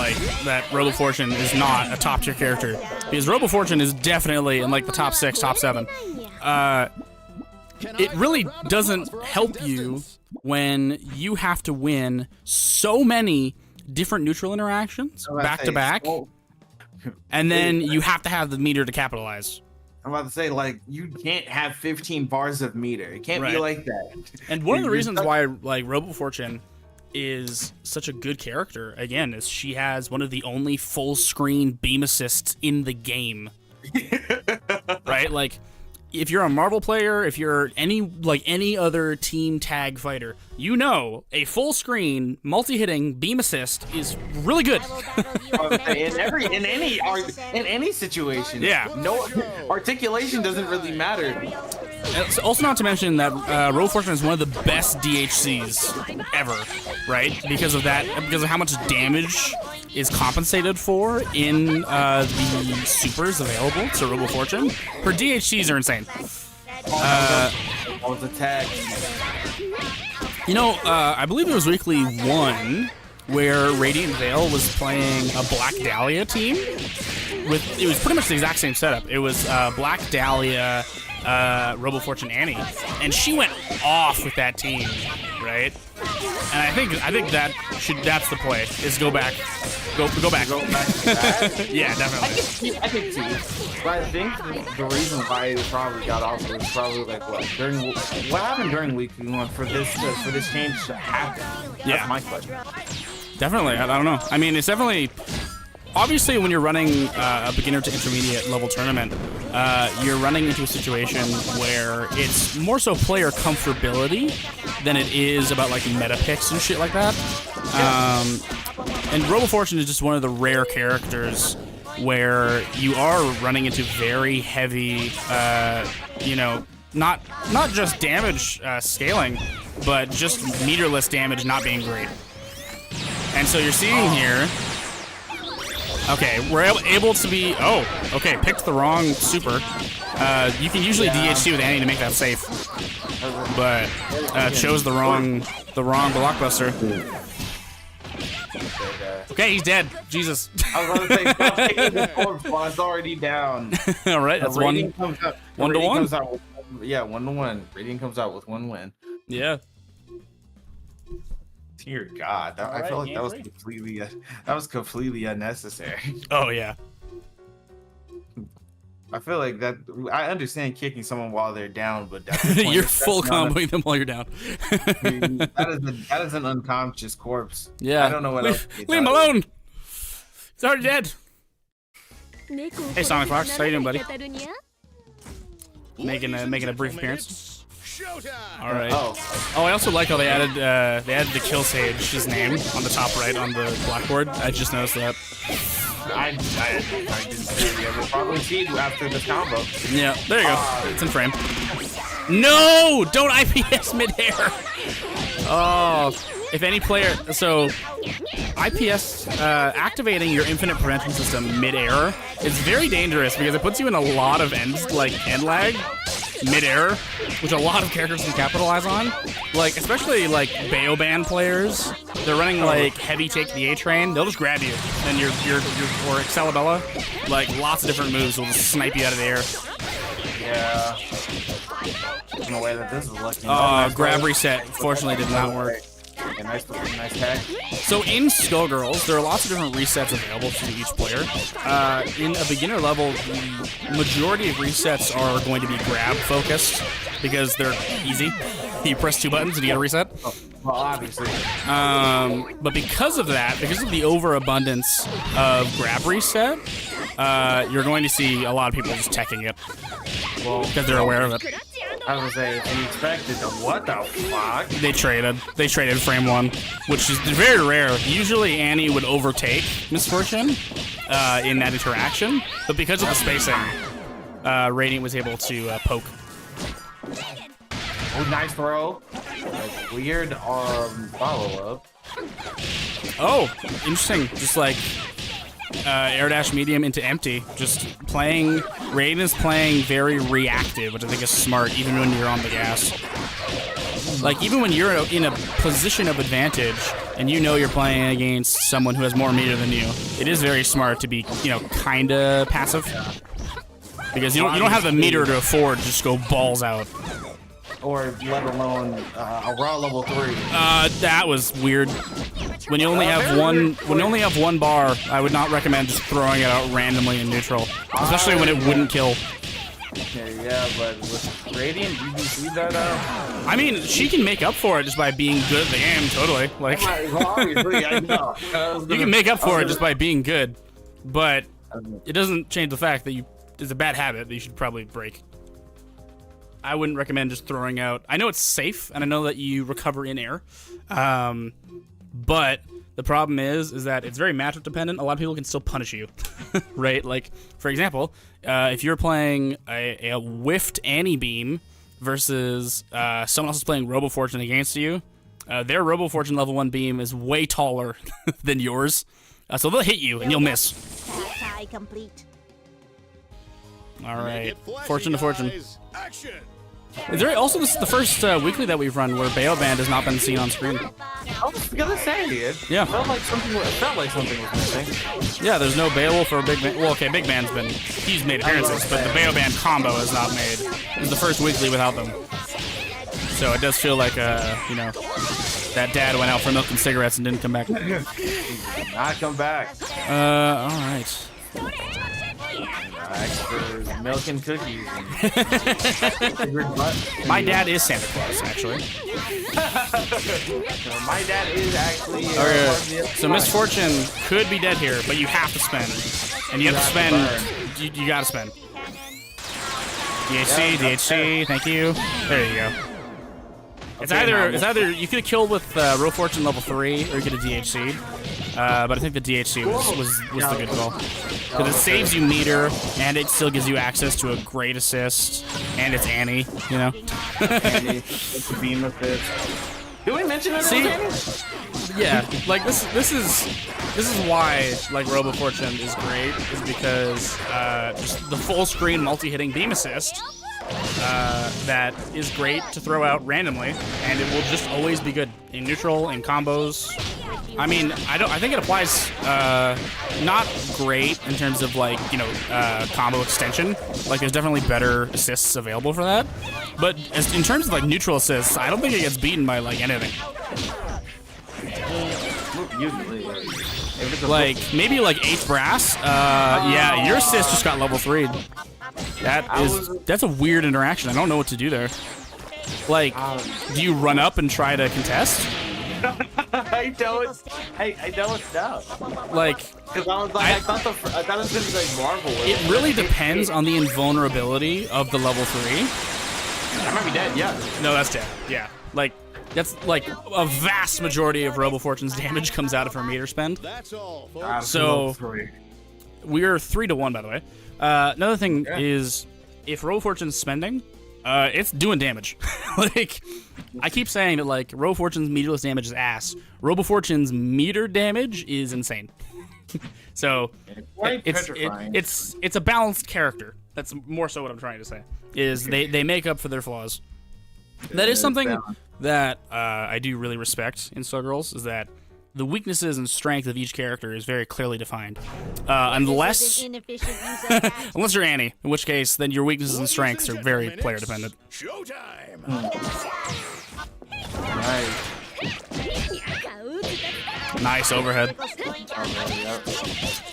that Robo Fortune is not a top tier character, because Robo Fortune is definitely in like the top 6, top 7. It really doesn't help you when you have to win so many different neutral interactions back to back, and then you have to have the meter to capitalize. I'm about to say, like, you can't have 15 bars of meter. It can't be like that. And one of the reasons why like Robo Fortune is such a good character. Again, as she has one of the only full screen beam assists in the game. Right? Like, if you're a Marvel player, if you're any other team tag fighter, you know a full screen multi-hitting beam assist is really good. in any situation. Yeah. No articulation doesn't really matter. It's also not to mention that Robo Fortune is one of the best DHCs ever, right? Because of how much damage is compensated for in the supers available to Robo Fortune. Her DHCs are insane. Was attacked. You know, I believe it was weekly 1 where Radiant Veil was playing a Black Dahlia team. It was pretty much the exact same setup. It was Black Dahlia, Robo Fortune Annie, and she went off with that team, right? And I think that's the play, is go back. Go back. Go back to that. Yeah, definitely. I think too. But I think the reason why it probably got off was probably like what happened during week 1 for this change to happen. That's Yeah. my question. Definitely. I don't know. I mean, it's definitely. Obviously, when you're running a beginner to intermediate level tournament, you're running into a situation where it's more so player comfortability than it is about like meta picks and shit like that. And Robo Fortune is just one of the rare characters where you are running into very heavy, not just damage scaling, but just meterless damage not being great. And so you're seeing here. Okay, we're able to be. Oh, okay, picked the wrong super. You can usually DHC with Annie to make that safe, but chose the wrong blockbuster. Okay, he's dead. Jesus. I was going to say, stop taking the corpse while it's already down. All right, that's one to one. 1-1. Rating comes out with 1 win. Yeah. Dear God, I feel like that was completely unnecessary. Oh yeah. I feel like that. I understand kicking someone while they're down, but you're full comboing them while you're down. that is an unconscious corpse. Yeah. I don't know what else. Leave him alone. He's already dead. Hey, Sonic Fox, how you doing, buddy? Making a brief appearance. Showtime! All right. Oh, I also like how they added the Kill Sage's name on the top right on the blackboard. I just noticed that. I didn't ever probably see you after the combo. Yeah, there you go. It's in frame. No! Don't IPS midair! Oh, if any player... So, IPS, activating your infinite prevention system midair is very dangerous because it puts you in a lot of end lag midair, which a lot of characters can capitalize on. Like, especially, like, Baoban players. They're running, like, heavy take the A-train. They'll just grab you. And or Excalibella. Like, lots of different moves will just snipe you out of the air. Yeah. In a way that this is lucky. Grab reset, fortunately, did not work. A nice tag. So in Skullgirls, there are lots of different resets available to each player. In a beginner level, the majority of resets are going to be grab focused because they're easy. You press 2 buttons and you get a reset. Oh, well, obviously. But because of that, because of the overabundance of grab reset, you're going to see a lot of people just teching it. Well, because they're aware of it. I was gonna say, if you expected to, what the fuck? They traded frame 1, which is very rare. Usually Annie would overtake Miss Fortune in that interaction, but because of the spacing, Radiant was able to poke. Oh, nice throw. Like, weird follow-up. Oh, interesting. Just like air dash medium into empty. Just playing. Radiant is playing very reactive, which I think is smart, even when you're on the gas. Like, even when you're in a position of advantage and you know you're playing against someone who has more meter than you, it is very smart to be, kind of passive. Because you don't have the meter to afford to just go balls out. Or let alone a raw level 3. That was weird. When you only have one bar, I would not recommend just throwing it out randomly in neutral, especially when it wouldn't kill. Yeah, but with Radiant, you can see that. I mean, she can make up for it just by being good at the game. Totally, like Obviously, I know. you can make up for it just by being good, but it doesn't change the fact that it's a bad habit that you should probably break. I wouldn't recommend just throwing out. I know it's safe, and I know that you recover in air, but the problem is that it's very matchup dependent. A lot of people can still punish you, right? Like, for example, if you're playing a whiffed Annie beam versus someone else is playing Robo Fortune against you, their Robo Fortune level 1 beam is way taller than yours, so they'll hit you and you'll miss. Tie complete. All Make right, it flashy, fortune to fortune. guys. Action. Is there also this is the first weekly that we've run where Beoband has not been seen on screen? I was gonna say it. Yeah. Felt like something was missing. Yeah, there's no Beowulf or Big Man. Well, okay, Big Man's he's made appearances, but the Beoband combo is not made. It's the first weekly without them. So it does feel like, you know, that dad went out for milk and cigarettes and didn't come back. Not come back. All right. For milk and cookies. My dad is Santa Claus, actually. So my dad is actually. So Misfortune could be dead here, but you have to spend, and you have to spend. You gotta spend. DHC, thank you. There you go. It's either you could have killed with Row Fortune level 3, or you could have DHC'd. But I think the DHC was the good call. Because it saves you meter, and it still gives you access to a great assist, and it's Annie, you know? Annie, it's a beam assist. Did we mention it? See, yeah, like this is why like Robo Fortune is great, is because just the full screen multi-hitting beam assist that is great to throw out randomly, and it will just always be good in neutral, in combos. I mean, I think it applies not great in terms of like, you know, combo extension. Like there's definitely better assists available for that. But in terms of like neutral assists, I don't think it gets beaten by like anything. Usually. Like maybe like 8th brass. Yeah, your assist just got level 3. That's a weird interaction. I don't know what to do there. Like, do you run up and try to contest? I don't know. Like, because I was like, I thought it was gonna be like Marvel. It really depends on the invulnerability of the level 3. I might be dead. Yeah. No, that's dead. Yeah. Like, that's like a vast majority of Robo Fortune's damage comes out of her meter spend. That's all, folks. So we're 3-1, by the way. Another thing is, if Robo Fortune's spending, it's doing damage. Like, I keep saying that like Robo Fortune's meterless damage is ass. Robo Fortune's meter damage is insane. So it's a balanced character. That's more so what I'm trying to say. Is they make up for their flaws. That is something that I do really respect in Skullgirls, is that the weaknesses and strength of each character is very clearly defined. Unless you're Annie, in which case then your weaknesses and strengths are very player dependent. Showtime. Nice overhead.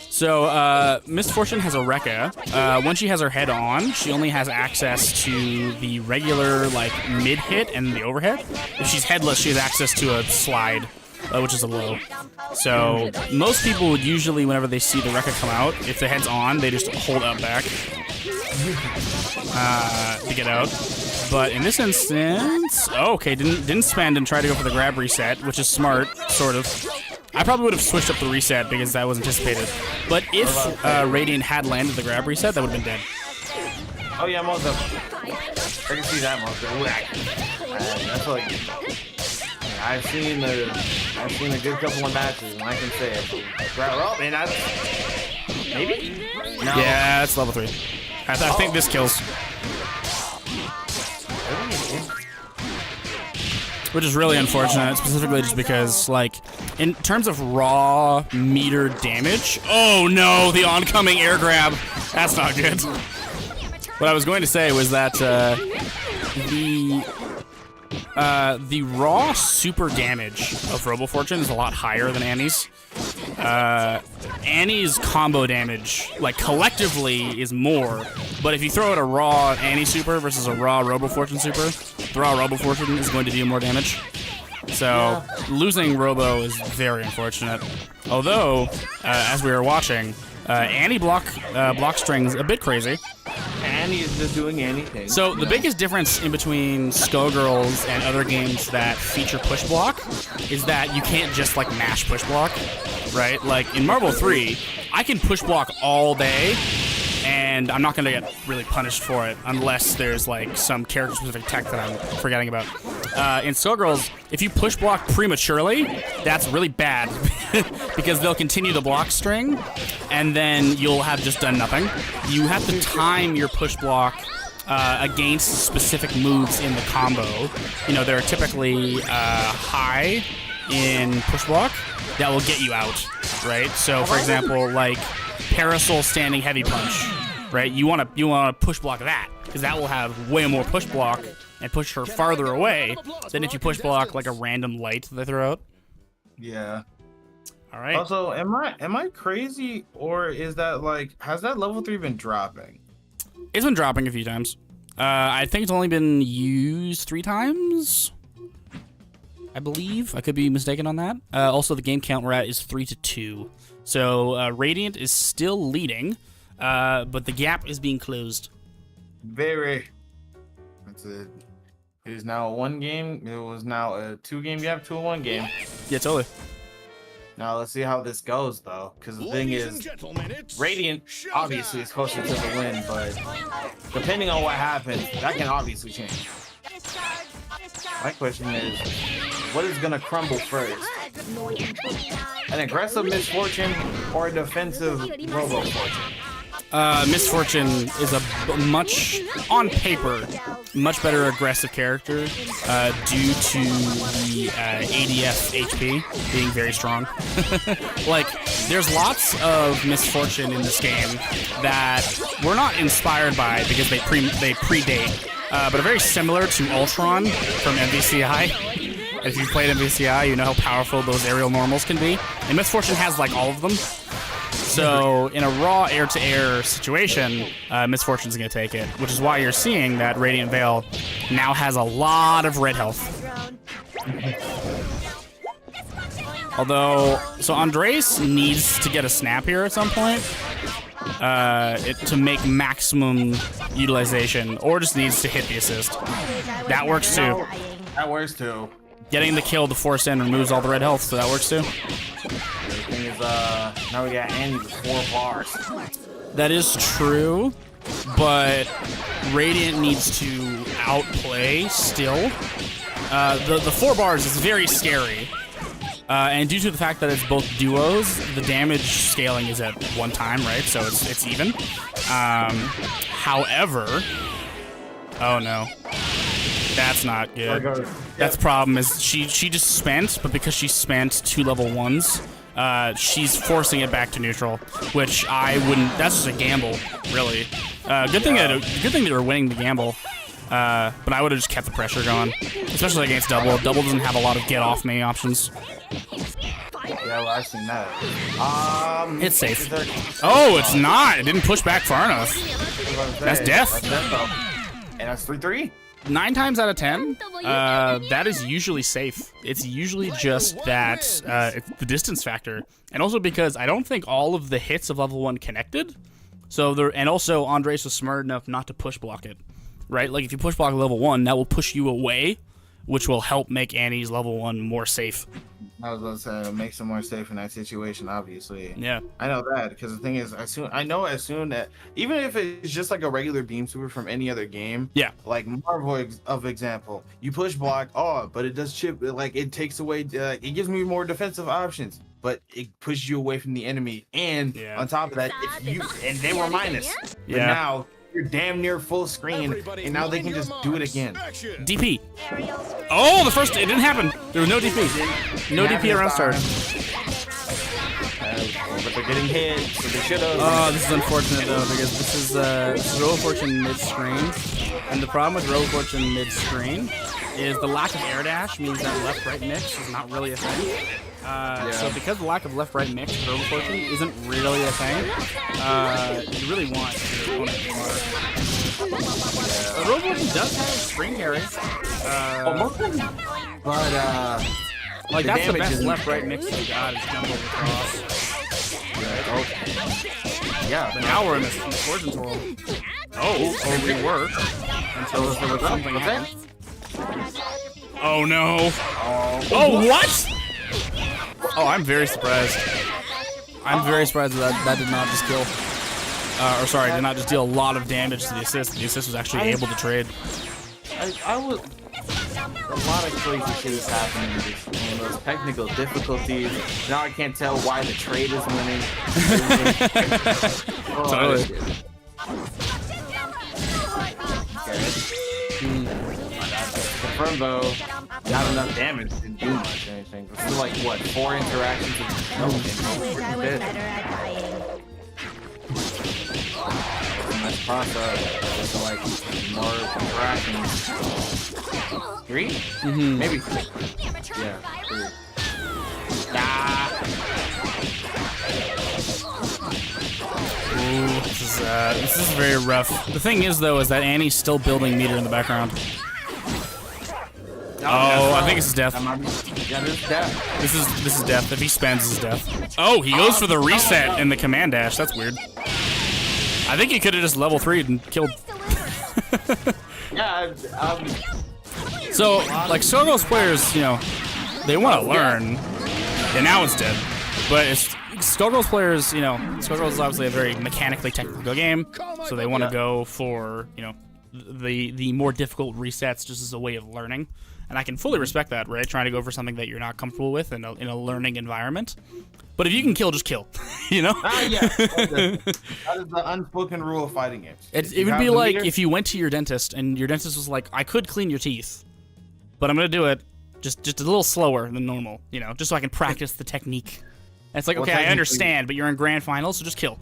So, Misfortune has a Rekka. When she has her head on, she only has access to the regular, like, mid-hit and the overhead. If she's headless, she has access to a slide, which is a low. So, most people would usually, whenever they see the Rekka come out, if the head's on, they just hold up back to get out. But in this instance, didn't spend and try to go for the grab reset, which is smart, sort of. I probably would have switched up the reset because that was anticipated. But if Radiant had landed the grab reset, that would have been dead. Oh yeah, most of I can see that most of that's like I've seen a good couple of matches, and I can say it. Well, man, maybe. No. Yeah, it's level 3. I think this kills. Which is really unfortunate, specifically just because, like, in terms of raw meter damage... Oh no, the oncoming air grab! That's not good. What I was going to say was that the raw super damage of Robo Fortune is a lot higher than Annie's. Annie's combo damage, like collectively, is more. But if you throw out a raw Annie super versus a raw Robo Fortune super, the raw Robo Fortune is going to do more damage. So losing Robo is very unfortunate. Although, as we were watching, Annie block strings a bit crazy. Annie is just doing anything. So the biggest difference in between Skullgirls and other games that feature push block is that you can't just like mash push block, right? Like in Marvel 3, I can push block all day, and I'm not gonna get really punished for it unless there's like some character-specific tech that I'm forgetting about. In Skullgirls, if you push block prematurely, that's really bad because they'll continue the block string, and then you'll have just done nothing. You have to time your push block against specific moves in the combo. You know, there are typically high in push block that will get you out, right? So, for example, like Parasol standing heavy punch, right? You want to push block that because that will have way more push block and push her farther away than if you push block like a random light that they throw out. Yeah. All right. Also, am I crazy, or is that like, has that level 3 been dropping? It's been dropping a few times. I think it's only been used 3 times, I believe. I could be mistaken on that. Also, the game count we're at is 3-2. So Radiant is still leading, but the gap is being closed. Very. That's it. It is now a 1 game. It was now a 2-game gap to a 1 game. Yeah, totally. Now let's see how this goes, though, because the thing Ladies and is, gentlemen, it's Radiant obviously is closer to the win, but depending on what happens, that can obviously change. My question is, what is gonna crumble first? An aggressive Misfortune or a defensive Robo Fortune? Misfortune is much, on paper, much better aggressive character due to the ADF HP being very strong. Like, there's lots of Misfortune in this game that we're not inspired by because they predate, but are very similar to Ultron from MVCI. If you've played MVCI, you know how powerful those aerial normals can be. And Misfortune has like all of them. So in a raw air-to-air situation, Misfortune's going to take it, which is why you're seeing that Radiant Veil now has a lot of red health. Although, so Andres needs to get a snap here at some point to make maximum utilization, or just needs to hit the assist. That works too. That works too. Getting the kill to force in removes all the red health, so that works too. The thing is, now we got Annie with 4 bars. That is true, but Radiant needs to outplay still. The 4 bars is very scary, and due to the fact that it's both duos, the damage scaling is at 1 time, right? So it's even. However, oh no, that's not good. That's the problem is she just spent, but because she spent 2 level 1s, she's forcing it back to neutral, which I wouldn't. That's just a gamble, really. Good thing that we're winning the gamble. But I would have just kept the pressure going, especially against Double. Double doesn't have a lot of get off me options. Yeah, well, I've seen that. It's safe. Oh, it's not. It didn't push back far enough. That's death. And that's 3-3. 9 times out of 10, that is usually safe. It's usually just that it's the distance factor, and also because I don't think all of the hits of level 1 connected. So and also Andres was smart enough not to push block it, right? Like if you push block level 1, that will push you away, which will help make Annie's level 1 more safe. I was going to say, it makes them more safe in that situation, obviously. Yeah. I know that, because the thing is, as soon that, even if it's just like a regular beam super from any other game, yeah, like Marvel of example, you push block, but it does chip, like it takes away, it gives me more defensive options, but it pushes you away from the enemy, and on top of that, and they were minus, but now you're damn near full screen, and now they can just do it again. DP. Oh, it didn't happen. There was no DP. No DP around start. But they're getting hit, so they should have. Oh, this is unfortunate though, because this is Robo Fortune mid-screen, and the problem with Robo Fortune mid-screen is the lack of air dash means that left-right mix is not really a thing. So because of the lack of left-right mix, Robo Fortune isn't really a thing. You really want your opponent to Robo Fortune does have string carries. But like the that's the damage best isn't left-right mix you got is jump over cross. yeah. But now we're in this Fortune's world. Oh, we were until something happened. Oh no! Oh what? Oh, I'm very surprised. I'm very surprised that that did not just kill. Or sorry, did not just deal a lot of damage to the assist. The assist was actually able to trade. I was. A lot of crazy shit is happening in this game. Those technical difficulties. Now I can't tell why the trade is winning. Totally. Confirm though, not enough damage to do much or anything. It's still like what, 4 interactions with no Wish I was better at dying. nice process. So like more interactions. 3? Maybe 3. Yeah, 3. Ooh, this is very rough. The thing is though, is that Annie's still building meter in the background. Oh, I think this is death. Yeah, this is death. This is death. If he spends, this is death. Oh, he goes for the reset in the command dash. That's weird. I think he could have just level 3'd and killed. Yeah, So, like, Skullgirls players, you know, they want to learn, and now it's dead. But it's Skullgirls players, you know, Skullgirls is obviously a very mechanically technical game, so they want to go for, you know, the more difficult resets just as a way of learning. And I can fully respect that, right? Trying to go for something that you're not comfortable with in a learning environment. But if you can kill, just kill, you know? yeah. That is the unspoken rule of fighting games. It would be like if you went to your dentist and your dentist was like, I could clean your teeth, but I'm going to do it just a little slower than normal, you know, just so I can practice the technique. And it's like, okay, I understand, but you're in grand finals, so just kill.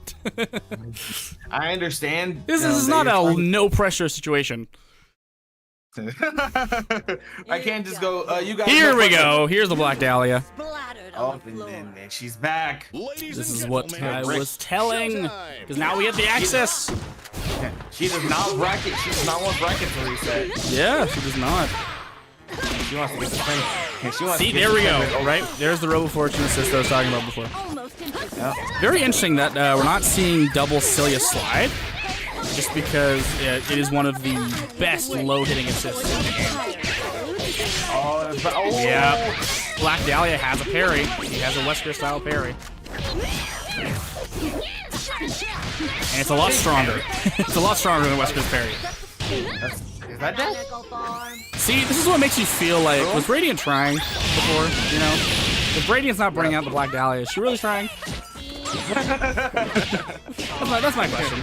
I understand. This is not a no-pressure situation. I can't just go, you guys. Here we go. Here's the Black Dahlia. Oh, and she's back. This is what I was telling. Because now we have the access. She does not bracket. She does not want bracket to reset. Yeah, she does not. She wants to get the thing. See, there we go. Right? There's the Robo Fortune assist that I was talking about before. Very interesting that we're not seeing double Cilia slide. Just because it is one of the best low-hitting assists in the game. Oh. Yeah. Black Dahlia has a parry. He has a Wesker-style parry. And it's a lot stronger. It's a lot stronger than Wesker's parry. Is that death? See, this is what makes you feel like, was Radiant trying before, you know? If Radiant's not bringing out the Black Dahlia, is she really trying? That's my question.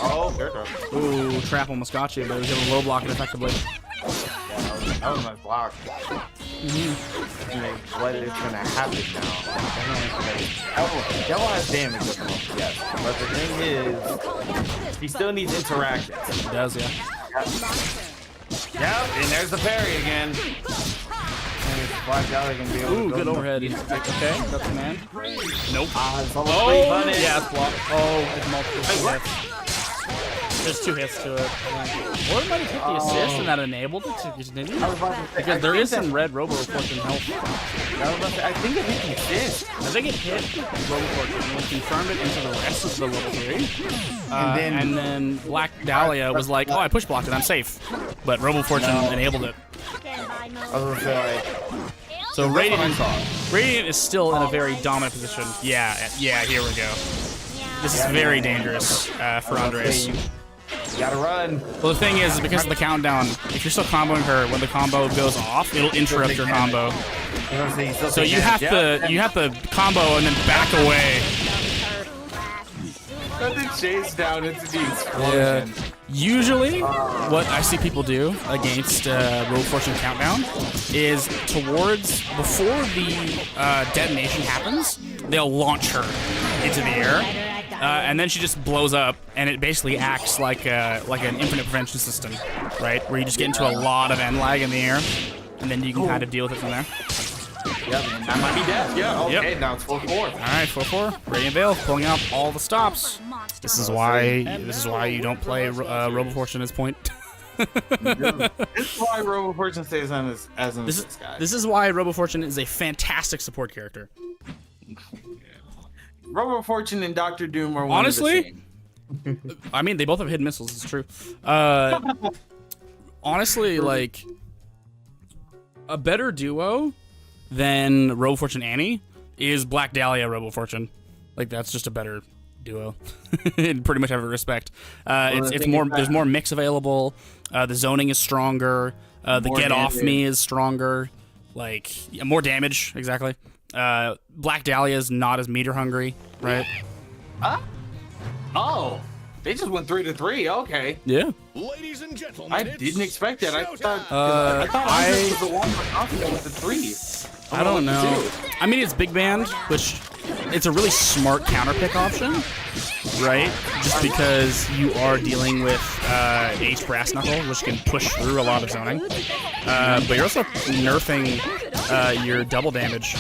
Oh, ooh, trap almost got you, but he was able to low block it effectively. That was my block. What is gonna happen now? Devil has damage at the moment, yes. But the thing is, he still needs interaction. He does, yeah. Yep, and there's the parry again. Black Dahlia can be able ooh, to good overhead. Okay, that's the man. Nope. Oh, yeah, it's blocked. Oh, it's multiple hits. There's 2 hits to it. Or it might have hit the assist and that enabled it to continue. Because there is some red Robo Fortune health. I think it hit the assist. I think it hit Robo Fortune and confirmed it into the rest of the level 3. And then Black Dahlia was like, oh, I push blocked it, I'm safe. But Robo Fortune enabled it. So Radiant is still in a very dominant position. Yeah, here we go. This is very dangerous for Andres. You gotta run. Well, the thing is, because of the countdown, if you're still comboing her, when the combo goes off, it'll interrupt your combo. So you have to combo and then back away. Chase down into the explosion. Yeah. Usually, what I see people do against Robo Fortune Countdown is before the detonation happens, they'll launch her into the air, and then she just blows up, and it basically acts like an infinite prevention system, right? Where you just get into a lot of end lag in the air. and then you can kind of deal with it from there. Yep, and that might be death. Yeah, okay, Yep. now it's 4-4. All right, 4-4. Radiant Veil pulling out all the stops. This is why you don't play Robo Fortune at this point. This is why Robo Fortune stays on as an assist guy. This is why Robo Fortune is a fantastic support character. Robo Fortune and Doctor Doom are one Honestly, of the same. I mean, they both have hidden missiles. It's true. Honestly, like a better duo than Robo Fortune Annie is Black Dahlia Robo Fortune. Like that's just a better duo in pretty much every respect. It's more. There's more mix available. The zoning is stronger. The get off me is stronger. Like more damage exactly. Black Dahlia is not as meter hungry, right? Oh, they just went 3-3. Okay. Yeah. Ladies and gentlemen, I didn't expect that. I thought I was the one more confident with the 3. I don't know. I mean, it's Big Band, which it's a really smart counter pick option, right? Just because you are dealing with H Brass Knuckle, which can push through a lot of zoning. But you're also nerfing your double damage.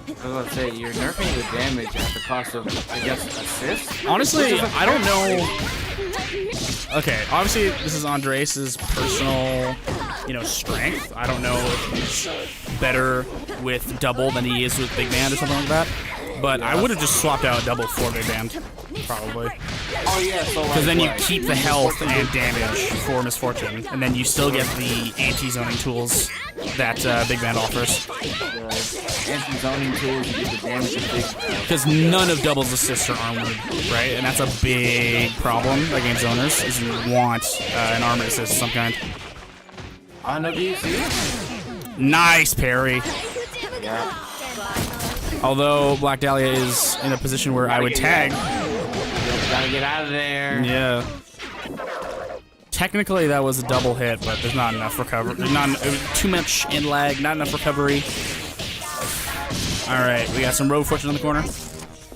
I was about to say, you're nerfing the damage at the cost of, I guess, assist? Honestly, I don't know. Okay, obviously this is Andres' personal, strength. I don't know if he's better with double than he is with Big Band or something like that. But I would have just swapped out double for Big Band, probably. Oh yeah, so Because then you keep the health and damage for Misfortune, and then you still get the anti-zoning tools that Big Band offers. Anti-zoning tools, you get the damage of Big Band. Because none of Double's assists are armored, right? And that's a big problem against zoners, is you want an armored assist of some kind. On the DC? Nice parry. Yeah. Although Black Dahlia is in a position where I would tag. Gotta get out of there. Yeah. Technically, that was a double hit, but there's not enough recovery. There's not too much in lag, not enough recovery. All right, we got some Robo Fortune in the corner.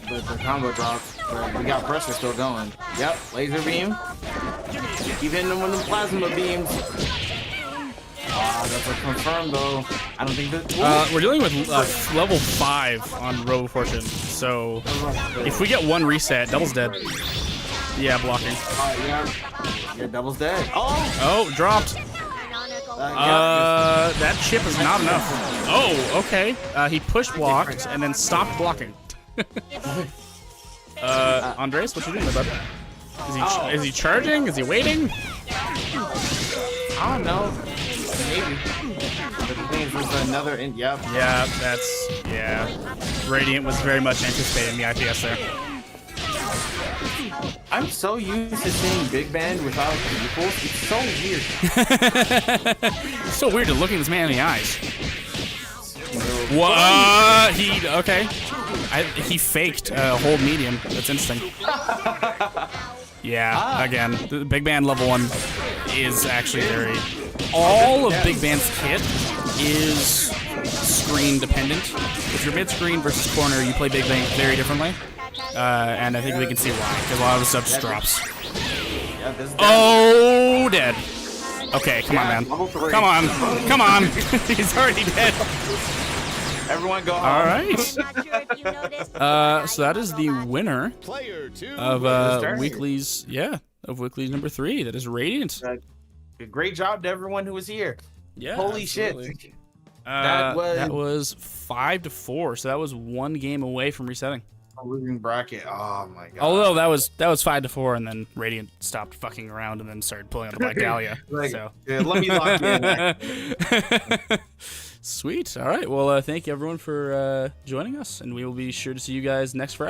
But the combo drops. But we got pressure still going. Yep, laser beam. Keep hitting them with the plasma beams. That's a confirm though. I don't think that. We're dealing with level 5 on Robo Fortune, so if we get one reset, Double's dead. Yeah, blocking. Yeah, Double's dead. Oh, dropped. That chip is not enough. Oh, okay. He push blocked and then stopped blocking. Andres, what you doing, bud? Is he charging? Is he waiting? I don't know. Maybe. But the thing is, there's another. Yep. Yeah. Radiant was very much anticipating the IPS there. I'm so used to seeing Big Band without equals. It's so weird. It's so weird to look at this man in the eyes. What? He faked hold medium. That's interesting. Yeah, again, the Big Band level 1 is actually very... All of Big Band's kit is screen dependent. If you're mid-screen versus corner, you play Big Band very differently. And I think we can see why, because a lot of the stuff just drops. Oh, dead. Okay, come on, man. Come on. He's already dead. Everyone go home. All right. So that is the winner of Weekly's, of Weekly's number 3. That is Radiant. Great job to everyone who was here. Yeah. Holy absolutely. shit. That was 5-4. So that was one game away from resetting. A losing bracket. Oh my god. Although that was 5-4, and then Radiant stopped fucking around and then started pulling out the Black Dahlia. So yeah, let me lock in. Sweet. All right. Well, thank you everyone for joining us, and we will be sure to see you guys next Friday.